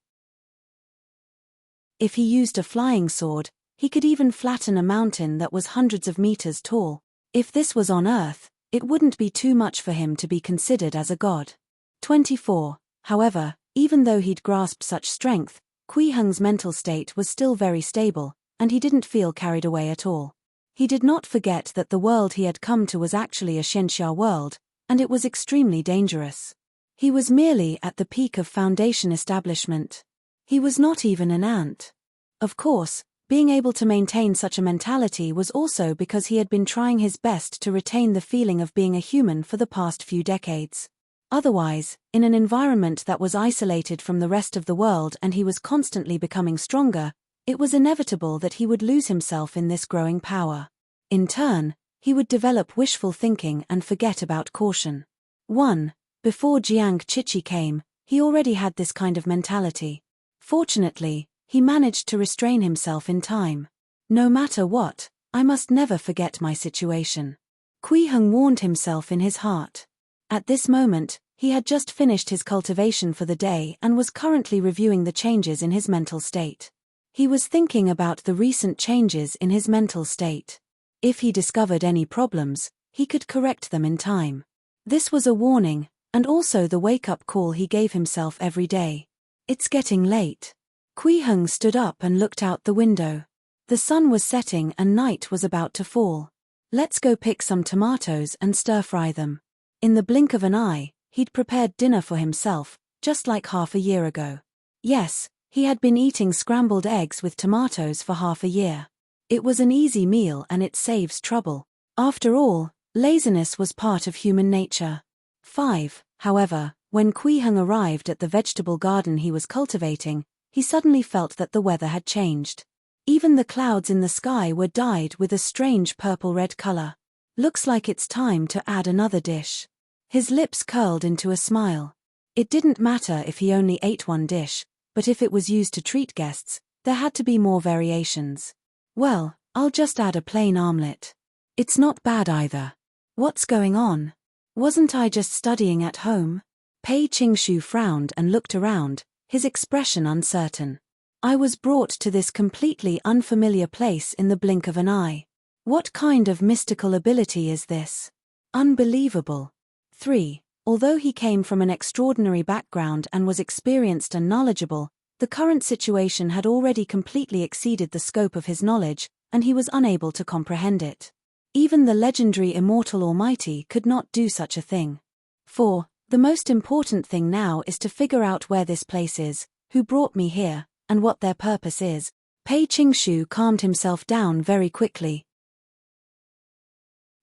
If he used a flying sword, he could even flatten a mountain that was hundreds of meters tall. If this was on Earth, it wouldn't be too much for him to be considered as a god. 24. However, even though he'd grasped such strength, Kui Heng's mental state was still very stable, and he didn't feel carried away at all. He did not forget that the world he had come to was actually a Xianxia world, and it was extremely dangerous. He was merely at the peak of Foundation establishment. He was not even an ant. Of course, being able to maintain such a mentality was also because he had been trying his best to retain the feeling of being a human for the past few decades. Otherwise, in an environment that was isolated from the rest of the world and he was constantly becoming stronger, it was inevitable that he would lose himself in this growing power. In turn, he would develop wishful thinking and forget about caution. 1. Before Jiang Chichi came, he already had this kind of mentality. Fortunately, he managed to restrain himself in time. No matter what, I must never forget my situation. Kui Heng warned himself in his heart. At this moment, he had just finished his cultivation for the day and was currently reviewing the changes in his mental state. He was thinking about the recent changes in his mental state. If he discovered any problems, he could correct them in time. This was a warning, and also the wake-up call he gave himself every day. It's getting late. Kui Heng stood up and looked out the window. The sun was setting and night was about to fall. Let's go pick some tomatoes and stir-fry them. In the blink of an eye, he'd prepared dinner for himself, just like half a year ago. Yes, he had been eating scrambled eggs with tomatoes for half a year. It was an easy meal and it saves trouble. After all, laziness was part of human nature. 5. However, when Kui Heng arrived at the vegetable garden he was cultivating, he suddenly felt that the weather had changed. Even the clouds in the sky were dyed with a strange purple-red color. Looks like it's time to add another dish. His lips curled into a smile. It didn't matter if he only ate one dish, but if it was used to treat guests, there had to be more variations. Well, I'll just add a plain omelette. It's not bad either. What's going on? Wasn't I just studying at home? Pei Qingshu frowned and looked around, his expression uncertain. I was brought to this completely unfamiliar place in the blink of an eye. What kind of mystical ability is this? Unbelievable. 3. Although he came from an extraordinary background and was experienced and knowledgeable, the current situation had already completely exceeded the scope of his knowledge, and he was unable to comprehend it. Even the legendary Immortal Almighty could not do such a thing. 4. The most important thing now is to figure out where this place is, who brought me here, and what their purpose is. Pei Qingshu calmed himself down very quickly.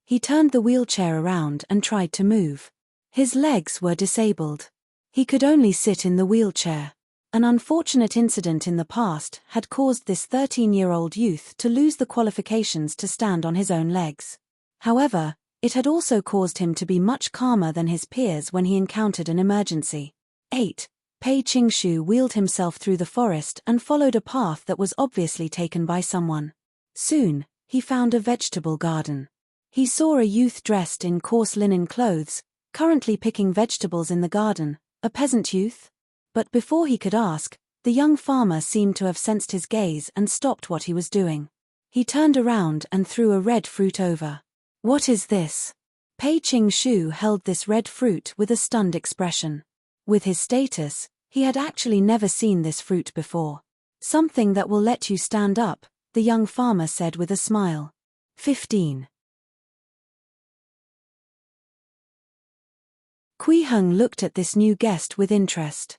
He turned the wheelchair around and tried to move. His legs were disabled. He could only sit in the wheelchair. An unfortunate incident in the past had caused this 13-year-old youth to lose the qualifications to stand on his own legs. However, it had also caused him to be much calmer than his peers when he encountered an emergency. 8. Pei Qingshu wheeled himself through the forest and followed a path that was obviously taken by someone. Soon, he found a vegetable garden. He saw a youth dressed in coarse linen clothes, currently picking vegetables in the garden, a peasant youth? But before he could ask, the young farmer seemed to have sensed his gaze and stopped what he was doing. He turned around and threw a red fruit over. What is this? Pei Qingshu held this red fruit with a stunned expression. With his status, he had actually never seen this fruit before. Something that will let you stand up, the young farmer said with a smile. 15. Kui Heng looked at this new guest with interest.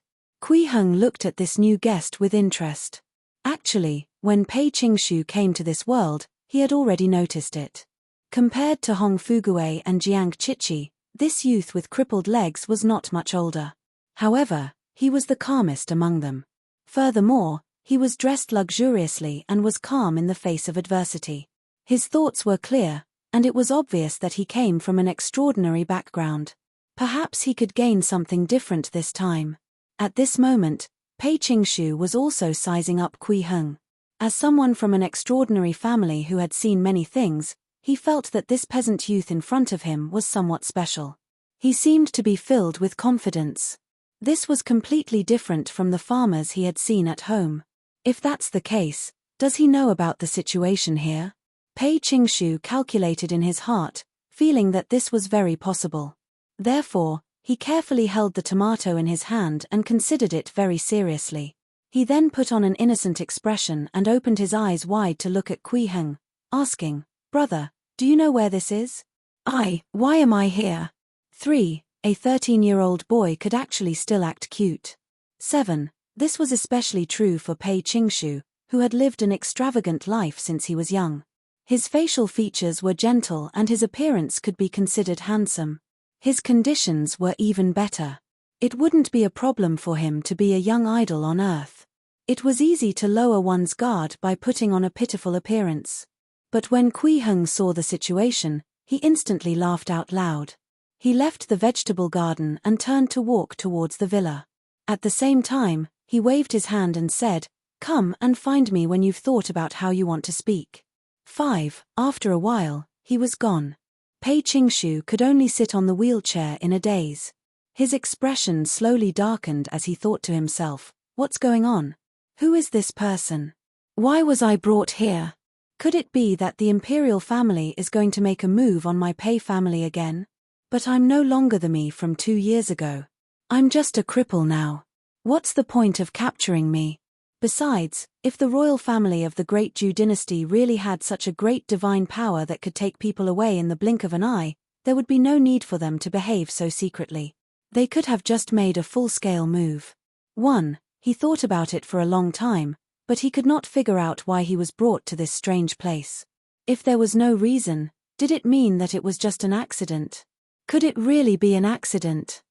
Actually, when Pei Qingshu came to this world, he had already noticed it. Compared to Hong Fugue and Jiang Chichi, this youth with crippled legs was not much older. However, he was the calmest among them. Furthermore, he was dressed luxuriously and was calm in the face of adversity. His thoughts were clear, and it was obvious that he came from an extraordinary background. Perhaps he could gain something different this time. At this moment, Pei Qingshu was also sizing up Kui Heng. As someone from an extraordinary family who had seen many things, he felt that this peasant youth in front of him was somewhat special. He seemed to be filled with confidence. This was completely different from the farmers he had seen at home. If that's the case, does he know about the situation here? Pei Qingshu calculated in his heart, feeling that this was very possible. Therefore, he carefully held the tomato in his hand and considered it very seriously. He then put on an innocent expression and opened his eyes wide to look at Kui Heng, asking, "Brother, do you know where this is?" Why am I here?" 3. A 13-year-old boy could actually still act cute. 7. This was especially true for Pei Qingshu, who had lived an extravagant life since he was young. His facial features were gentle and his appearance could be considered handsome. His conditions were even better. It wouldn't be a problem for him to be a young idol on earth. It was easy to lower one's guard by putting on a pitiful appearance. But when Kui Heng saw the situation, he instantly laughed out loud. He left the vegetable garden and turned to walk towards the villa. At the same time, he waved his hand and said, "Come and find me when you've thought about how you want to speak." 5. After a while, he was gone. Pei Qingshu could only sit on the wheelchair in a daze. His expression slowly darkened as he thought to himself, "What's going on? Who is this person? Why was I brought here? Could it be that the imperial family is going to make a move on my Pei family again? But I'm no longer the me from 2 years ago. I'm just a cripple now. What's the point of capturing me? Besides, if the royal family of the Great Zhou dynasty really had such a great divine power that could take people away in the blink of an eye, there would be no need for them to behave so secretly. They could have just made a full-scale move." 1. He thought about it for a long time, but he could not figure out why he was brought to this strange place. If there was no reason, did it mean that it was just an accident? Could it really be an accident?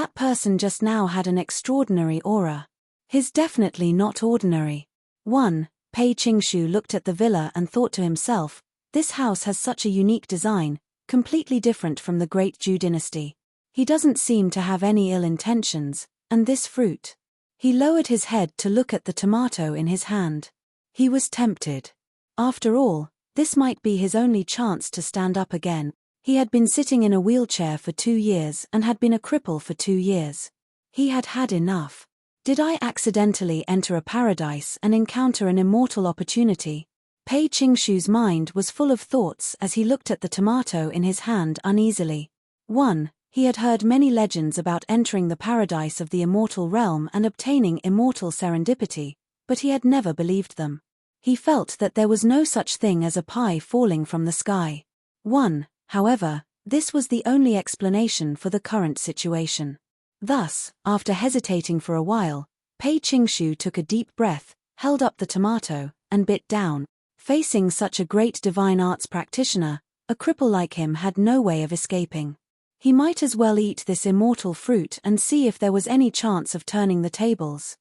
That person just now had an extraordinary aura. He's definitely not ordinary. 1. Pei Qingshu looked at the villa and thought to himself, this house has such a unique design, completely different from the Great Zhou dynasty. He doesn't seem to have any ill intentions, and this fruit. He lowered his head to look at the tomato in his hand. He was tempted. After all, this might be his only chance to stand up again. He had been sitting in a wheelchair for 2 years and had been a cripple for 2 years. He had had enough. Did I accidentally enter a paradise and encounter an immortal opportunity? Pei Qingshu's mind was full of thoughts as he looked at the tomato in his hand uneasily. 1. He had heard many legends about entering the paradise of the immortal realm and obtaining immortal serendipity, but he had never believed them. He felt that there was no such thing as a pie falling from the sky. 1. However, this was the only explanation for the current situation. Thus, after hesitating for a while, Pei Qingshu took a deep breath, held up the tomato, and bit down. Facing such a great divine arts practitioner, a cripple like him had no way of escaping. He might as well eat this immortal fruit and see if there was any chance of turning the tables.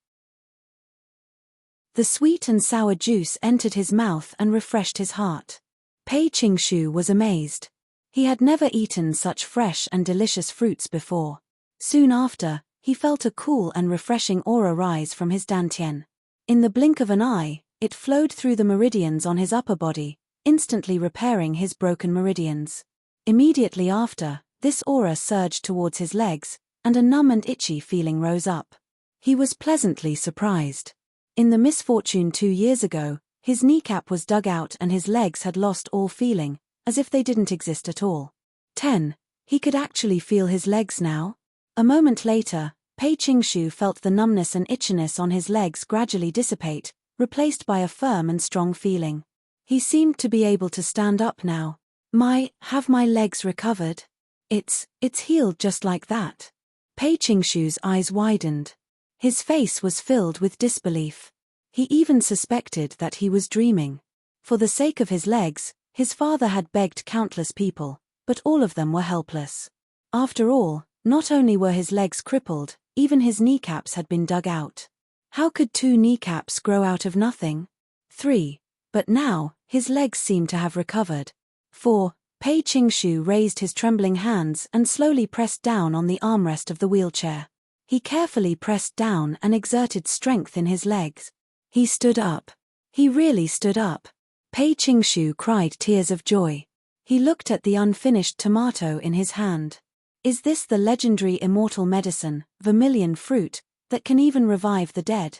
The sweet and sour juice entered his mouth and refreshed his heart. Pei Qingshu was amazed. He had never eaten such fresh and delicious fruits before. Soon after, he felt a cool and refreshing aura rise from his dantian. In the blink of an eye, it flowed through the meridians on his upper body, instantly repairing his broken meridians. Immediately after, this aura surged towards his legs, and a numb and itchy feeling rose up. He was pleasantly surprised. In the misfortune 2 years ago, his kneecap was dug out and his legs had lost all feeling, as if they didn't exist at all. 10. He could actually feel his legs now. A moment later, Pei Qingshu felt the numbness and itchiness on his legs gradually dissipate, replaced by a firm and strong feeling. He seemed to be able to stand up now. Have my legs recovered? It's healed just like that. Pei Qingshu's eyes widened. His face was filled with disbelief. He even suspected that he was dreaming. For the sake of his legs, his father had begged countless people, but all of them were helpless. After all, not only were his legs crippled, even his kneecaps had been dug out. How could 2 kneecaps grow out of nothing? 3. But now, his legs seemed to have recovered. 4. Pei Qingshu raised his trembling hands and slowly pressed down on the armrest of the wheelchair. He carefully pressed down and exerted strength in his legs. He stood up. He really stood up. Pei Qingshu cried tears of joy. He looked at the unfinished tomato in his hand. Is this the legendary immortal medicine, vermilion fruit, that can even revive the dead?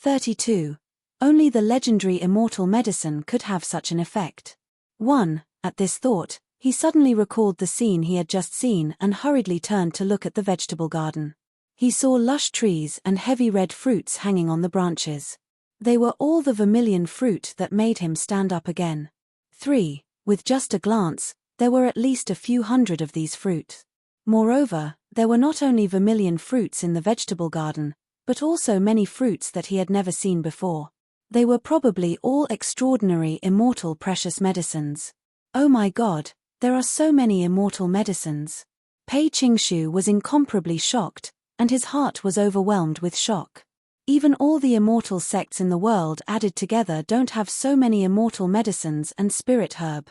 32. Only the legendary immortal medicine could have such an effect. 1. At this thought, he suddenly recalled the scene he had just seen and hurriedly turned to look at the vegetable garden. He saw lush trees and heavy red fruits hanging on the branches. They were all the vermilion fruit that made him stand up again. 3. With just a glance, there were at least a few hundred of these fruits. Moreover, there were not only vermilion fruits in the vegetable garden, but also many fruits that he had never seen before. They were probably all extraordinary immortal precious medicines. Oh my God, there are so many immortal medicines. Pei Qingshu was incomparably shocked, and his heart was overwhelmed with shock. Even all the immortal sects in the world added together don't have so many immortal medicines and spirit herb.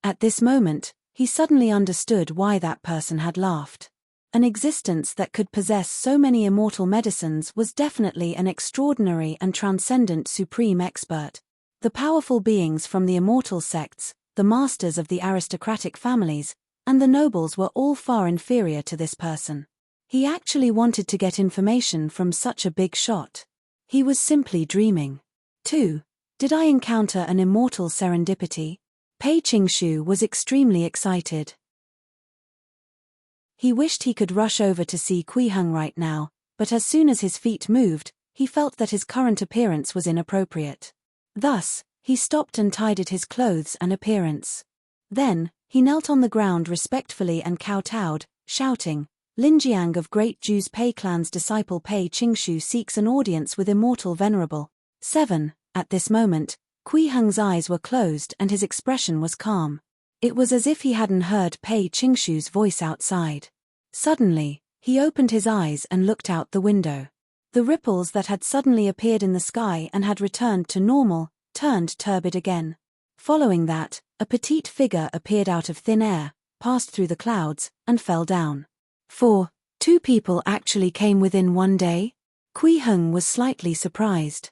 At this moment, he suddenly understood why that person had laughed. An existence that could possess so many immortal medicines was definitely an extraordinary and transcendent supreme expert. The powerful beings from the immortal sects, the masters of the aristocratic families, and the nobles were all far inferior to this person. He actually wanted to get information from such a big shot. He was simply dreaming. 2. Did I encounter an immortal serendipity? Pei Qingshu was extremely excited. He wished he could rush over to see Kuiheng right now, but as soon as his feet moved, he felt that his current appearance was inappropriate. Thus, he stopped and tidied his clothes and appearance. Then, he knelt on the ground respectfully and kowtowed, shouting, "Linjiang of Great Jew's Pei clan's disciple Pei Qingshu seeks an audience with immortal venerable." 7. At this moment, Kuiheng's eyes were closed and his expression was calm. It was as if he hadn't heard Pei Qingshu's voice outside. Suddenly, he opened his eyes and looked out the window. The ripples that had suddenly appeared in the sky and had returned to normal, turned turbid again. Following that, a petite figure appeared out of thin air, passed through the clouds, and fell down. 4. 2 people actually came within one day? Kuiheng was slightly surprised.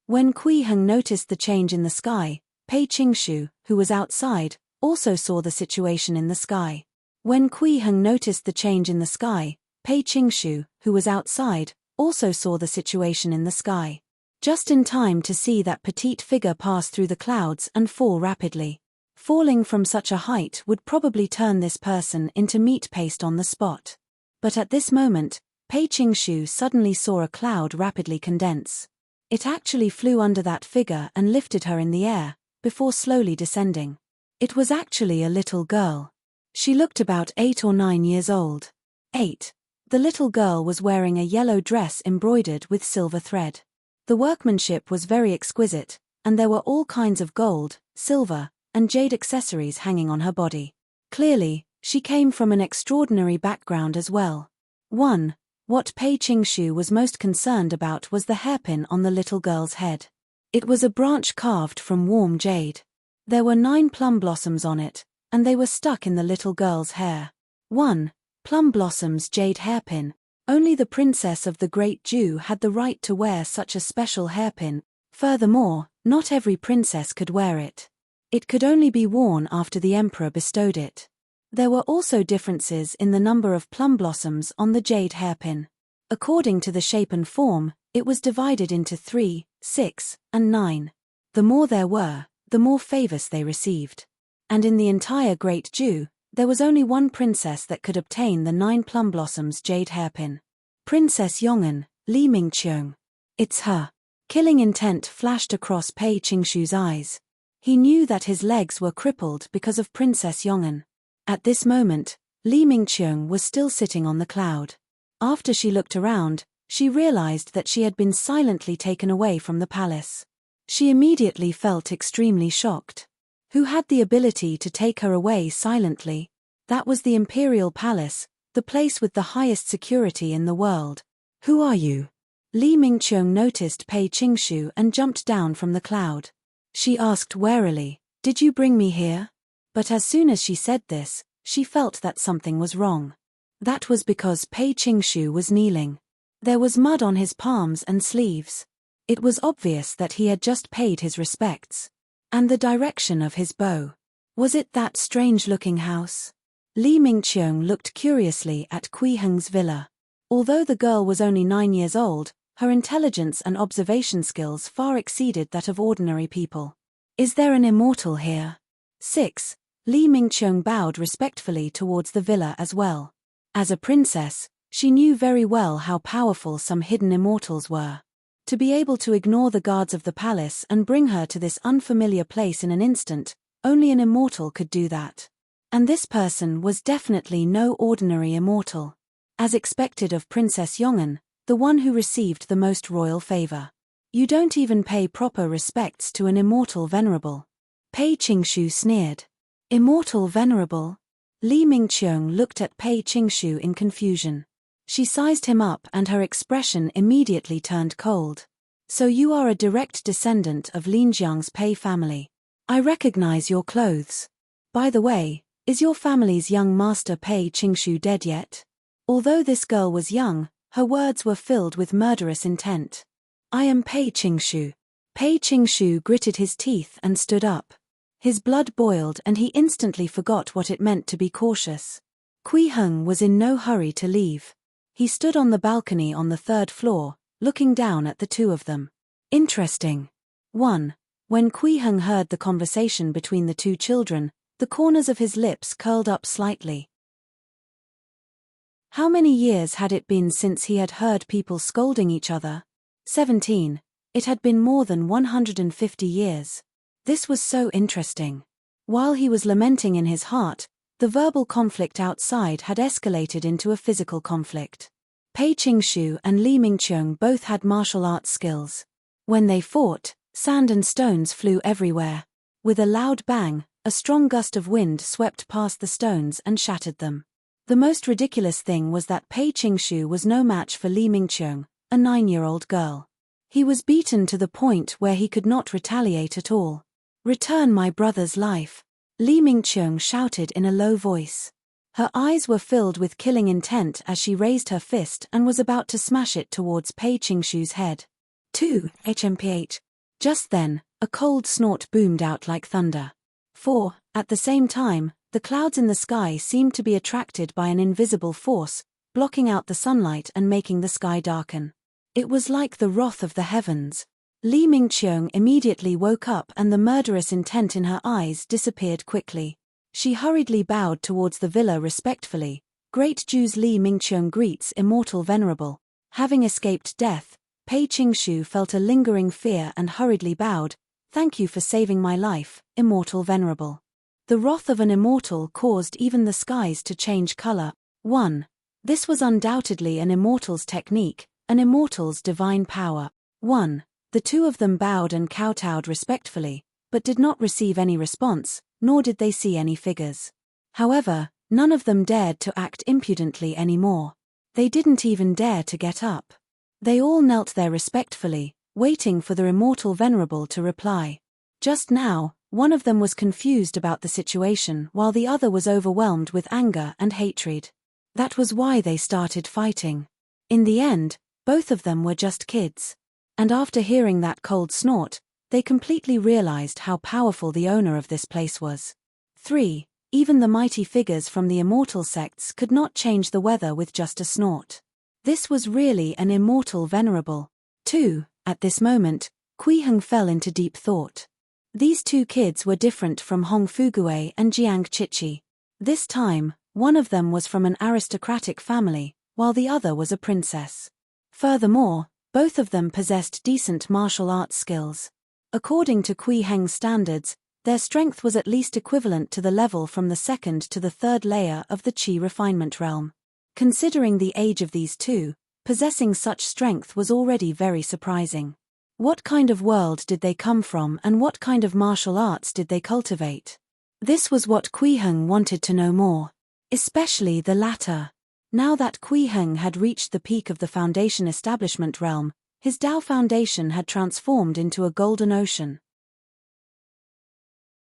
When Kuiheng noticed the change in the sky, Pei Qingshu, who was outside, also saw the situation in the sky. When Kuiheng noticed the change in the sky, Pei Qingshu, who was outside, also saw the situation in the sky. Just in time to see that petite figure pass through the clouds and fall rapidly. Falling from such a height would probably turn this person into meat paste on the spot. But at this moment, Pei Qingshu suddenly saw a cloud rapidly condense. It actually flew under that figure and lifted her in the air, before slowly descending. It was actually a little girl. She looked about 8 or 9 years old. 8. The little girl was wearing a yellow dress embroidered with silver thread. The workmanship was very exquisite, and there were all kinds of gold, silver, and jade accessories hanging on her body. Clearly, she came from an extraordinary background as well. 1. What Pei Qingshu was most concerned about was the hairpin on the little girl's head. It was a branch carved from warm jade. There were 9 plum blossoms on it, and they were stuck in the little girl's hair. 1. Plum blossoms jade hairpin. Only the princess of the Great Jew had the right to wear such a special hairpin. Furthermore, not every princess could wear it. It could only be worn after the emperor bestowed it. There were also differences in the number of plum blossoms on the jade hairpin. According to the shape and form, it was divided into 3, 6, and 9. The more there were, the more favors they received. And in the entire Great Jew, there was only one princess that could obtain the 9 plum blossoms jade hairpin. Princess Yong'an, Li Mingqiong. It's her. Killing intent flashed across Pei Qingshu's eyes. He knew that his legs were crippled because of Princess Yong'an. At this moment, Li Mingqiong was still sitting on the cloud. After she looked around, she realized that she had been silently taken away from the palace. She immediately felt extremely shocked. Who had the ability to take her away silently? That was the imperial palace, the place with the highest security in the world. Who are you? Li Mingqiong noticed Pei Qingshu and jumped down from the cloud. She asked warily, "Did you bring me here?" But as soon as she said this, she felt that something was wrong. That was because Pei Qingshu was kneeling. There was mud on his palms and sleeves. It was obvious that he had just paid his respects. And the direction of his bow. Was it that strange-looking house? Li Mingqiong looked curiously at Kuiheng's villa. Although the girl was only 9 years old, her intelligence and observation skills far exceeded that of ordinary people. Is there an immortal here? 6. Li Mingqiang bowed respectfully towards the villa as well. As a princess, she knew very well how powerful some hidden immortals were. To be able to ignore the guards of the palace and bring her to this unfamiliar place in an instant, only an immortal could do that. And this person was definitely no ordinary immortal. As expected of Princess Yong'an, the one who received the most royal favor. You don't even pay proper respects to an immortal venerable. Pei Qingshu sneered. Immortal venerable? Li Mingqiang looked at Pei Qingshu in confusion. She sized him up and her expression immediately turned cold. So you are a direct descendant of Lin Jiang's Pei family. I recognize your clothes. By the way, is your family's young master Pei Qingshu dead yet? Although this girl was young, her words were filled with murderous intent. I am Pei Qingshu. Pei Qingshu gritted his teeth and stood up. His blood boiled and he instantly forgot what it meant to be cautious. Kui Heng was in no hurry to leave. He stood on the balcony on the 3rd floor, looking down at the two of them. Interesting. 1. When Kui Heng heard the conversation between the two children, the corners of his lips curled up slightly. How many years had it been since he had heard people scolding each other? 17. It had been more than 150 years. This was so interesting. While he was lamenting in his heart, the verbal conflict outside had escalated into a physical conflict. Pei Qingshu and Li Mingqiang both had martial arts skills. When they fought, sand and stones flew everywhere. With a loud bang, a strong gust of wind swept past the stones and shattered them. The most ridiculous thing was that Pei Qingshu was no match for Li Mingqiang, a 9-year-old girl. He was beaten to the point where he could not retaliate at all. Return my brother's life, Li Mingqiang shouted in a low voice. Her eyes were filled with killing intent as she raised her fist and was about to smash it towards Pei Qingshu's head. 2. HMPH. Just then, a cold snort boomed out like thunder. 4. At the same time, the clouds in the sky seemed to be attracted by an invisible force, blocking out the sunlight and making the sky darken. It was like the wrath of the heavens. Li Mingqiang immediately woke up and the murderous intent in her eyes disappeared quickly. She hurriedly bowed towards the villa respectfully. Great Jews Li Mingqiang greets immortal venerable. Having escaped death, Pei Qingshu felt a lingering fear and hurriedly bowed. Thank you for saving my life, immortal venerable. The wrath of an immortal caused even the skies to change color. 1. This was undoubtedly an immortal's technique, an immortal's divine power. 1. The two of them bowed and kowtowed respectfully, but did not receive any response, nor did they see any figures. However, none of them dared to act impudently anymore. They didn't even dare to get up. They all knelt there respectfully, waiting for the immortal venerable to reply. Just now, one of them was confused about the situation while the other was overwhelmed with anger and hatred. That was why they started fighting. In the end, both of them were just kids. And after hearing that cold snort, they completely realized how powerful the owner of this place was. 3. Even the mighty figures from the immortal sects could not change the weather with just a snort. This was really an immortal venerable. 2. At this moment, Kui Heng fell into deep thought. These two kids were different from Hong Fugue and Jiang Chichi. This time, one of them was from an aristocratic family, while the other was a princess. Furthermore, both of them possessed decent martial arts skills. According to Kui Heng's standards, their strength was at least equivalent to the level from the 2nd to the 3rd layer of the Qi refinement realm. Considering the age of these two, possessing such strength was already very surprising. What kind of world did they come from and what kind of martial arts did they cultivate? This was what Kui Heng wanted to know more. Especially the latter. Now that Kui Heng had reached the peak of the foundation establishment realm, his Dao foundation had transformed into a golden ocean.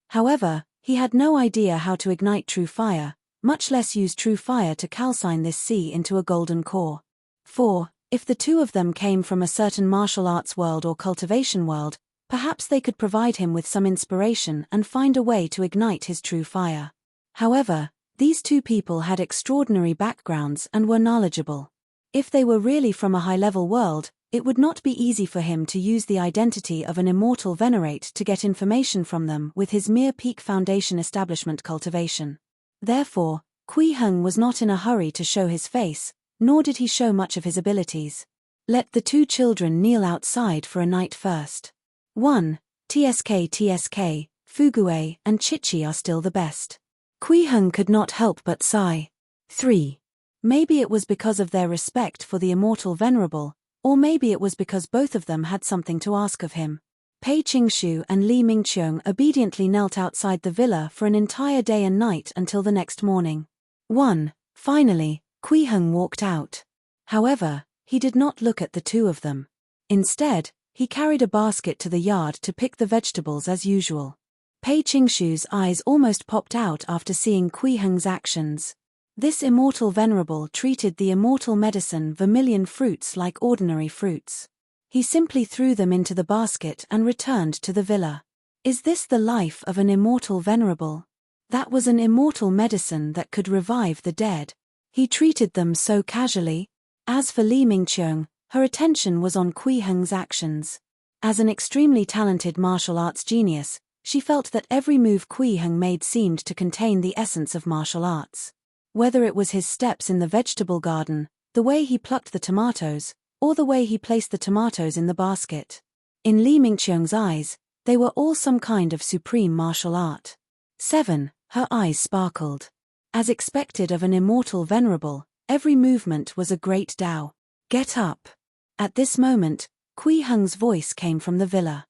However, he had no idea how to ignite true fire, much less use true fire to calcine this sea into a golden core. 4. If the two of them came from a certain martial arts world or cultivation world, perhaps they could provide him with some inspiration and find a way to ignite his true fire. However, these two people had extraordinary backgrounds and were knowledgeable. If they were really from a high-level world, it would not be easy for him to use the identity of an immortal venerate to get information from them with his mere peak foundation establishment cultivation. Therefore, Kui Heng was not in a hurry to show his face, nor did he show much of his abilities. Let the two children kneel outside for a night first. 1. TSK, Fugue, and Chichi are still the best. Kui Heng could not help but sigh. 3. Maybe it was because of their respect for the immortal venerable, or maybe it was because both of them had something to ask of him. Pei Qingshu and Li Mingqiong obediently knelt outside the villa for an entire day and night until the next morning. 1. Finally, Kui Heng walked out. However, he did not look at the two of them. Instead, he carried a basket to the yard to pick the vegetables as usual. Pei Qingshu's eyes almost popped out after seeing Kui Heng's actions. This immortal venerable treated the immortal medicine vermilion fruits like ordinary fruits. He simply threw them into the basket and returned to the villa. Is this the life of an immortal venerable? That was an immortal medicine that could revive the dead. He treated them so casually. As for Li Mingqiong, her attention was on Kui Heng's actions. As an extremely talented martial arts genius, she felt that every move Kui Heng made seemed to contain the essence of martial arts. Whether it was his steps in the vegetable garden, the way he plucked the tomatoes, or the way he placed the tomatoes in the basket. In Li Mingqiong's eyes, they were all some kind of supreme martial art. 7. Her eyes sparkled. As expected of an immortal venerable, every movement was a great Tao. Get up. At this moment, Kui Heng's voice came from the villa.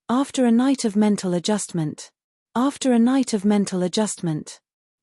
After a night of mental adjustment.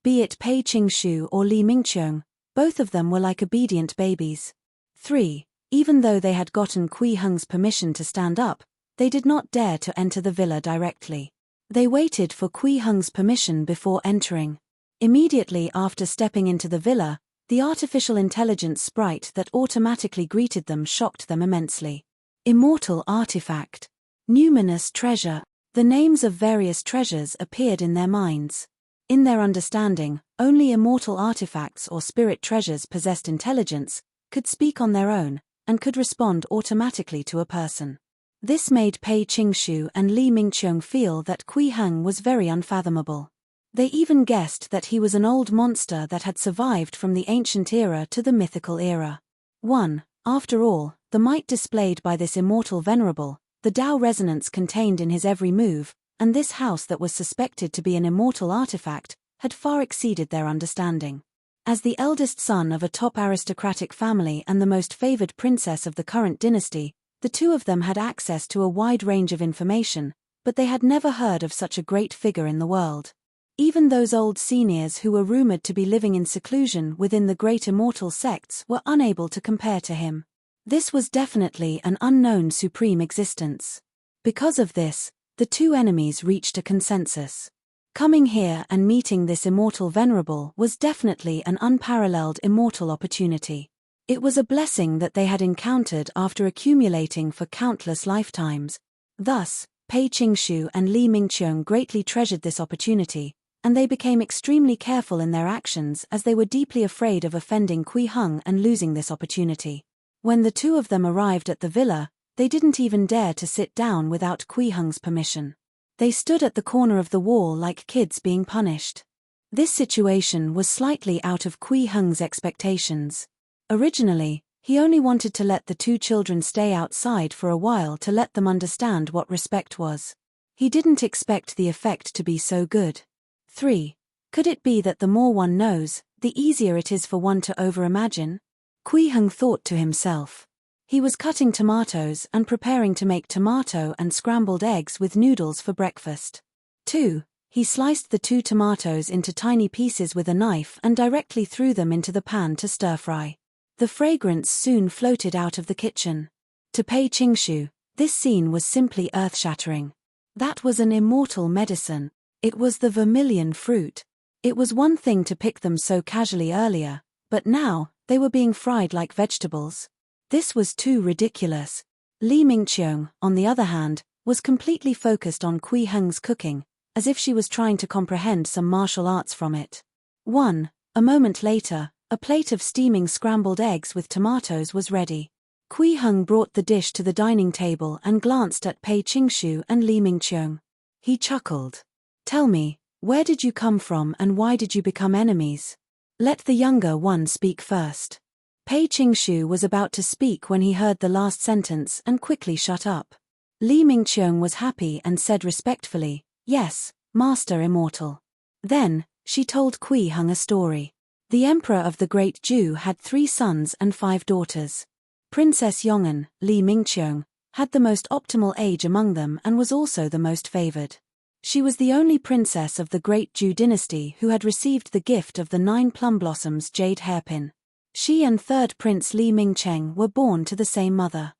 Be it Pei Qingshu or Li Mingqiong, both of them were like obedient babies. 3. Even though they had gotten Kui Heng's permission to stand up, they did not dare to enter the villa directly. They waited for Kui Heng's permission before entering. Immediately after stepping into the villa, the artificial intelligence sprite that automatically greeted them shocked them immensely. Immortal artifact. Numinous treasure. The names of various treasures appeared in their minds. In their understanding, only immortal artifacts or spirit treasures possessed intelligence, could speak on their own, and could respond automatically to a person. This made Pei Qingshu and Li Mingqiong feel that Kui Heng was very unfathomable. They even guessed that he was an old monster that had survived from the ancient era to the mythical era. 1. After all, the might displayed by this immortal venerable, the Tao resonance contained in his every move, and this house that was suspected to be an immortal artifact, had far exceeded their understanding. As the eldest son of a top aristocratic family and the most favored princess of the current dynasty, the two of them had access to a wide range of information, but they had never heard of such a great figure in the world. Even those old seniors who were rumored to be living in seclusion within the great immortal sects were unable to compare to him. This was definitely an unknown supreme existence. Because of this, the two enemies reached a consensus. Coming here and meeting this immortal venerable was definitely an unparalleled immortal opportunity. It was a blessing that they had encountered after accumulating for countless lifetimes. Thus, Pei Qingshu and Li Mingqiong greatly treasured this opportunity, and they became extremely careful in their actions as they were deeply afraid of offending Kui Heng and losing this opportunity. When the two of them arrived at the villa, they didn't even dare to sit down without Kui Heng's permission. They stood at the corner of the wall like kids being punished. This situation was slightly out of Kui Heng's expectations. Originally, he only wanted to let the two children stay outside for a while to let them understand what respect was. He didn't expect the effect to be so good. 3. Could it be that the more one knows, the easier it is for one to over-imagine? Kui Heng thought to himself. He was cutting tomatoes and preparing to make tomato and scrambled eggs with noodles for breakfast. 2. He sliced the 2 tomatoes into tiny pieces with a knife and directly threw them into the pan to stir-fry. The fragrance soon floated out of the kitchen. To Pei Qingshu, this scene was simply earth-shattering. That was an immortal medicine. It was the vermilion fruit. It was one thing to pick them so casually earlier, but now, they were being fried like vegetables. This was too ridiculous. Li Mingqiong, on the other hand, was completely focused on Kui Heng's cooking, as if she was trying to comprehend some martial arts from it. 1. A moment later, a plate of steaming scrambled eggs with tomatoes was ready. Kui Heng brought the dish to the dining table and glanced at Pei Qingshu and Li Mingqiong. He chuckled. "Tell me, where did you come from and why did you become enemies? Let the younger one speak first." Pei Qingshu was about to speak when he heard the last sentence and quickly shut up. Li Mingqiong was happy and said respectfully, "Yes, Master Immortal." Then, she told Kui Heng a story. The Emperor of the Great Ju had 3 sons and 5 daughters. Princess Yong'an, Li Mingqiong, had the most optimal age among them and was also the most favored. She was the only princess of the Great Ju dynasty who had received the gift of the 9 plum blossoms jade hairpin. She and 3rd Prince Li Mingcheng were born to the same mother.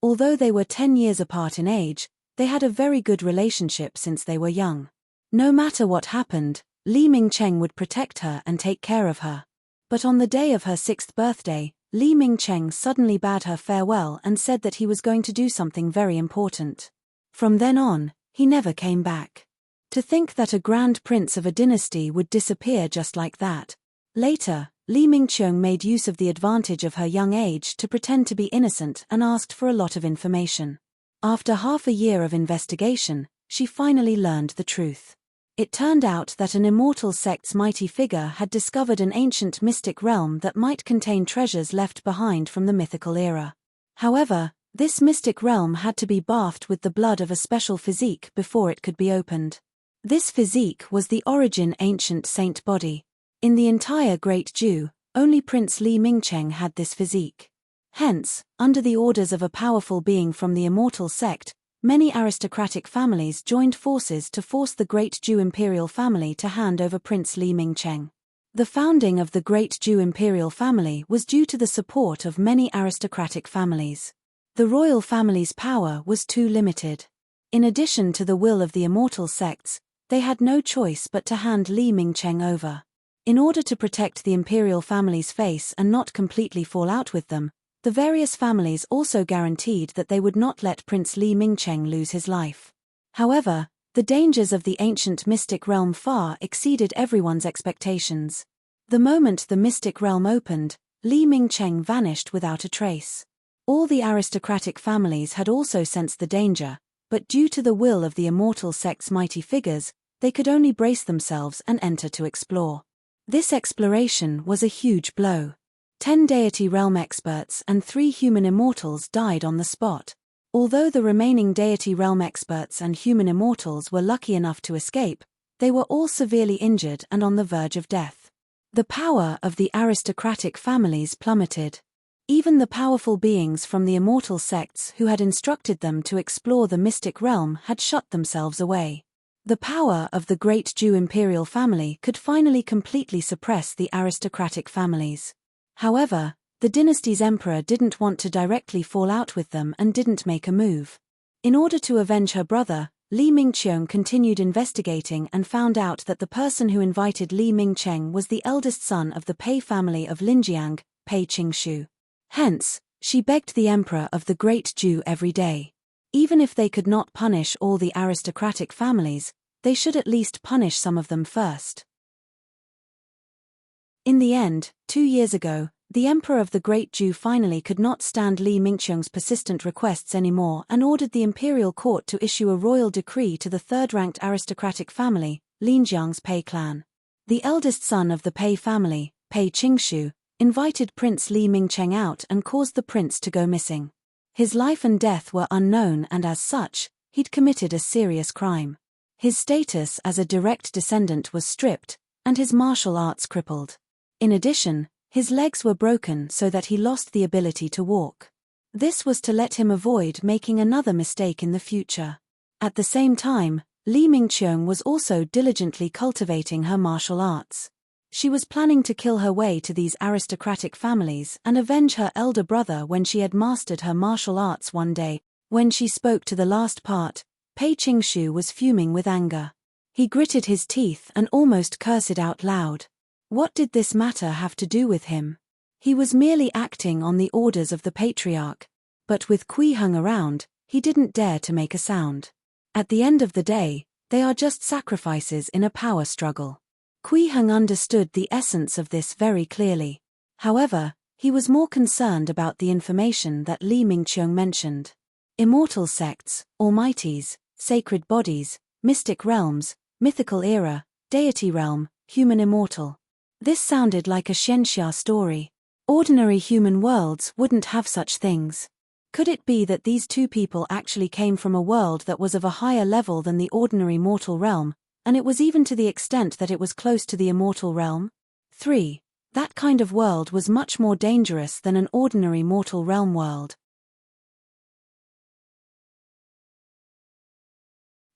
Although they were 10 years apart in age, they had a very good relationship since they were young. No matter what happened, Li Mingcheng would protect her and take care of her. But on the day of her 6th birthday, Li Mingcheng suddenly bade her farewell and said that he was going to do something very important. From then on, he never came back. To think that a grand prince of a dynasty would disappear just like that. Later, Li Mingqiong made use of the advantage of her young age to pretend to be innocent and asked for a lot of information. After half a year of investigation, she finally learned the truth. It turned out that an immortal sect's mighty figure had discovered an ancient mystic realm that might contain treasures left behind from the mythical era. However, this mystic realm had to be bathed with the blood of a special physique before it could be opened. This physique was the origin ancient saint body. In the entire Great Ju, only Prince Li Mingcheng had this physique. Hence, under the orders of a powerful being from the immortal sect, many aristocratic families joined forces to force the Great Ju imperial family to hand over Prince Li Mingcheng. The founding of the Great Ju imperial family was due to the support of many aristocratic families. The royal family's power was too limited. In addition to the will of the immortal sects, they had no choice but to hand Li Mingcheng over. In order to protect the imperial family's face and not completely fall out with them, the various families also guaranteed that they would not let Prince Li Mingcheng lose his life. However, the dangers of the ancient mystic realm far exceeded everyone's expectations. The moment the mystic realm opened, Li Mingcheng vanished without a trace. All the aristocratic families had also sensed the danger, but due to the will of the immortal sect's mighty figures, they could only brace themselves and enter to explore. This exploration was a huge blow. 10 deity realm experts and 3 human immortals died on the spot. Although the remaining deity realm experts and human immortals were lucky enough to escape, they were all severely injured and on the verge of death. The power of the aristocratic families plummeted. Even the powerful beings from the immortal sects who had instructed them to explore the mystic realm had shut themselves away. The power of the Great Ju imperial family could finally completely suppress the aristocratic families. However, the dynasty's emperor didn't want to directly fall out with them and didn't make a move. In order to avenge her brother, Li Mingqiong continued investigating and found out that the person who invited Li Mingcheng was the eldest son of the Pei family of Linjiang, Pei Qingshu. Hence, she begged the emperor of the Great Ju every day. Even if they could not punish all the aristocratic families, they should at least punish some of them first. In the end, 2 years ago, the emperor of the Great Ju finally could not stand Li Mingqiong's persistent requests anymore and ordered the imperial court to issue a royal decree to the 3rd-ranked aristocratic family, Linjiang's Pei clan. The eldest son of the Pei family, Pei Qingshu, invited Prince Li Mingcheng out and caused the prince to go missing. His life and death were unknown and as such, he'd committed a serious crime. His status as a direct descendant was stripped, and his martial arts crippled. In addition, his legs were broken so that he lost the ability to walk. This was to let him avoid making another mistake in the future. At the same time, Li Mingqiong was also diligently cultivating her martial arts. She was planning to kill her way to these aristocratic families and avenge her elder brother when she had mastered her martial arts one day. When she spoke to the last part, Pei Qingshu was fuming with anger. He gritted his teeth and almost cursed out loud. What did this matter have to do with him? He was merely acting on the orders of the patriarch. But with Kui Heng around, he didn't dare to make a sound. At the end of the day, they are just sacrifices in a power struggle. Kui Heng understood the essence of this very clearly. However, he was more concerned about the information that Li Mingqiang mentioned. Immortal sects, almighties, sacred bodies, mystic realms, mythical era, deity realm, human immortal. This sounded like a Xianxia story. Ordinary human worlds wouldn't have such things. Could it be that these two people actually came from a world that was of a higher level than the ordinary mortal realm, and it was even to the extent that it was close to the immortal realm? 3. That kind of world was much more dangerous than an ordinary mortal realm world.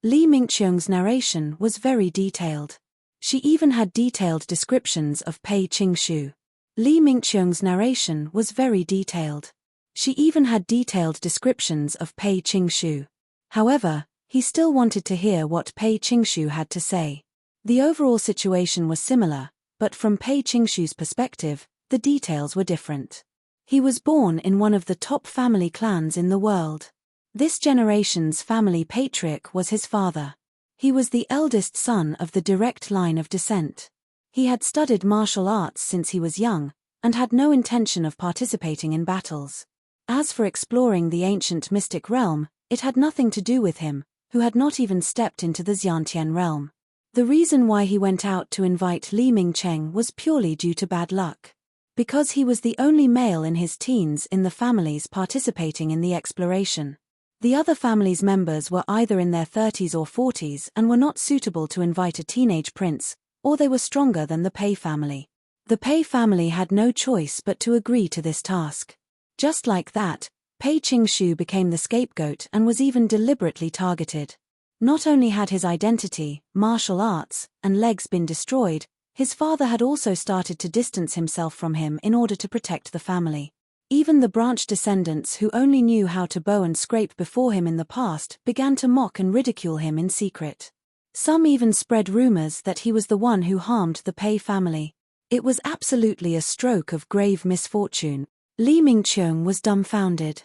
Li Mingqiang's narration was very detailed. She even had detailed descriptions of Pei Qingshu. Li Mingqiang's narration was very detailed. She even had detailed descriptions of Pei Qingshu. However, he still wanted to hear what Pei Qingshu had to say. The overall situation was similar, but from Pei Qingshu's perspective, the details were different. He was born in one of the top family clans in the world. This generation's family patriarch was his father. He was the eldest son of the direct line of descent. He had studied martial arts since he was young, and had no intention of participating in battles. As for exploring the ancient mystic realm, it had nothing to do with him, who had not even stepped into the Xiantian realm. The reason why he went out to invite Li Mingqiang was purely due to bad luck. Because he was the only male in his teens in the families participating in the exploration. The other family's members were either in their 30s or 40s and were not suitable to invite a teenage prince, or they were stronger than the Pei family. The Pei family had no choice but to agree to this task. Just like that, Pei Qingshu became the scapegoat and was even deliberately targeted. Not only had his identity, martial arts, and legs been destroyed, his father had also started to distance himself from him in order to protect the family. Even the branch descendants who only knew how to bow and scrape before him in the past began to mock and ridicule him in secret. Some even spread rumors that he was the one who harmed the Pei family. It was absolutely a stroke of grave misfortune. Li Mingqiang was dumbfounded.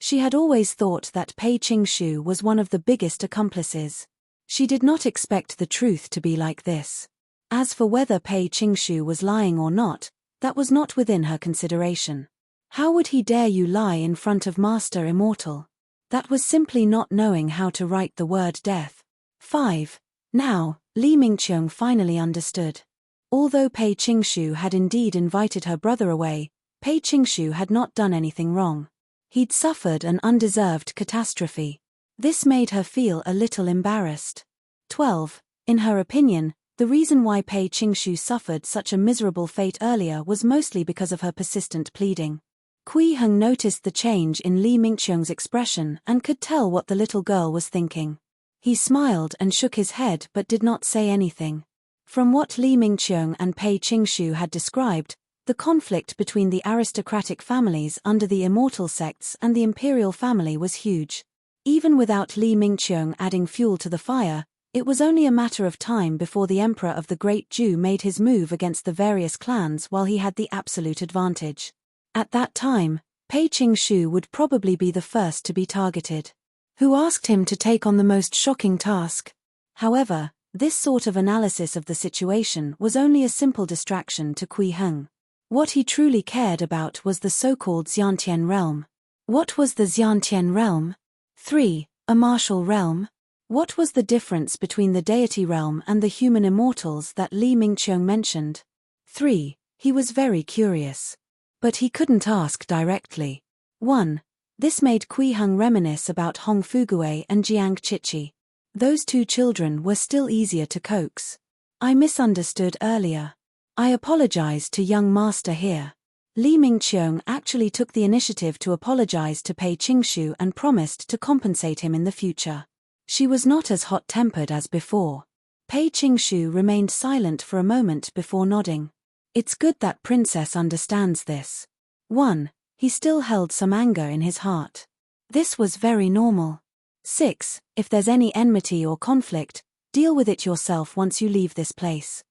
She had always thought that Pei Qingshu was one of the biggest accomplices. She did not expect the truth to be like this. As for whether Pei Qingshu was lying or not, that was not within her consideration. How would he dare you lie in front of Master Immortal? That was simply not knowing how to write the word death. 5. Now, Li Mingqiang finally understood. Although Pei Qingshu had indeed invited her brother away, Pei Qingshu had not done anything wrong. He'd suffered an undeserved catastrophe. This made her feel a little embarrassed. 12. In her opinion, the reason why Pei Qingshu suffered such a miserable fate earlier was mostly because of her persistent pleading. Kui Heng noticed the change in Li Mingqiang's expression and could tell what the little girl was thinking. He smiled and shook his head but did not say anything. From what Li Mingqiang and Pei Qingshu had described, the conflict between the aristocratic families under the immortal sects and the imperial family was huge. Even without Li Mingqiang adding fuel to the fire, it was only a matter of time before the emperor of the Great Ju made his move against the various clans while he had the absolute advantage. At that time, Pei Qingshu would probably be the first to be targeted. Who asked him to take on the most shocking task? However, this sort of analysis of the situation was only a simple distraction to Kui Heng. What he truly cared about was the so-called Xiantian realm. What was the Xiantian realm? 3. A martial realm? What was the difference between the deity realm and the human immortals that Li Mingqiang mentioned? 3. He was very curious. But he couldn't ask directly. 1. This made Kui Heng reminisce about Hong Fugue and Jiang Chichi. Those two children were still easier to coax. I misunderstood earlier. I apologize to young master here. Li Mingqiang actually took the initiative to apologize to Pei Qingshu and promised to compensate him in the future. She was not as hot-tempered as before. Pei Qingshu remained silent for a moment before nodding. It's good that princess understands this. 1. He still held some anger in his heart. This was very normal. 6. If there's any enmity or conflict, deal with it yourself once you leave this place.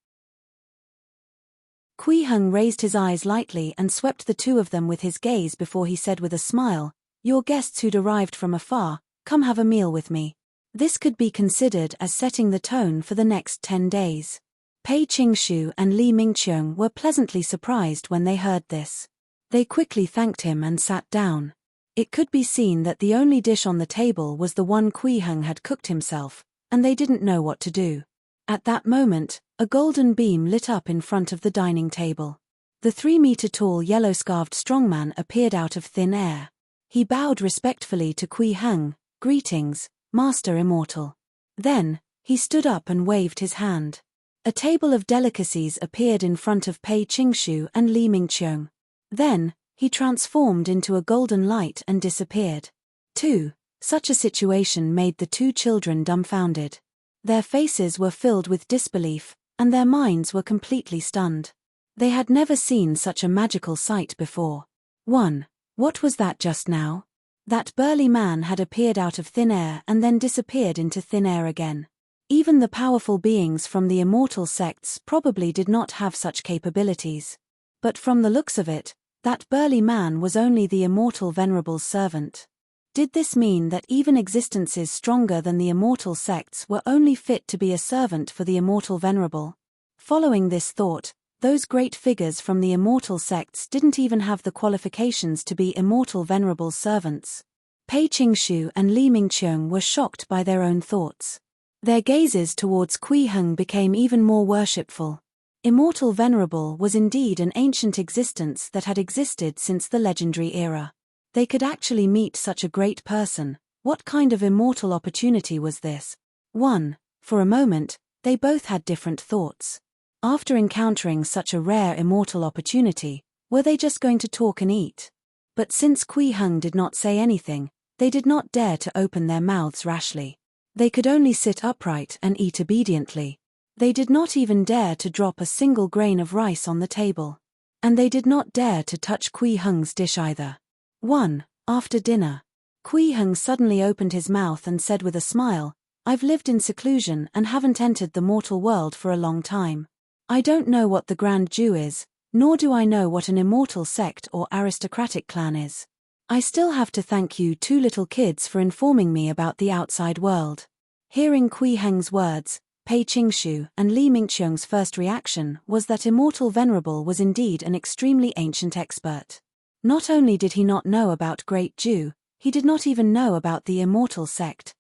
Kui Heng raised his eyes lightly and swept the two of them with his gaze before he said with a smile, "Your guests who'd arrived from afar, come have a meal with me." This could be considered as setting the tone for the next 10 days. Pei Qingshu and Li Mingqiong were pleasantly surprised when they heard this. They quickly thanked him and sat down. It could be seen that the only dish on the table was the one Kui Heng had cooked himself, and they didn't know what to do. At that moment, a golden beam lit up in front of the dining table. The 3-meter-tall yellow-scarved strongman appeared out of thin air. He bowed respectfully to Kui Heng. "Greetings, Master Immortal." Then, he stood up and waved his hand. A table of delicacies appeared in front of Pei Qingshu and Li Mingqiong. Then, he transformed into a golden light and disappeared. 2. Such a situation made the two children dumbfounded. Their faces were filled with disbelief, and their minds were completely stunned. They had never seen such a magical sight before. 1. What was that just now? That burly man had appeared out of thin air and then disappeared into thin air again. Even the powerful beings from the immortal sects probably did not have such capabilities. But from the looks of it, that burly man was only the immortal venerable's servant. Did this mean that even existences stronger than the immortal sects were only fit to be a servant for the immortal venerable? Following this thought, those great figures from the immortal sects didn't even have the qualifications to be immortal venerable's servants. Pei Qingshu and Li Mingqiong were shocked by their own thoughts. Their gazes towards Kui Heng became even more worshipful. Immortal Venerable was indeed an ancient existence that had existed since the legendary era. They could actually meet such a great person. What kind of immortal opportunity was this? 1. For a moment, they both had different thoughts. After encountering such a rare immortal opportunity, were they just going to talk and eat? But since Kui Heng did not say anything, they did not dare to open their mouths rashly. They could only sit upright and eat obediently. They did not even dare to drop a single grain of rice on the table. And they did not dare to touch Kui Heng's dish either. 1. After dinner, Kui Heng suddenly opened his mouth and said with a smile, "I've lived in seclusion and haven't entered the mortal world for a long time. I don't know what the Grand Jew is, nor do I know what an immortal sect or aristocratic clan is. I still have to thank you two little kids for informing me about the outside world." Hearing Kui Heng's words, Pei Qingshu and Li Mingqiong's first reaction was that Immortal Venerable was indeed an extremely ancient expert. Not only did he not know about Great Jew, he did not even know about the immortal sect.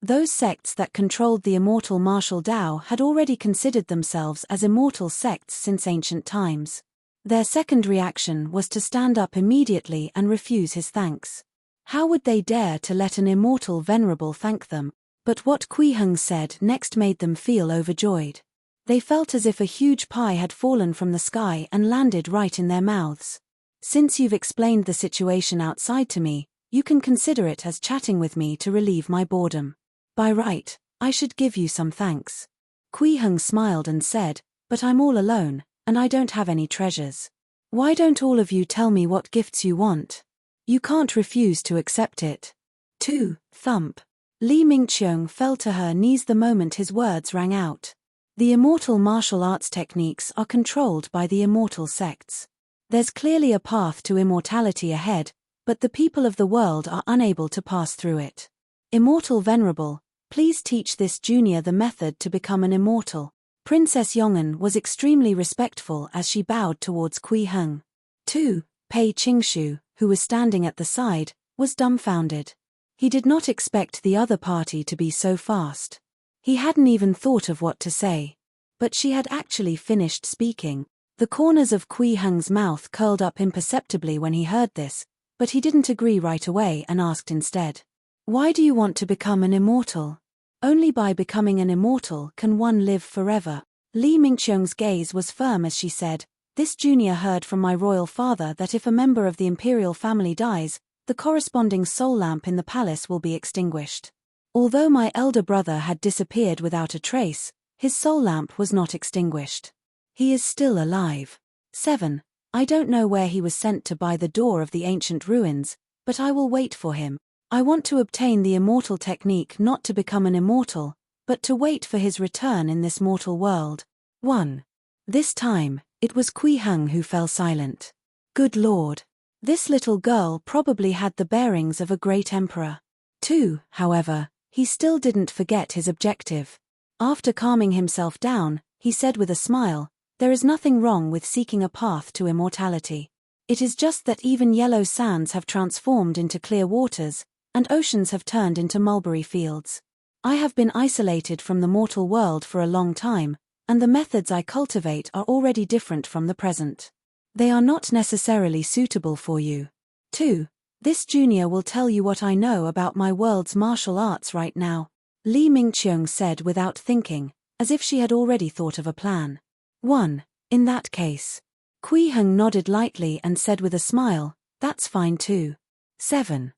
Those sects that controlled the immortal martial Dao had already considered themselves as immortal sects since ancient times. Their second reaction was to stand up immediately and refuse his thanks. How would they dare to let an immortal venerable thank them? But what Kui Heng said next made them feel overjoyed. They felt as if a huge pie had fallen from the sky and landed right in their mouths. "Since you've explained the situation outside to me, you can consider it as chatting with me to relieve my boredom. By right, I should give you some thanks." Kui Heng smiled and said, "But I'm all alone, and I don't have any treasures. Why don't all of you tell me what gifts you want? You can't refuse to accept it." 2. Thump. Li Mingqiong fell to her knees the moment his words rang out. The immortal martial arts techniques are controlled by the immortal sects. There's clearly a path to immortality ahead, but the people of the world are unable to pass through it. Immortal Venerable, please teach this junior the method to become an immortal. Princess Yong'an was extremely respectful as she bowed towards Kui Heng. 2. Pei Qingshu, who was standing at the side, was dumbfounded. He did not expect the other party to be so fast. He hadn't even thought of what to say. But she had actually finished speaking. The corners of Kui Heng's mouth curled up imperceptibly when he heard this, but he didn't agree right away and asked instead, "Why do you want to become an immortal? Only by becoming an immortal can one live forever." Li Mingqiong's gaze was firm as she said, "This junior heard from my royal father that if a member of the imperial family dies, the corresponding soul lamp in the palace will be extinguished. Although my elder brother had disappeared without a trace, his soul lamp was not extinguished. He is still alive." 7. I don't know where he was sent to by the door of the ancient ruins, but I will wait for him. I want to obtain the immortal technique not to become an immortal, but to wait for his return in this mortal world. 1. This time, it was Kui Heng who fell silent. Good Lord. This little girl probably had the bearings of a great emperor. 2. However, he still didn't forget his objective. After calming himself down, he said with a smile, "There is nothing wrong with seeking a path to immortality. It is just that even yellow sands have transformed into clear waters, and oceans have turned into mulberry fields. I have been isolated from the mortal world for a long time, and the methods I cultivate are already different from the present. They are not necessarily suitable for you. 2. This junior will tell you what I know about my world's martial arts right now," Li Mingqiang said without thinking, as if she had already thought of a plan. 1. In that case. Kui Heng nodded lightly and said with a smile, "That's fine too." 7.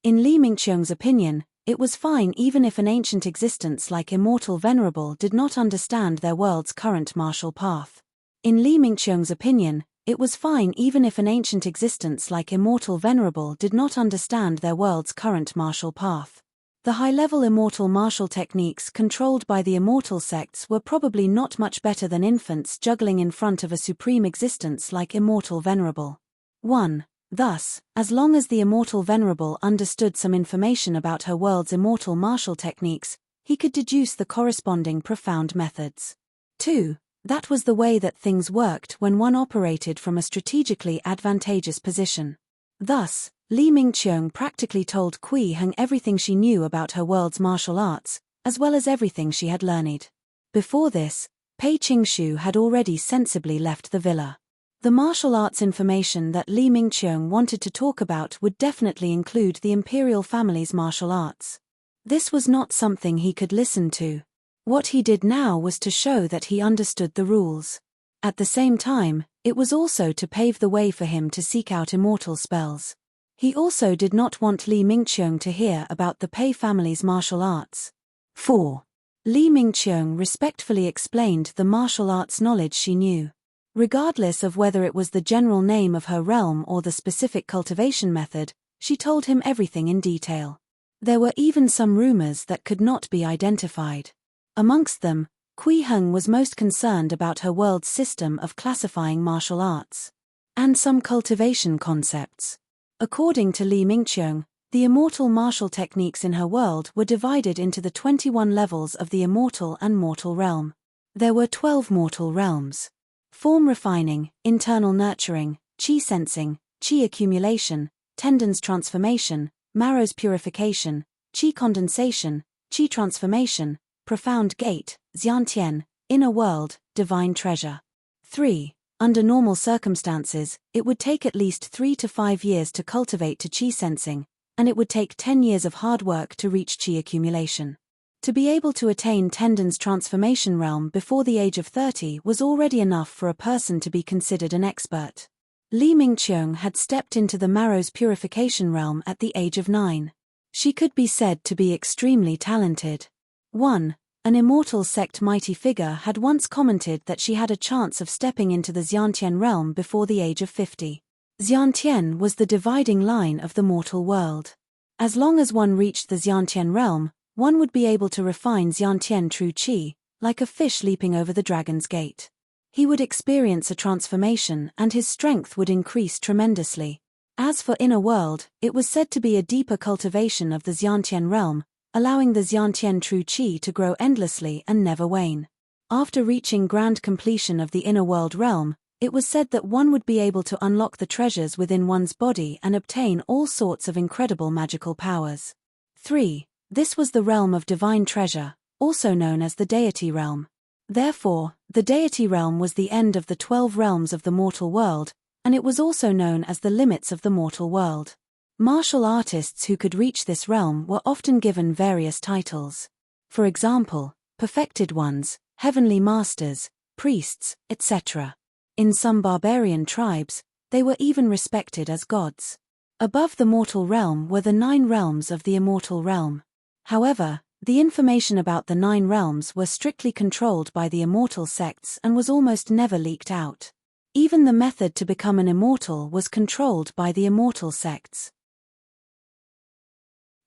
In Li Mingqiang's opinion, it was fine even if an ancient existence like Immortal Venerable did not understand their world's current martial path. In Li Mingqiang's opinion, it was fine even if an ancient existence like Immortal Venerable did not understand their world's current martial path. The high-level immortal martial techniques controlled by the immortal sects were probably not much better than infants juggling in front of a supreme existence like Immortal Venerable. 1. Thus, as long as the Immortal Venerable understood some information about her world's immortal martial techniques, he could deduce the corresponding profound methods. 2. That was the way that things worked when one operated from a strategically advantageous position. Thus, Li Mingqiang practically told Kui Heng everything she knew about her world's martial arts, as well as everything she had learned. Before this, Pei Qingshu had already sensibly left the villa. The martial arts information that Li Mingqiang wanted to talk about would definitely include the imperial family's martial arts. This was not something he could listen to. What he did now was to show that he understood the rules. At the same time, it was also to pave the way for him to seek out immortal spells. He also did not want Li Mingqiang to hear about the Pei family's martial arts. 4. Li Mingqiang respectfully explained the martial arts knowledge she knew. Regardless of whether it was the general name of her realm or the specific cultivation method, she told him everything in detail. There were even some rumors that could not be identified. Amongst them, Kui Heng was most concerned about her world's system of classifying martial arts. And some cultivation concepts. According to Li Mingqiang, the immortal martial techniques in her world were divided into the 21 levels of the immortal and mortal realm. There were 12 mortal realms. Form refining, internal nurturing, qi sensing, qi accumulation, tendons transformation, marrow's purification, qi condensation, qi transformation, profound gate, xiantian, inner world, divine treasure. 3. Under normal circumstances, it would take at least 3 to 5 years to cultivate to qi sensing, and it would take 10 years of hard work to reach qi accumulation. To be able to attain tendon's transformation realm before the age of 30 was already enough for a person to be considered an expert. Li Mingqiang had stepped into the marrow's purification realm at the age of 9. She could be said to be extremely talented. 1. An immortal sect mighty figure had once commented that she had a chance of stepping into the Xiantian realm before the age of 50. Xiantian was the dividing line of the mortal world. As long as one reached the Xiantian realm, one would be able to refine Xiantian true qi, like a fish leaping over the dragon's gate. He would experience a transformation and his strength would increase tremendously. As for inner world, it was said to be a deeper cultivation of the Xiantian realm, allowing the Xiantian true qi to grow endlessly and never wane. After reaching grand completion of the inner world realm, it was said that one would be able to unlock the treasures within one's body and obtain all sorts of incredible magical powers. 3. This was the realm of divine treasure, also known as the deity realm. Therefore, the deity realm was the end of the 12 realms of the mortal world, and it was also known as the limits of the mortal world. Martial artists who could reach this realm were often given various titles. For example, perfected ones, heavenly masters, priests, etc. In some barbarian tribes, they were even respected as gods. Above the mortal realm were the 9 realms of the immortal realm. However, the information about the 9 realms were strictly controlled by the immortal sects and was almost never leaked out. Even the method to become an immortal was controlled by the immortal sects.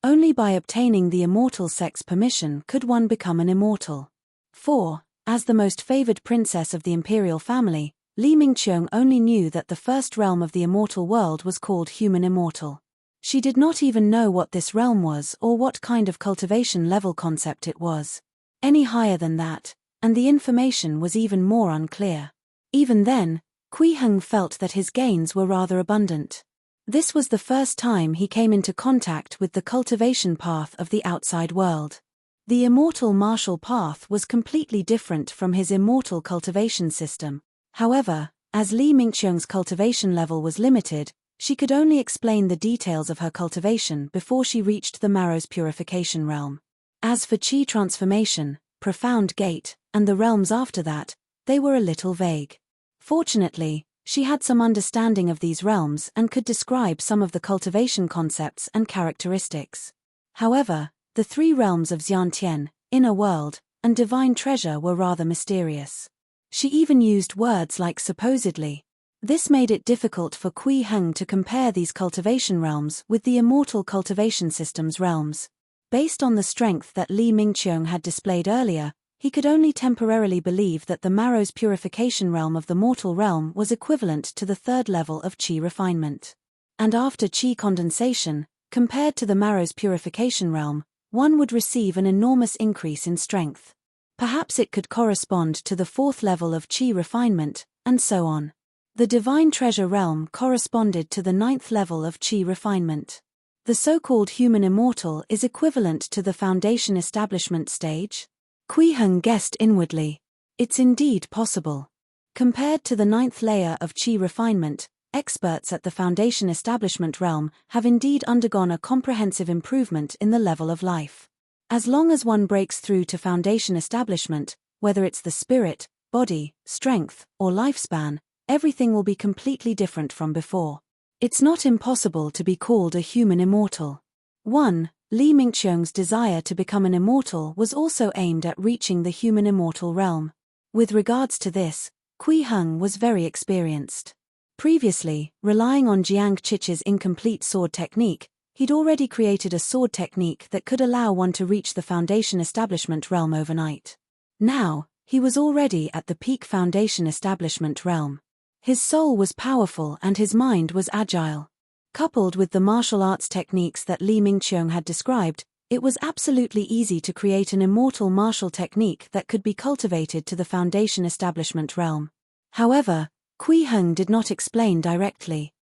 Only by obtaining the immortal sect's permission could one become an immortal. 4. As the most favored princess of the imperial family, Li Mingqiang only knew that the first realm of the immortal world was called human immortal. She did not even know what this realm was or what kind of cultivation level concept it was. Any higher than that, and the information was even more unclear. Even then, Kui Heng felt that his gains were rather abundant. This was the first time he came into contact with the cultivation path of the outside world. The immortal martial path was completely different from his immortal cultivation system. However, as Li Mingqiang's cultivation level was limited, she could only explain the details of her cultivation before she reached the Marrow's purification realm. As for Qi transformation, profound gate, and the realms after that, they were a little vague. Fortunately, she had some understanding of these realms and could describe some of the cultivation concepts and characteristics. However, the three realms of Xiantian, inner world, and divine treasure were rather mysterious. She even used words like supposedly. This made it difficult for Kui Heng to compare these cultivation realms with the immortal cultivation system's realms. Based on the strength that Li Mingqiang had displayed earlier, he could only temporarily believe that the Marrow's purification realm of the mortal realm was equivalent to the third level of Qi refinement. And after Qi condensation, compared to the Marrow's purification realm, one would receive an enormous increase in strength. Perhaps it could correspond to the fourth level of Qi refinement, and so on. The divine treasure realm corresponded to the ninth level of Qi refinement. The so-called human immortal is equivalent to the foundation establishment stage? Kui Heng guessed inwardly. It's indeed possible. Compared to the ninth layer of Qi refinement, experts at the foundation establishment realm have indeed undergone a comprehensive improvement in the level of life. As long as one breaks through to foundation establishment, whether it's the spirit, body, strength, or lifespan, everything will be completely different from before. It's not impossible to be called a human immortal. 1. Li Mingqiang's desire to become an immortal was also aimed at reaching the human immortal realm. With regards to this, Kui Heng was very experienced. Previously, relying on Jiang Qiqi's incomplete sword technique, he'd already created a sword technique that could allow one to reach the foundation establishment realm overnight. Now, he was already at the peak foundation establishment realm. His soul was powerful and his mind was agile. Coupled with the martial arts techniques that Li Mingqiang had described, it was absolutely easy to create an immortal martial technique that could be cultivated to the foundation establishment realm. However, Kui Heng did not explain directly.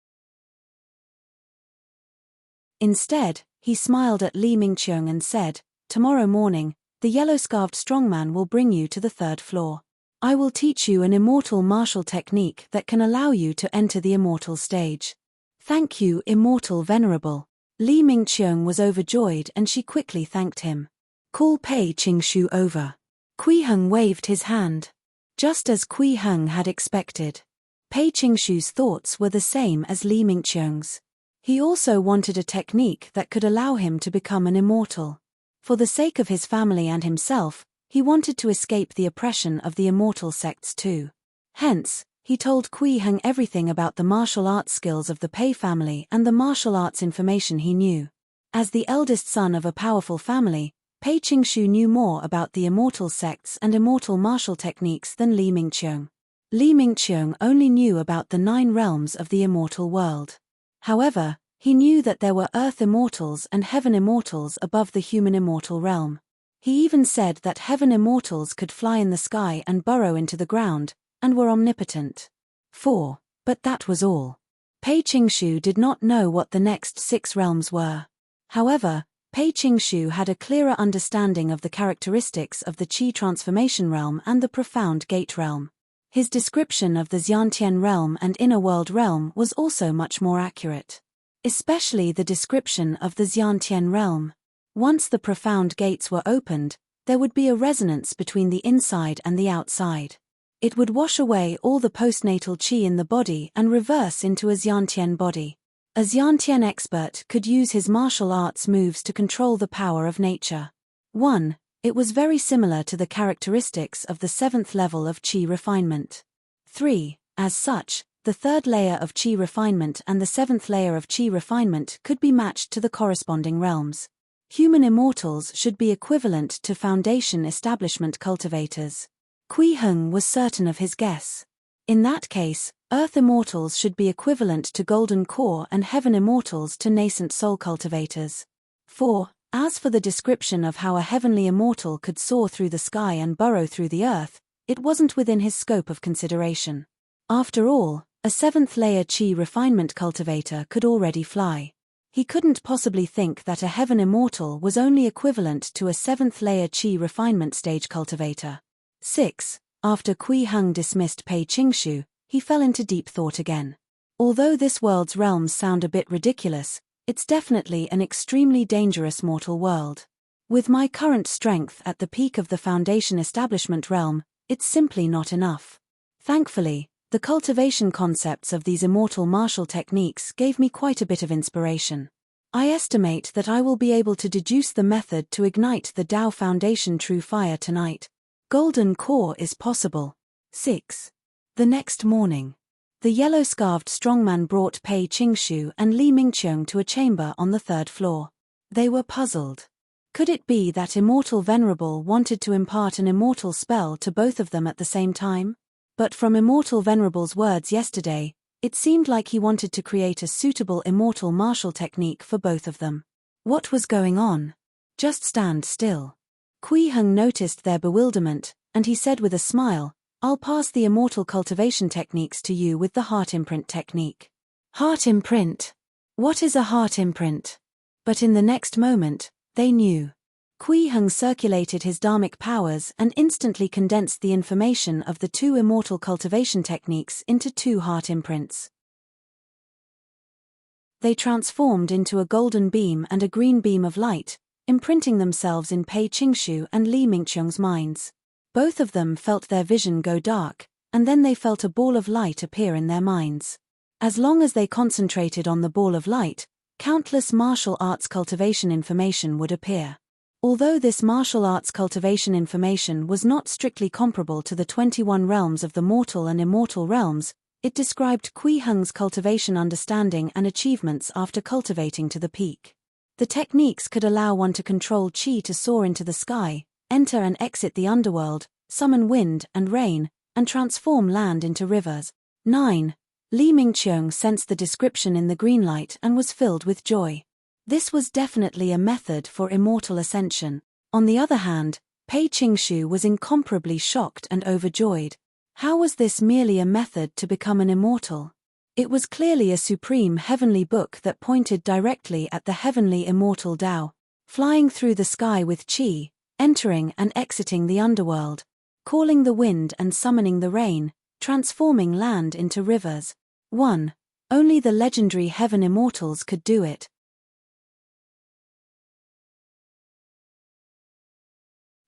Instead, he smiled at Li Mingqiang and said, "Tomorrow morning, the yellow-scarfed strongman will bring you to the third floor. I will teach you an immortal martial technique that can allow you to enter the immortal stage." "Thank you, immortal venerable." Li Mingqiang was overjoyed and she quickly thanked him. "Call Pei Qingshu over." Kui Heng waved his hand. Just as Kui Heng had expected. Pei Qingshu's thoughts were the same as Li Mingqiang's. He also wanted a technique that could allow him to become an immortal. For the sake of his family and himself, he wanted to escape the oppression of the immortal sects too. Hence, he told Kui Heng everything about the martial arts skills of the Pei family and the martial arts information he knew. As the eldest son of a powerful family, Pei Qingshu knew more about the immortal sects and immortal martial techniques than Li Mingqiang. Li Mingqiang only knew about the 9 realms of the immortal world. However, he knew that there were earth immortals and heaven immortals above the human immortal realm. He even said that heaven immortals could fly in the sky and burrow into the ground, and were omnipotent. 4. But that was all. Pei Qingshu did not know what the next 6 realms were. However, Pei Qingshu had a clearer understanding of the characteristics of the Qi transformation realm and the profound gate realm. His description of the Xiantian realm and inner world realm was also much more accurate. Especially the description of the Xiantian realm. Once the profound gates were opened, there would be a resonance between the inside and the outside. It would wash away all the postnatal qi in the body and reverse into a Xiantian body. A Xiantian expert could use his martial arts moves to control the power of nature. 1. It was very similar to the characteristics of the 7th level of qi refinement. 3. As such, the 3rd layer of qi refinement and the 7th layer of qi refinement could be matched to the corresponding realms. Human immortals should be equivalent to foundation establishment cultivators. Kui Heng was certain of his guess. In that case, Earth immortals should be equivalent to golden core and heaven immortals to nascent soul cultivators. 4. As for the description of how a heavenly immortal could soar through the sky and burrow through the earth, it wasn't within his scope of consideration. After all, a 7th-layer chi refinement cultivator could already fly. He couldn't possibly think that a heaven immortal was only equivalent to a 7th-layer chi refinement stage cultivator. 6. After Kui Heng dismissed Pei Qingshu, he fell into deep thought again. Although this world's realms sound a bit ridiculous, it's definitely an extremely dangerous mortal world. With my current strength at the peak of the Foundation establishment realm, it's simply not enough. Thankfully, the cultivation concepts of these immortal martial techniques gave me quite a bit of inspiration. I estimate that I will be able to deduce the method to ignite the Tao Foundation True Fire tonight. Golden core is possible. 6. The next morning, the yellow-scarved strongman brought Pei Qingshu and Li Mingqiong to a chamber on the 3rd floor. They were puzzled. Could it be that Immortal Venerable wanted to impart an immortal spell to both of them at the same time? But from Immortal Venerable's words yesterday, it seemed like he wanted to create a suitable immortal martial technique for both of them. What was going on? Just stand still. Kui Heng noticed their bewilderment, and he said with a smile, "I'll pass the immortal cultivation techniques to you with the heart imprint technique." Heart imprint? What is a heart imprint? But in the next moment, they knew. Kui Heng circulated his dharmic powers and instantly condensed the information of the 2 immortal cultivation techniques into 2 heart imprints. They transformed into a golden beam and a green beam of light, imprinting themselves in Pei Qingshu and Li Mingqiong's minds. Both of them felt their vision go dark, and then they felt a ball of light appear in their minds. As long as they concentrated on the ball of light, countless martial arts cultivation information would appear. Although this martial arts cultivation information was not strictly comparable to the 21 realms of the mortal and immortal realms, it described Kui Heng's cultivation understanding and achievements after cultivating to the peak. The techniques could allow one to control chi to soar into the sky, enter and exit the underworld, summon wind and rain, and transform land into rivers. 9. Li Mingqiong sensed the description in the green light and was filled with joy. This was definitely a method for immortal ascension. On the other hand, Pei Qingshu was incomparably shocked and overjoyed. How was this merely a method to become an immortal? It was clearly a supreme heavenly book that pointed directly at the heavenly immortal Tao, flying through the sky with chi, entering and exiting the underworld, calling the wind and summoning the rain, transforming land into rivers. 1. Only the legendary heaven immortals could do it.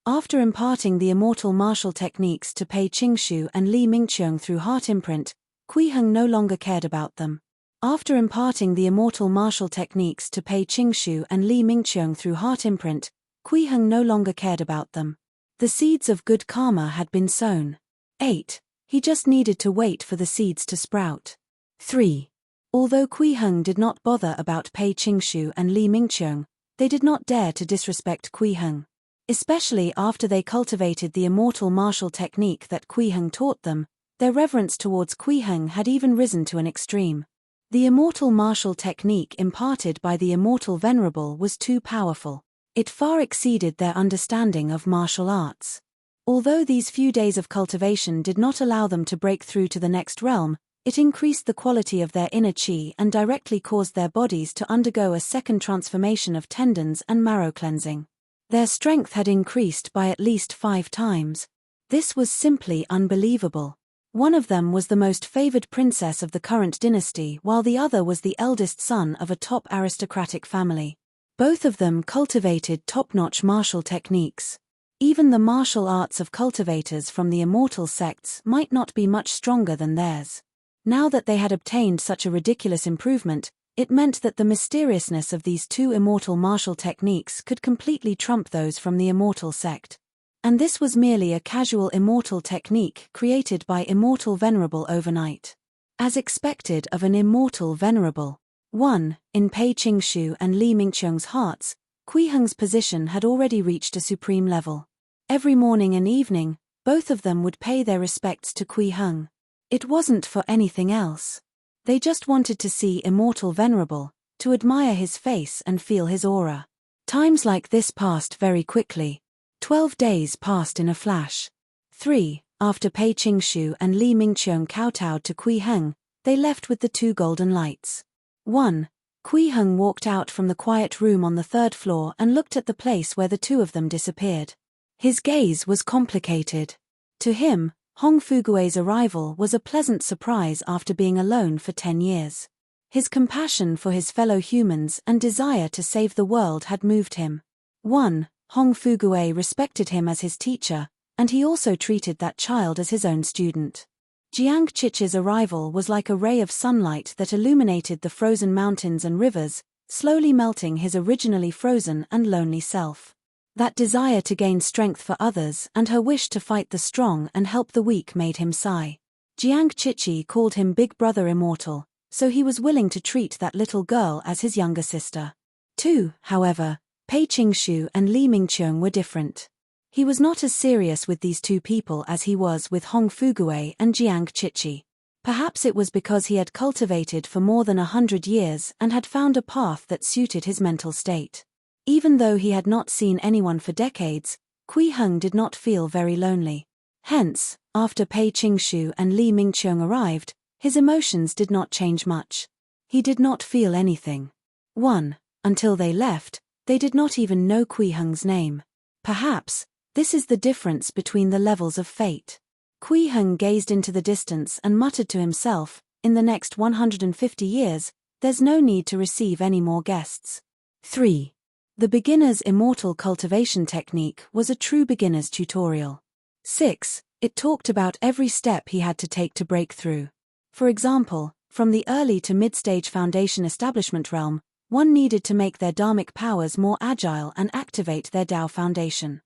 After imparting the immortal martial techniques to Pei Qingshu and Li Mingqiong through heart imprint, Kui Heng no longer cared about them. After imparting the immortal martial techniques to Pei Qingshu and Li Mingqiong through heart imprint, Kui Heng no longer cared about them. The seeds of good karma had been sown. 8. He just needed to wait for the seeds to sprout. 3. Although Kui Heng did not bother about Pei Qingshu and Li Mingqiong, they did not dare to disrespect Kui Heng. Especially after they cultivated the immortal martial technique that Kui Heng taught them, their reverence towards Kui Heng had even risen to an extreme. The immortal martial technique imparted by the Immortal Venerable was too powerful. It far exceeded their understanding of martial arts. Although these few days of cultivation did not allow them to break through to the next realm, it increased the quality of their inner chi and directly caused their bodies to undergo a second transformation of tendons and marrow cleansing. Their strength had increased by at least 5 times. This was simply unbelievable. One of them was the most favored princess of the current dynasty, while the other was the eldest son of a top aristocratic family. Both of them cultivated top-notch martial techniques. Even the martial arts of cultivators from the immortal sects might not be much stronger than theirs. Now that they had obtained such a ridiculous improvement, it meant that the mysteriousness of these 2 immortal martial techniques could completely trump those from the immortal sect. And this was merely a casual immortal technique created by Immortal Venerable overnight. As expected of an Immortal Venerable. 1. In Pei Qingshu and Li Mingqiong's hearts, Kui Heng's position had already reached a supreme level. Every morning and evening, both of them would pay their respects to Kui Heng. It wasn't for anything else. They just wanted to see Immortal venerable, to admire his face and feel his aura. Times like this passed very quickly. 12 days passed in a flash. 3. After Pei Qingshu and Li Mingqiong kowtowed to Kui Heng, they left with the 2 golden lights. 1. Kui Heng walked out from the quiet room on the 3rd floor and looked at the place where the 2 of them disappeared. His gaze was complicated. To him, Hong Fugue's arrival was a pleasant surprise after being alone for 10 years. His compassion for his fellow humans and desire to save the world had moved him. 1. Hong Fugue respected him as his teacher, and he also treated that child as his own student. Jiang Chichi's arrival was like a ray of sunlight that illuminated the frozen mountains and rivers, slowly melting his originally frozen and lonely self. That desire to gain strength for others and her wish to fight the strong and help the weak made him sigh. Jiang Chichi called him Big Brother Immortal, so he was willing to treat that little girl as his younger sister. 2. However, Pei Qingshu and Li Mingqiong were different. He was not as serious with these 2 people as he was with Hong Fugue and Jiang Chichi. Perhaps it was because he had cultivated for more than 100 years and had found a path that suited his mental state. Even though he had not seen anyone for decades, Kui Heng did not feel very lonely. Hence, after Pei Qingshu and Li Mingqiong arrived, his emotions did not change much. He did not feel anything. 1. Until they left, they did not even know Kui Heng's name. Perhaps, this is the difference between the levels of fate. Kui Heng gazed into the distance and muttered to himself, in the next 150 years, there's no need to receive any more guests. 3. The beginner's immortal cultivation technique was a true beginner's tutorial. 6. It talked about every step he had to take to break through. For example, from the early to mid-stage foundation establishment realm, one needed to make their dharmic powers more agile and activate their Tao foundation.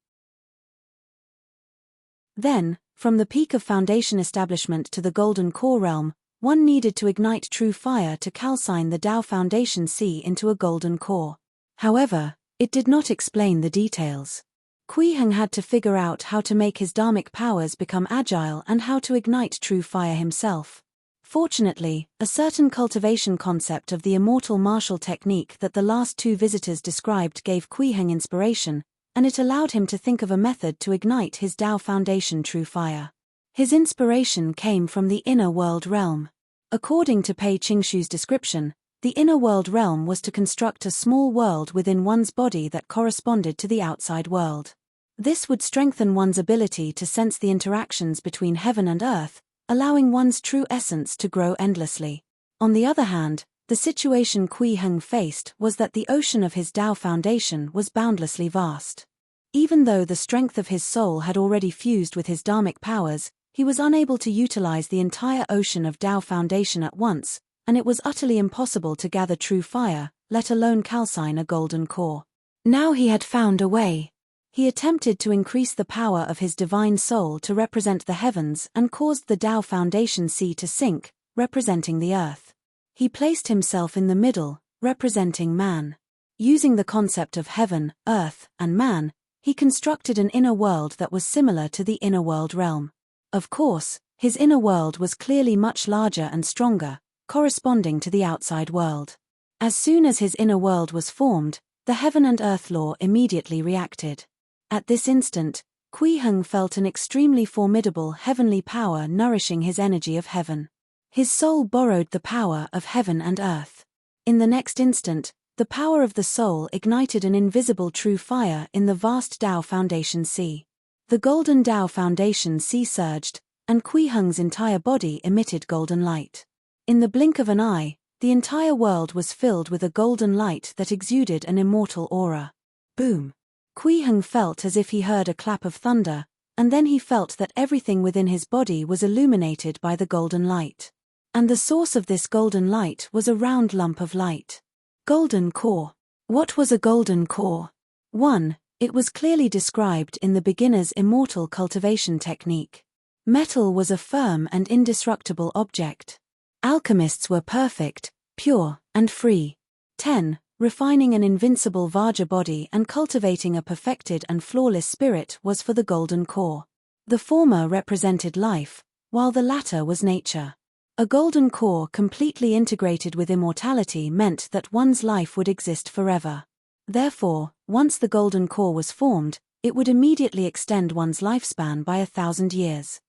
Then, from the peak of foundation establishment to the golden core realm, one needed to ignite true fire to calcine the Tao foundation sea into a golden core. However, it did not explain the details. Kui Heng had to figure out how to make his dharmic powers become agile and how to ignite true fire himself. Fortunately, a certain cultivation concept of the immortal martial technique that the last 2 visitors described gave Kui Heng inspiration, and it allowed him to think of a method to ignite his Tao foundation true fire. His inspiration came from the inner world realm. According to Pei Qingshu's description, the inner world realm was to construct a small world within one's body that corresponded to the outside world. This would strengthen one's ability to sense the interactions between heaven and earth, allowing one's true essence to grow endlessly. On the other hand, the situation Kui Heng faced was that the ocean of his Tao foundation was boundlessly vast. Even though the strength of his soul had already fused with his dharmic powers, he was unable to utilize the entire ocean of Tao foundation at once, and it was utterly impossible to gather true fire, let alone calcine a golden core. Now he had found a way. He attempted to increase the power of his divine soul to represent the heavens and caused the Tao foundation sea to sink, representing the earth. He placed himself in the middle, representing man. Using the concept of heaven, earth, and man, he constructed an inner world that was similar to the inner world realm. Of course, his inner world was clearly much larger and stronger, corresponding to the outside world. As soon as his inner world was formed, the heaven and earth law immediately reacted. At this instant, Kui Heng felt an extremely formidable heavenly power nourishing his energy of heaven. His soul borrowed the power of heaven and earth. In the next instant, the power of the soul ignited an invisible true fire in the vast Tao foundation sea. The golden Tao foundation sea surged, and Kui Heng's entire body emitted golden light. In the blink of an eye, the entire world was filled with a golden light that exuded an immortal aura. Boom! Kui Heng felt as if he heard a clap of thunder, and then he felt that everything within his body was illuminated by the golden light. And the source of this golden light was a round lump of light. Golden core. What was a golden core? 1. It was clearly described in the beginner's immortal cultivation technique. Metal was a firm and indestructible object. Alchemists were perfect, pure, and free. 10. Refining an invincible Vajra body and cultivating a perfected and flawless spirit was for the golden core. The former represented life, while the latter was nature. A golden core completely integrated with immortality meant that one's life would exist forever. Therefore, once the golden core was formed, it would immediately extend one's lifespan by 1,000 years.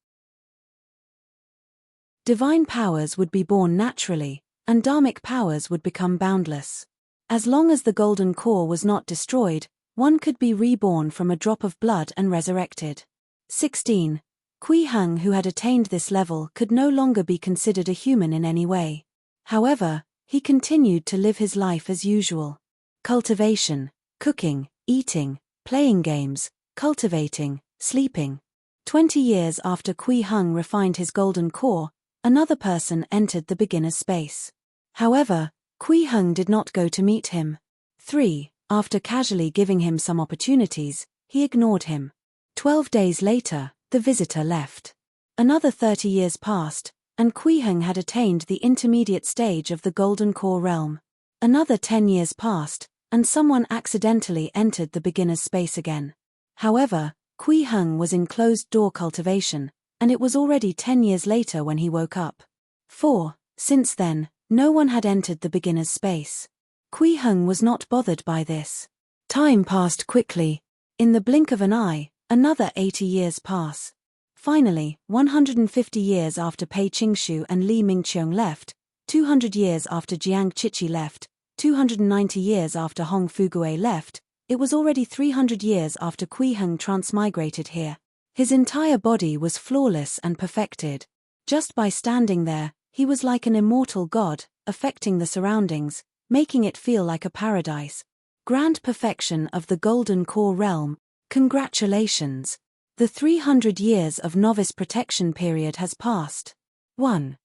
Divine powers would be born naturally, and dharmic powers would become boundless. As long as the golden core was not destroyed, one could be reborn from a drop of blood and resurrected. 16. Kui Heng, who had attained this level, could no longer be considered a human in any way. However, he continued to live his life as usual. Cultivation, cooking, eating, playing games, cultivating, sleeping. 20 years after Kui Heng refined his golden core, another person entered the beginner's space. However, Kui Heng did not go to meet him. 3. After casually giving him some opportunities, he ignored him. 12 days later, the visitor left. Another 30 years passed, and Kui Heng had attained the intermediate stage of the golden core realm. Another 10 years passed, and someone accidentally entered the beginner's space again. However, Kui Heng was in closed-door cultivation, and it was already 10 years later when he woke up. 4. Since then, no one had entered the beginner's space. Kui Heng was not bothered by this. Time passed quickly. In the blink of an eye, another 80 years pass. Finally, 150 years after Pei Qingshu and Li Mingqiong left, 200 years after Jiang Qiqi left, 290 years after Hong Fugue left, it was already 300 years after Kui Heng transmigrated here. His entire body was flawless and perfected. Just by standing there, he was like an immortal god, affecting the surroundings, making it feel like a paradise. Grand perfection of the golden core realm. Congratulations! The 300 years of novice protection period has passed. 1.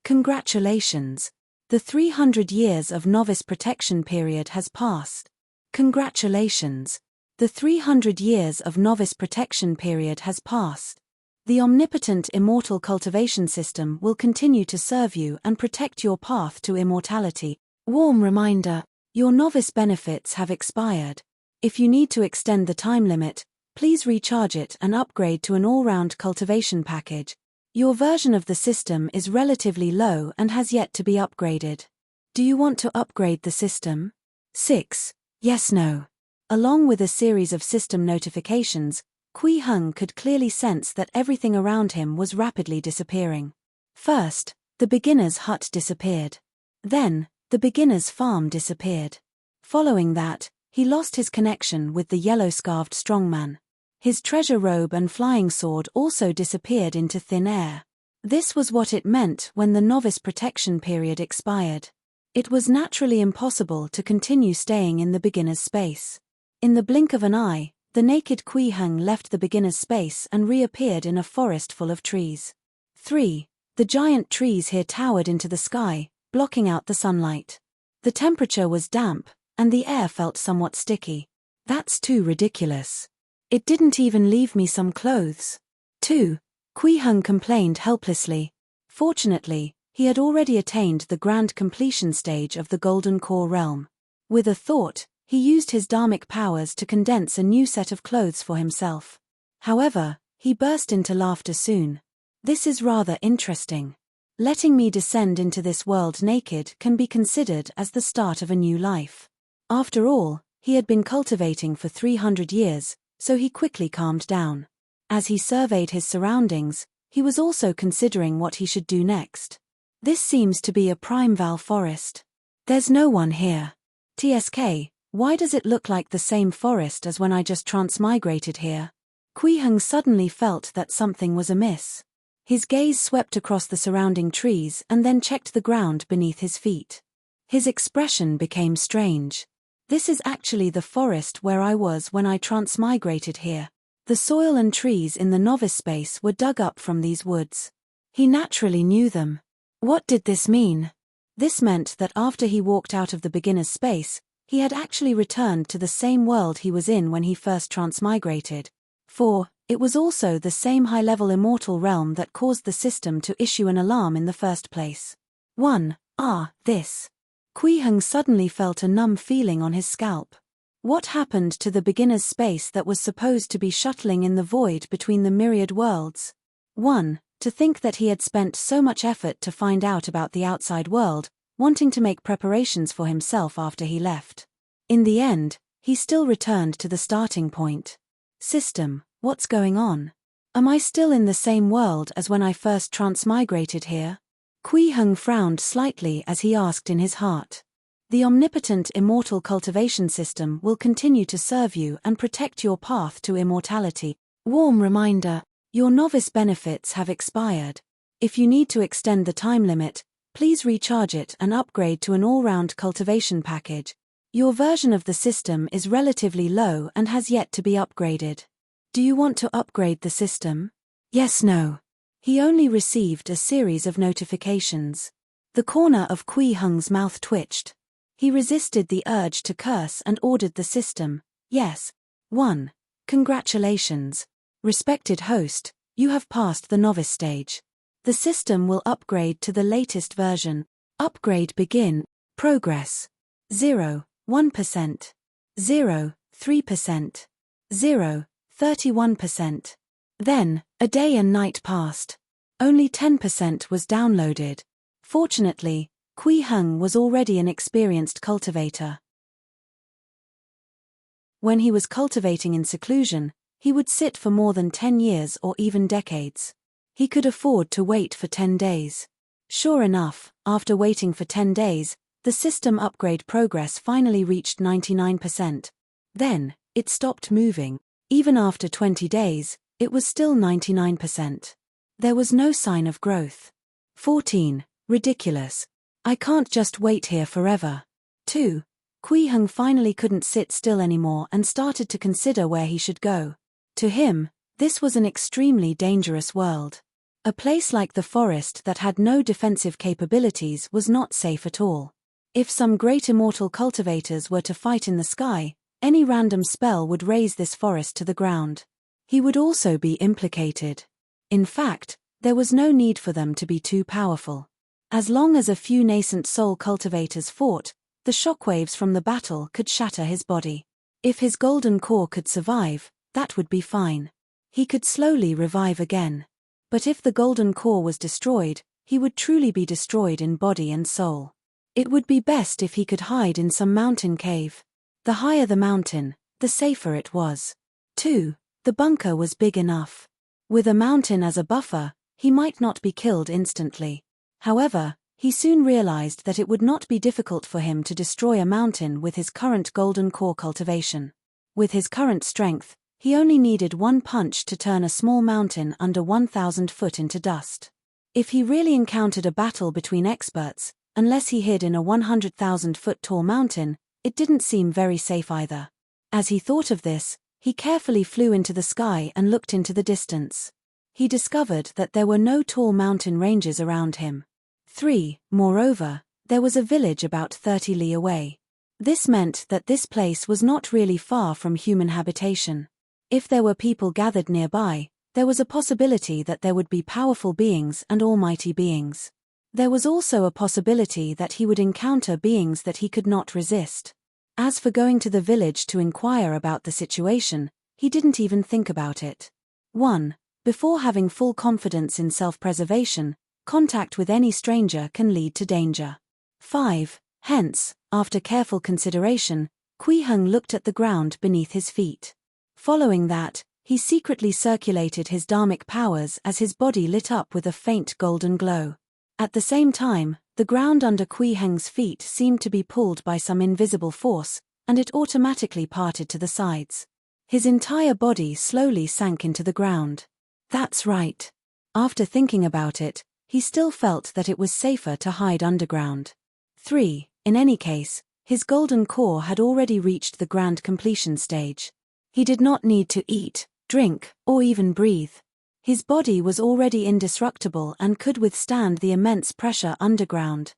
Congratulations! The 300 years of novice protection period has passed. Congratulations! The 300 years of novice protection period has passed. The omnipotent immortal cultivation system will continue to serve you and protect your path to immortality. Warm reminder, your novice benefits have expired. If you need to extend the time limit, please recharge it and upgrade to an all-round cultivation package. Your version of the system is relatively low and has yet to be upgraded. Do you want to upgrade the system? 6. Yes/No. Along with a series of system notifications, Kui Heng could clearly sense that everything around him was rapidly disappearing. First, the beginner's hut disappeared. Then, the beginner's farm disappeared. Following that, he lost his connection with the yellow-scarved strongman. His treasure robe and flying sword also disappeared into thin air. This was what it meant when the novice protection period expired. It was naturally impossible to continue staying in the beginner's space. In the blink of an eye, the naked Kui Heng left the beginner's space and reappeared in a forest full of trees. 3. The giant trees here towered into the sky, blocking out the sunlight. The temperature was damp, and the air felt somewhat sticky. That's too ridiculous. It didn't even leave me some clothes. 2. Kui Heng complained helplessly. Fortunately, he had already attained the grand completion stage of the golden core realm. With a thought, he used his dharmic powers to condense a new set of clothes for himself. However, he burst into laughter soon. This is rather interesting. Letting me descend into this world naked can be considered as the start of a new life. After all, he had been cultivating for 300 years, so he quickly calmed down. As he surveyed his surroundings, he was also considering what he should do next. This seems to be a primeval forest. There's no one here. TSK, why does it look like the same forest as when I just transmigrated here? Kui Heng suddenly felt that something was amiss. His gaze swept across the surrounding trees and then checked the ground beneath his feet. His expression became strange. This is actually the forest where I was when I transmigrated here. The soil and trees in the novice space were dug up from these woods. He naturally knew them. What did this mean? This meant that after he walked out of the beginner's space, he had actually returned to the same world he was in when he first transmigrated. 4. It was also the same high-level immortal realm that caused the system to issue an alarm in the first place. 1. This. Kui Heng suddenly felt a numb feeling on his scalp. What happened to the beginner's space that was supposed to be shuttling in the void between the myriad worlds? 1. To think that he had spent so much effort to find out about the outside world, wanting to make preparations for himself after he left. In the end, he still returned to the starting point. System, what's going on? Am I still in the same world as when I first transmigrated here? Kui Heng frowned slightly as he asked in his heart. The omnipotent immortal cultivation system will continue to serve you and protect your path to immortality. Warm reminder, your novice benefits have expired. If you need to extend the time limit, please recharge it and upgrade to an all-round cultivation package. Your version of the system is relatively low and has yet to be upgraded. Do you want to upgrade the system? Yes, no. He only received a series of notifications. The corner of Kui Heng's mouth twitched. He resisted the urge to curse and ordered the system. Yes. 1. Congratulations. Respected host, you have passed the novice stage. The system will upgrade to the latest version. Upgrade begin. Progress. 0, 1%. 0, 3%. 0, 31%. Then, a day and night passed. Only 10% was downloaded. Fortunately, Kui Heng was already an experienced cultivator. When he was cultivating in seclusion, he would sit for more than 10 years or even decades. He could afford to wait for 10 days. Sure enough, after waiting for 10 days, the system upgrade progress finally reached 99%. Then, it stopped moving. Even after 20 days, it was still 99%. There was no sign of growth. 14. Ridiculous. I can't just wait here forever. 2. Kui Heng finally couldn't sit still anymore and started to consider where he should go. To him, this was an extremely dangerous world. A place like the forest that had no defensive capabilities was not safe at all. If some great immortal cultivators were to fight in the sky, any random spell would raze this forest to the ground. He would also be implicated. In fact, there was no need for them to be too powerful. As long as a few nascent soul cultivators fought, the shockwaves from the battle could shatter his body. If his golden core could survive, that would be fine. He could slowly revive again. But if the golden core was destroyed, he would truly be destroyed in body and soul. It would be best if he could hide in some mountain cave. The higher the mountain, the safer it was. 2. The bunker was big enough. With a mountain as a buffer, he might not be killed instantly. However, he soon realized that it would not be difficult for him to destroy a mountain with his current golden core cultivation. With his current strength, he only needed one punch to turn a small mountain under 1,000 foot into dust. If he really encountered a battle between experts, unless he hid in a 100,000 foot tall mountain, it didn't seem very safe either. As he thought of this, he carefully flew into the sky and looked into the distance. He discovered that there were no tall mountain ranges around him. 3. Moreover, there was a village about 30 li away. This meant that this place was not really far from human habitation. If there were people gathered nearby, there was a possibility that there would be powerful beings and almighty beings. There was also a possibility that he would encounter beings that he could not resist. As for going to the village to inquire about the situation, he didn't even think about it. 1. Before having full confidence in self-preservation, contact with any stranger can lead to danger. 5. Hence, after careful consideration, Kui Heng looked at the ground beneath his feet. Following that, he secretly circulated his dharmic powers as his body lit up with a faint golden glow. At the same time, the ground under Kui Heng's feet seemed to be pulled by some invisible force, and it automatically parted to the sides. His entire body slowly sank into the ground. That's right. After thinking about it, he still felt that it was safer to hide underground. 3. In any case, his golden core had already reached the grand completion stage. He did not need to eat, drink, or even breathe. His body was already indestructible and could withstand the immense pressure underground.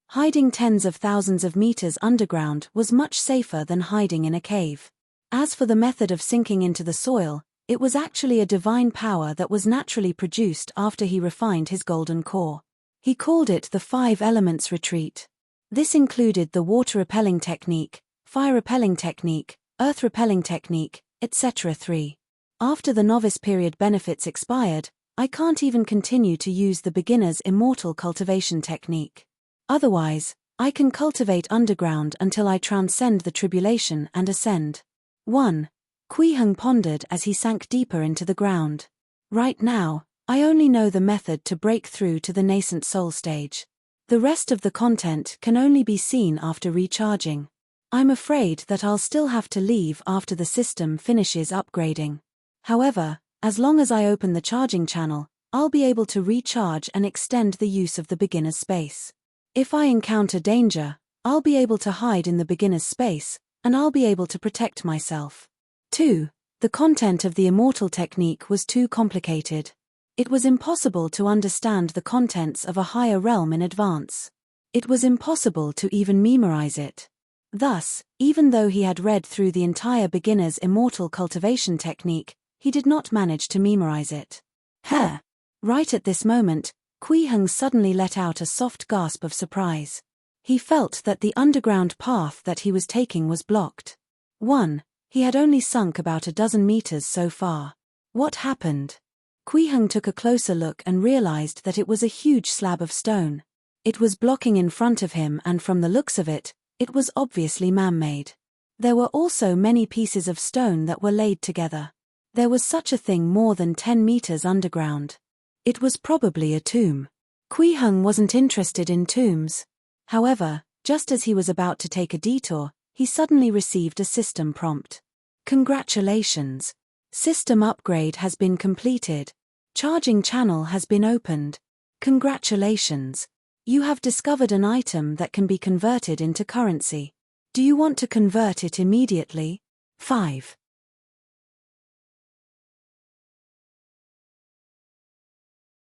Hiding tens of thousands of meters underground was much safer than hiding in a cave. As for the method of sinking into the soil, it was actually a divine power that was naturally produced after he refined his golden core. He called it the 5 elements retreat. This included the water-repelling technique, fire-repelling technique, earth-repelling technique, etc. 3. After the novice period benefits expired, I can't even continue to use the beginner's immortal cultivation technique. Otherwise, I can cultivate underground until I transcend the tribulation and ascend. 1. Kui Heng pondered as he sank deeper into the ground. Right now, I only know the method to break through to the nascent soul stage. The rest of the content can only be seen after recharging. I'm afraid that I'll still have to leave after the system finishes upgrading. However, as long as I open the charging channel, I'll be able to recharge and extend the use of the beginner's space. If I encounter danger, I'll be able to hide in the beginner's space, and I'll be able to protect myself. 2. The content of the immortal technique was too complicated. It was impossible to understand the contents of a higher realm in advance. It was impossible to even memorize it. Thus, even though he had read through the entire beginner's immortal cultivation technique, he did not manage to memorize it. Right at this moment, Kui Heng suddenly let out a soft gasp of surprise. He felt that the underground path that he was taking was blocked. 1. He had only sunk about a dozen meters so far. What happened? Kui Heng took a closer look and realized that it was a huge slab of stone. It was blocking in front of him, and from the looks of it, it was obviously man-made. There were also many pieces of stone that were laid together. There was such a thing more than 10 meters underground. It was probably a tomb. Kui Heng wasn't interested in tombs. However, just as he was about to take a detour, he suddenly received a system prompt. Congratulations! System upgrade has been completed. Charging channel has been opened. Congratulations! You have discovered an item that can be converted into currency. Do you want to convert it immediately? 5.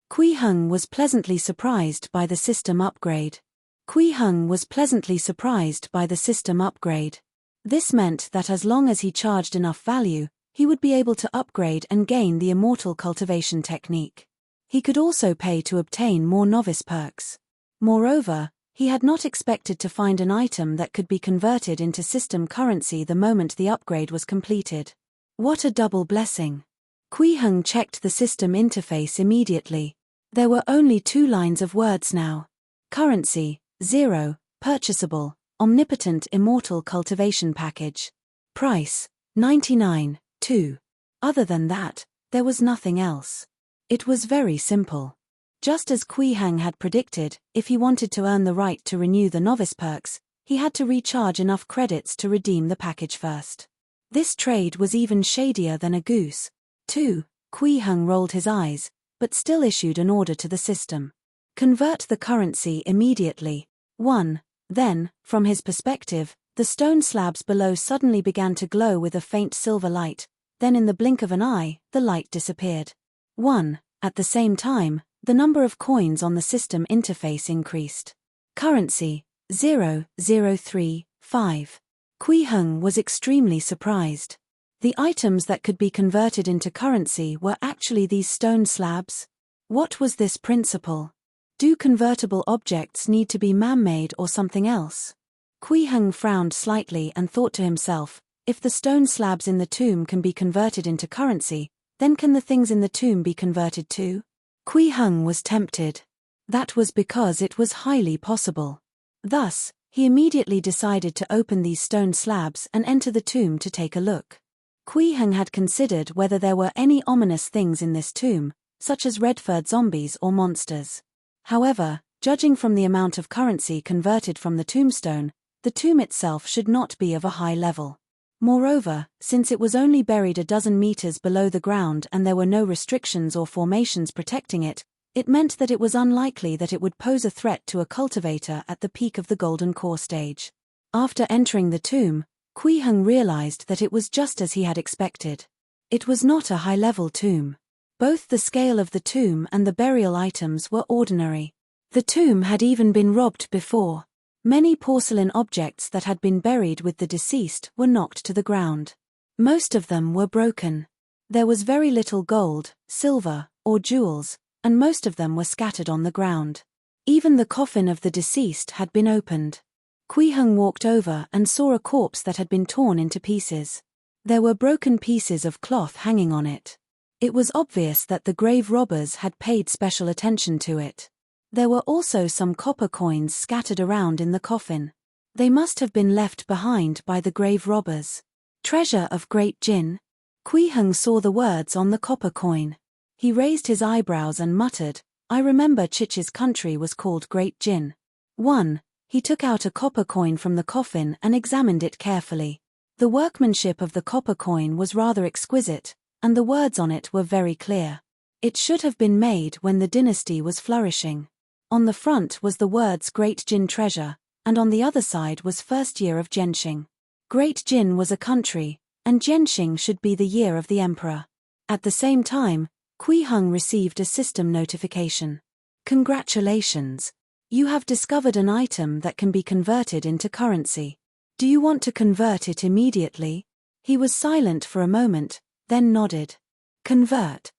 Kui Heng was pleasantly surprised by the system upgrade. Kui Heng was pleasantly surprised by the system upgrade. This meant that as long as he charged enough value, he would be able to upgrade and gain the immortal cultivation technique. He could also pay to obtain more novice perks. Moreover, he had not expected to find an item that could be converted into system currency the moment the upgrade was completed. What a double blessing! Kui Heng checked the system interface immediately. There were only 2 lines of words now. Currency, 0, purchasable, omnipotent immortal cultivation package. Price, 99. 2. Other than that, there was nothing else. It was very simple. Just as Kui Heng had predicted, if he wanted to earn the right to renew the novice perks, he had to recharge enough credits to redeem the package first. This trade was even shadier than a goose. 2. Kui Heng rolled his eyes, but still issued an order to the system. Convert the currency immediately. 1. Then, from his perspective, the stone slabs below suddenly began to glow with a faint silver light. Then in the blink of an eye, the light disappeared. 1. At the same time, the number of coins on the system interface increased. Currency, 0.035. Kui Heng was extremely surprised. The items that could be converted into currency were actually these stone slabs. What was this principle? Do convertible objects need to be man-made or something else? Kui Heng frowned slightly and thought to himself, if the stone slabs in the tomb can be converted into currency, then can the things in the tomb be converted too? Kui Heng was tempted. That was because it was highly possible. Thus, he immediately decided to open these stone slabs and enter the tomb to take a look. Kui Heng had considered whether there were any ominous things in this tomb, such as red-furred zombies or monsters. However, judging from the amount of currency converted from the tombstone, the tomb itself should not be of a high level. Moreover, since it was only buried a dozen meters below the ground and there were no restrictions or formations protecting it, it meant that it was unlikely that it would pose a threat to a cultivator at the peak of the golden core stage. After entering the tomb, Kui Heng realized that it was just as he had expected. It was not a high-level tomb. Both the scale of the tomb and the burial items were ordinary. The tomb had even been robbed before. Many porcelain objects that had been buried with the deceased were knocked to the ground. Most of them were broken. There was very little gold, silver, or jewels, and most of them were scattered on the ground. Even the coffin of the deceased had been opened. Kui Heng walked over and saw a corpse that had been torn into pieces. There were broken pieces of cloth hanging on it. It was obvious that the grave robbers had paid special attention to it. There were also some copper coins scattered around in the coffin. They must have been left behind by the grave robbers. Treasure of Great Jin. Kui Heng saw the words on the copper coin. He raised his eyebrows and muttered, "I remember Chich's country was called Great Jin." 1. He took out a copper coin from the coffin and examined it carefully. The workmanship of the copper coin was rather exquisite, and the words on it were very clear. It should have been made when the dynasty was flourishing. On the front was the words Great Jin Treasure, and on the other side was first year of Jianxing. Great Jin was a country, and Jianxing should be the year of the emperor. At the same time, Kui Heng received a system notification. "Congratulations! You have discovered an item that can be converted into currency. Do you want to convert it immediately?" He was silent for a moment, then nodded. "Convert."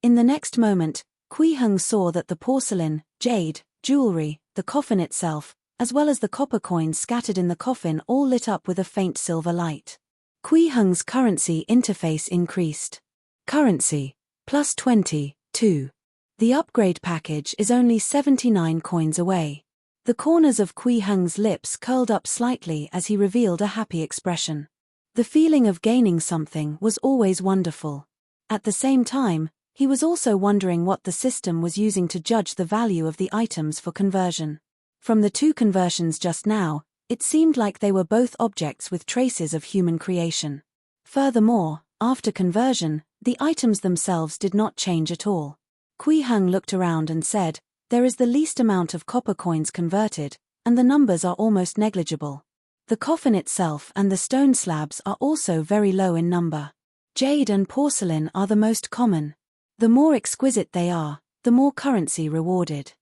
In the next moment, Kui Heng saw that the porcelain, jade, jewelry, the coffin itself, as well as the copper coins scattered in the coffin all lit up with a faint silver light. Kui Heng's currency interface increased. Currency, plus 20, 2. The upgrade package is only 79 coins away. The corners of Kui Heng's lips curled up slightly as he revealed a happy expression. The feeling of gaining something was always wonderful. At the same time, he was also wondering what the system was using to judge the value of the items for conversion. From the two conversions just now, it seemed like they were both objects with traces of human creation. Furthermore, after conversion, the items themselves did not change at all. Kui Heng looked around and said, "There is the least amount of copper coins converted, and the numbers are almost negligible. The coffin itself and the stone slabs are also very low in number. Jade and porcelain are the most common. The more exquisite they are, the more currency rewarded.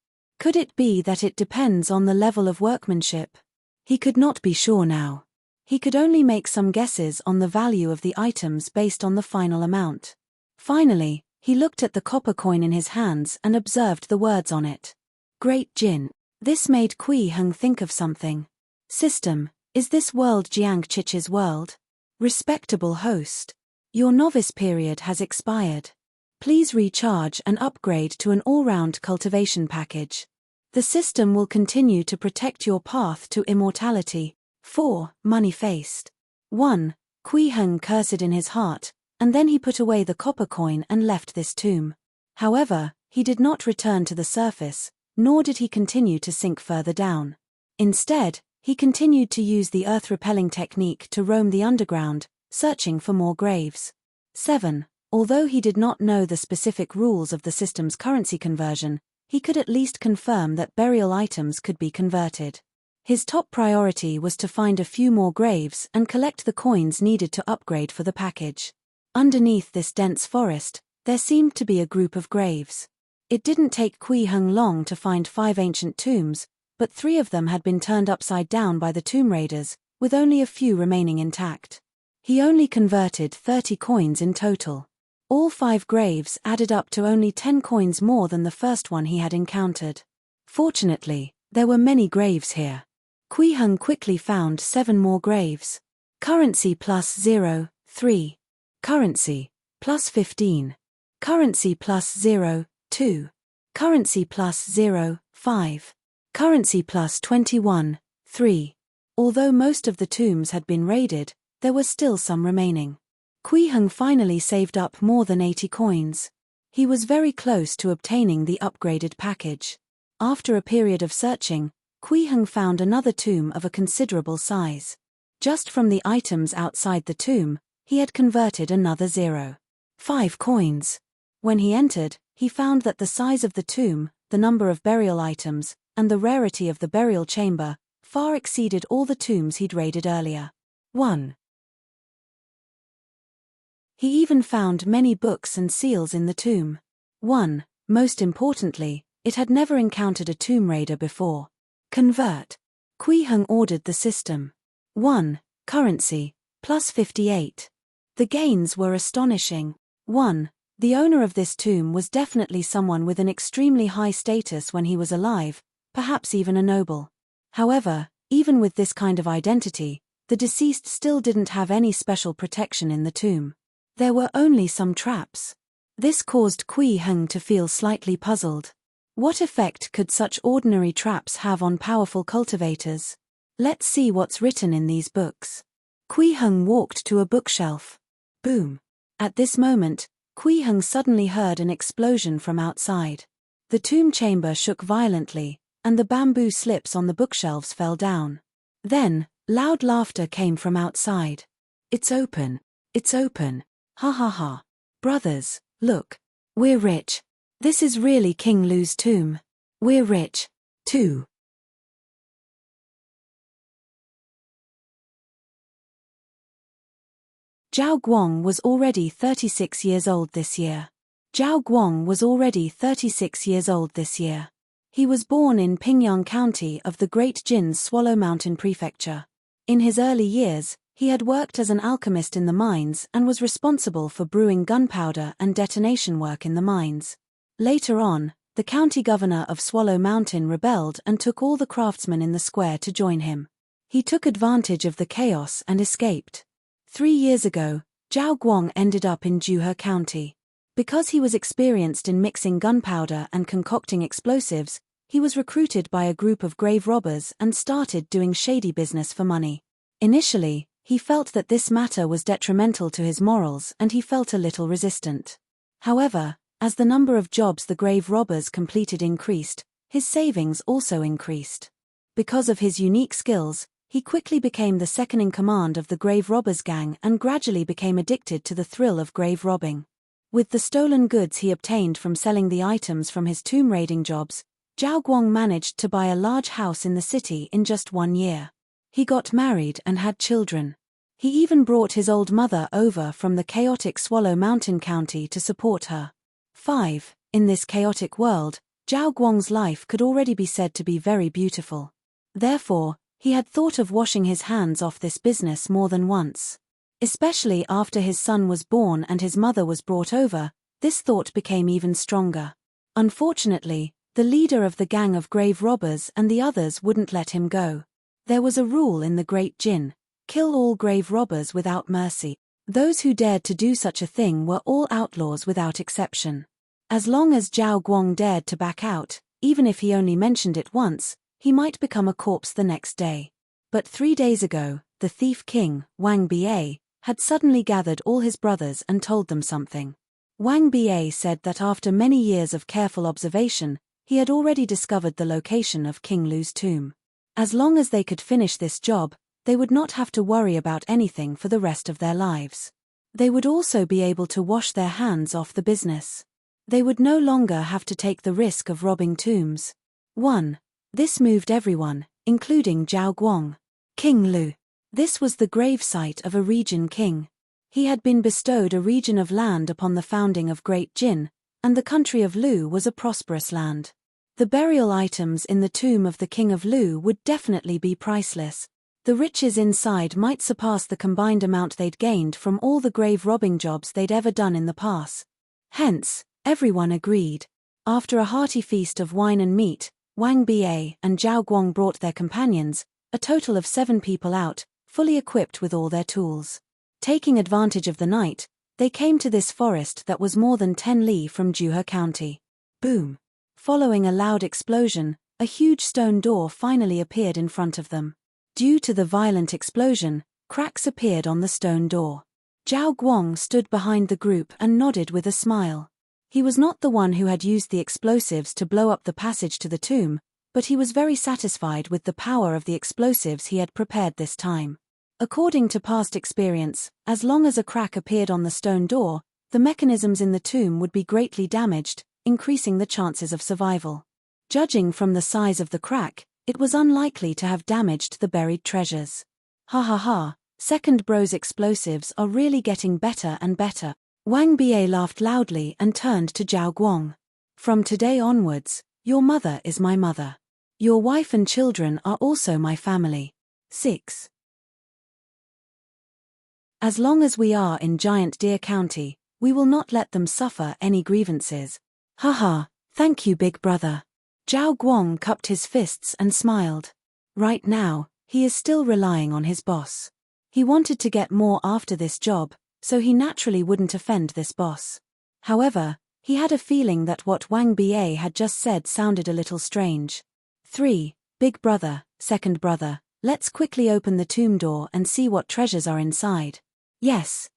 Could it be that it depends on the level of workmanship?" He could not be sure now. He could only make some guesses on the value of the items based on the final amount. Finally, he looked at the copper coin in his hands and observed the words on it. Great Jin. This made Kui Heng think of something. System, is this world Jiang Chich's world? Respectable host. Your novice period has expired. Please recharge and upgrade to an all-round cultivation package. The system will continue to protect your path to immortality. 4. Money-faced. 1. Kui Heng cursed in his heart, and then he put away the copper coin and left this tomb. However, he did not return to the surface, nor did he continue to sink further down. Instead, he continued to use the earth-repelling technique to roam the underground, searching for more graves. 7. Although he did not know the specific rules of the system's currency conversion, he could at least confirm that burial items could be converted. His top priority was to find a few more graves and collect the coins needed to upgrade for the package. Underneath this dense forest, there seemed to be a group of graves. It didn't take Kui Heng long to find 5 ancient tombs, but 3 of them had been turned upside down by the tomb raiders, with only a few remaining intact. He only converted 30 coins in total. All 5 graves added up to only 10 coins more than the first one he had encountered. Fortunately, there were many graves here. Kui Heng quickly found 7 more graves. Currency plus 0, 3. Currency, plus 15. Currency plus 0, 2. Currency plus 0, 5. Currency plus 21, 3. Although most of the tombs had been raided, there were still some remaining. Kui Heng finally saved up more than 80 coins. He was very close to obtaining the upgraded package. After a period of searching, Kui Heng found another tomb of a considerable size. Just from the items outside the tomb, he had converted another 0.5 coins. When he entered, he found that the size of the tomb, the number of burial items, and the rarity of the burial chamber far exceeded all the tombs he'd raided earlier. 1. He even found many books and seals in the tomb. 1. Most importantly, it had never encountered a tomb raider before. Convert. Kui Heng ordered the system. 1. Currency, plus 58. The gains were astonishing. 1. The owner of this tomb was definitely someone with an extremely high status when he was alive, perhaps even a noble. However, even with this kind of identity, the deceased still didn't have any special protection in the tomb. There were only some traps. This caused Kui Heng to feel slightly puzzled. What effect could such ordinary traps have on powerful cultivators? Let's see what's written in these books. Kui Heng walked to a bookshelf. Boom! At this moment, Kui Heng suddenly heard an explosion from outside. The tomb chamber shook violently, and the bamboo slips on the bookshelves fell down. Then, loud laughter came from outside. It's open! It's open! Ha ha ha! Brothers, look! We're rich! This is really King Lu's tomb. We're rich, too. Zhao Guang was already 36 years old this year. Zhao Guang was already 36 years old this year. He was born in Pingyang County of the Great Jin's Swallow Mountain Prefecture. In his early years, he had worked as an alchemist in the mines and was responsible for brewing gunpowder and detonation work in the mines. Later on, the county governor of Swallow Mountain rebelled and took all the craftsmen in the square to join him. He took advantage of the chaos and escaped. 3 years ago, Zhao Guang ended up in Zhuhe County. Because he was experienced in mixing gunpowder and concocting explosives, he was recruited by a group of grave robbers and started doing shady business for money. Initially, he felt that this matter was detrimental to his morals and he felt a little resistant. However, as the number of jobs the grave robbers completed increased, his savings also increased. Because of his unique skills, he quickly became the second-in-command of the grave robbers gang and gradually became addicted to the thrill of grave robbing. With the stolen goods he obtained from selling the items from his tomb raiding jobs, Zhao Guang managed to buy a large house in the city in just 1 year. He got married and had children. He even brought his old mother over from the chaotic Swallow Mountain County to support her. 5. In this chaotic world, Zhao Guang's life could already be said to be very beautiful. Therefore, he had thought of washing his hands off this business more than once. Especially after his son was born and his mother was brought over, this thought became even stronger. Unfortunately, the leader of the gang of grave robbers and the others wouldn't let him go. There was a rule in the Great Jin: kill all grave robbers without mercy. Those who dared to do such a thing were all outlaws without exception. As long as Zhao Guang dared to back out, even if he only mentioned it once, he might become a corpse the next day. But 3 days ago, the thief king, Wang Ba, had suddenly gathered all his brothers and told them something. Wang Ba said that after many years of careful observation, he had already discovered the location of King Lu's tomb. As long as they could finish this job, they would not have to worry about anything for the rest of their lives. They would also be able to wash their hands off the business. They would no longer have to take the risk of robbing tombs. 1. This moved everyone, including Zhao Guang. King Lu. This was the grave site of a region king. He had been bestowed a region of land upon the founding of Great Jin, and the country of Lu was a prosperous land. The burial items in the tomb of the king of Lu would definitely be priceless. The riches inside might surpass the combined amount they'd gained from all the grave robbing jobs they'd ever done in the past. Hence, everyone agreed. After a hearty feast of wine and meat, Wang Ba and Zhao Guang brought their companions, a total of 7 people out, fully equipped with all their tools. Taking advantage of the night, they came to this forest that was more than 10 li from Zhuhe County. Boom! Following a loud explosion, a huge stone door finally appeared in front of them. Due to the violent explosion, cracks appeared on the stone door. Zhao Guang stood behind the group and nodded with a smile. He was not the one who had used the explosives to blow up the passage to the tomb, but he was very satisfied with the power of the explosives he had prepared this time. According to past experience, as long as a crack appeared on the stone door, the mechanisms in the tomb would be greatly damaged, increasing the chances of survival. Judging from the size of the crack, it was unlikely to have damaged the buried treasures. Ha ha ha, Second Bro's explosives are really getting better and better. Wang Ba laughed loudly and turned to Zhao Guang. From today onwards, your mother is my mother. Your wife and children are also my family. 6. As long as we are in Giant Deer County, We will not let them suffer any grievances. Haha, thank you, big brother. Zhao Guang cupped his fists and smiled. Right now, he is still relying on his boss. He wanted to get more after this job, so he naturally wouldn't offend this boss. However, he had a feeling that what Wang Ba had just said sounded a little strange. 3. Big brother, second brother, let's quickly open the tomb door and see what treasures are inside. Yes.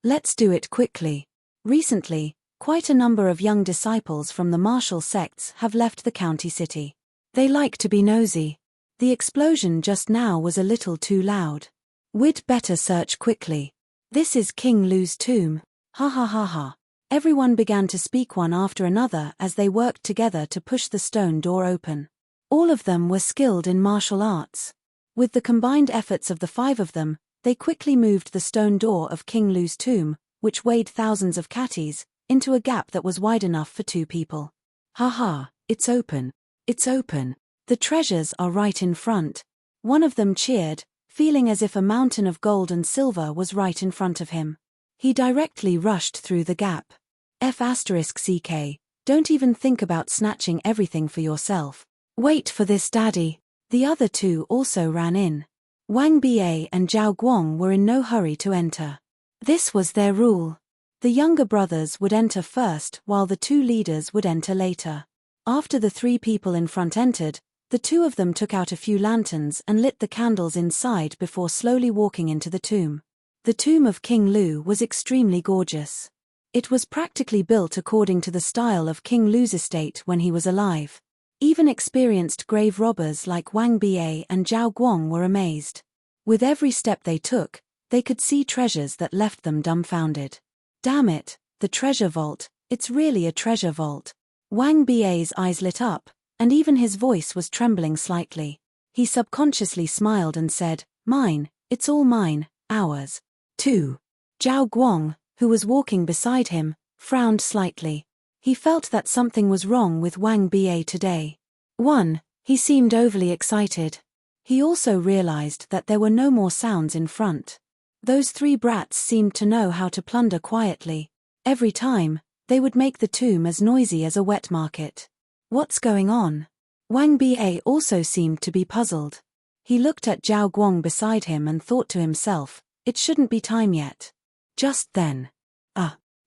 Let's do it quickly. Recently, quite a number of young disciples from the martial sects have left the county city. They like to be nosy. The explosion just now was a little too loud. We'd better search quickly. This is King Lu's tomb. Ha ha ha ha. Everyone began to speak one after another as they worked together to push the stone door open. All of them were skilled in martial arts. With the combined efforts of the 5 of them, they quickly moved the stone door of King Lu's tomb, which weighed thousands of catties, into a gap that was wide enough for 2 people. Ha ha, it's open. It's open. The treasures are right in front. One of them cheered, feeling as if a mountain of gold and silver was right in front of him. He directly rushed through the gap. F***CK, don't even think about snatching everything for yourself. Wait for this, daddy. The other 2 also ran in. Wang Ba and Zhao Guang were in no hurry to enter. This was their rule. The younger brothers would enter first while the 2 leaders would enter later. After the 3 people in front entered, the 2 of them took out a few lanterns and lit the candles inside before slowly walking into the tomb. The tomb of King Lu was extremely gorgeous. It was practically built according to the style of King Lu's estate when he was alive. Even experienced grave robbers like Wang Ba and Zhao Guang were amazed. With every step they took, they could see treasures that left them dumbfounded. Damn it, the treasure vault, it's really a treasure vault. Wang Ba's eyes lit up, and even his voice was trembling slightly. He subconsciously smiled and said, "Mine, it's all mine, ours." 2. Zhao Guang, who was walking beside him, frowned slightly. He felt that something was wrong with Wang Ba today. 1. He seemed overly excited. He also realized that there were no more sounds in front. Those 3 brats seemed to know how to plunder quietly. Every time, they would make the tomb as noisy as a wet market. What's going on? Wang Ba also seemed to be puzzled. He looked at Zhao Guang beside him and thought to himself, it shouldn't be time yet. Just then.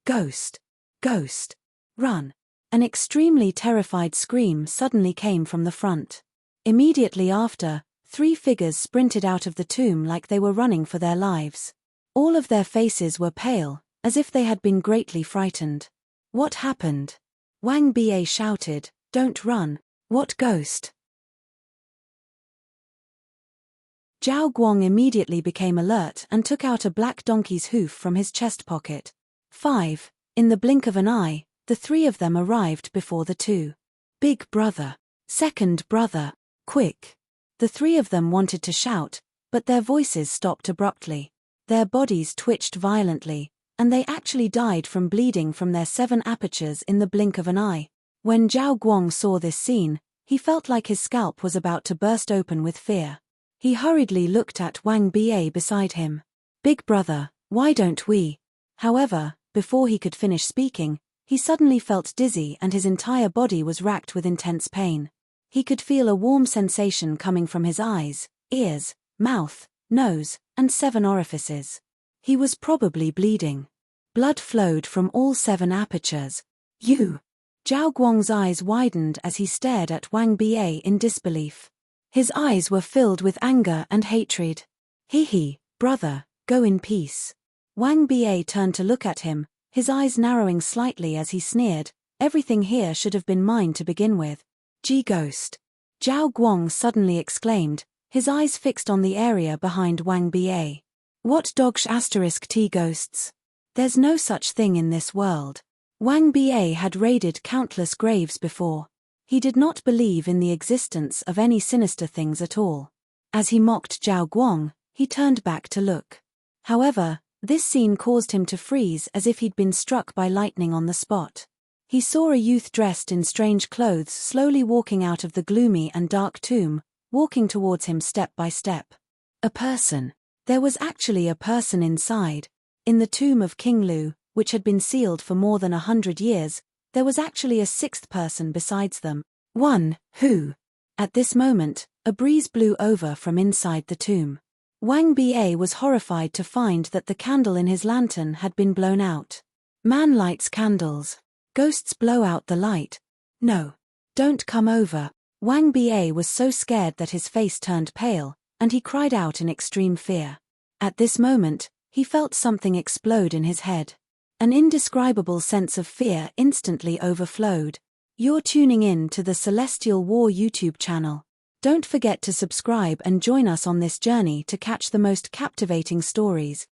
Ghost. Ghost. Run. An extremely terrified scream suddenly came from the front. Immediately after, 3 figures sprinted out of the tomb like they were running for their lives. All of their faces were pale, as if they had been greatly frightened. What happened? Wang Ba shouted, "Don't run." What ghost? Zhao Guang immediately became alert and took out a black donkey's hoof from his chest pocket. 5. In the blink of an eye, the 3 of them arrived before the 2. Big brother. Second brother. Quick. The 3 of them wanted to shout, but their voices stopped abruptly. Their bodies twitched violently, and they actually died from bleeding from their 7 apertures in the blink of an eye. When Zhao Guang saw this scene, he felt like his scalp was about to burst open with fear. He hurriedly looked at Wang Ba beside him. "Big brother, why don't we?" However, before he could finish speaking, he suddenly felt dizzy and his entire body was racked with intense pain. He could feel a warm sensation coming from his eyes, ears, mouth, nose, and 7 orifices. He was probably bleeding. Blood flowed from all 7 apertures. "You!" Zhao Guang's eyes widened as he stared at Wang Ba in disbelief. His eyes were filled with anger and hatred. "Hee, brother, go in peace." Wang Ba turned to look at him, his eyes narrowing slightly as he sneered, "Everything here should have been mine to begin with." "Ghost!" Zhao Guang suddenly exclaimed, his eyes fixed on the area behind Wang Ba. "What dogsh *T ghosts? There's no such thing in this world." Wang Ba had raided countless graves before. He did not believe in the existence of any sinister things at all. As he mocked Zhao Guang, he turned back to look. However, this scene caused him to freeze as if he'd been struck by lightning on the spot. He saw a youth dressed in strange clothes slowly walking out of the gloomy and dark tomb, walking towards him step by step. A person. There was actually a person inside. In the tomb of King Lu, which had been sealed for more than 100 years, there was actually a sixth person besides them. One, who? At this moment, a breeze blew over from inside the tomb. Wang Ba was horrified to find that the candle in his lantern had been blown out. Man lights candles. Ghosts blow out the light. No. Don't come over. Wang Ba was so scared that his face turned pale, and he cried out in extreme fear. At this moment, he felt something explode in his head. An indescribable sense of fear instantly overflowed. You're tuning in to the Celestial War YouTube channel. Don't forget to subscribe and join us on this journey to catch the most captivating stories.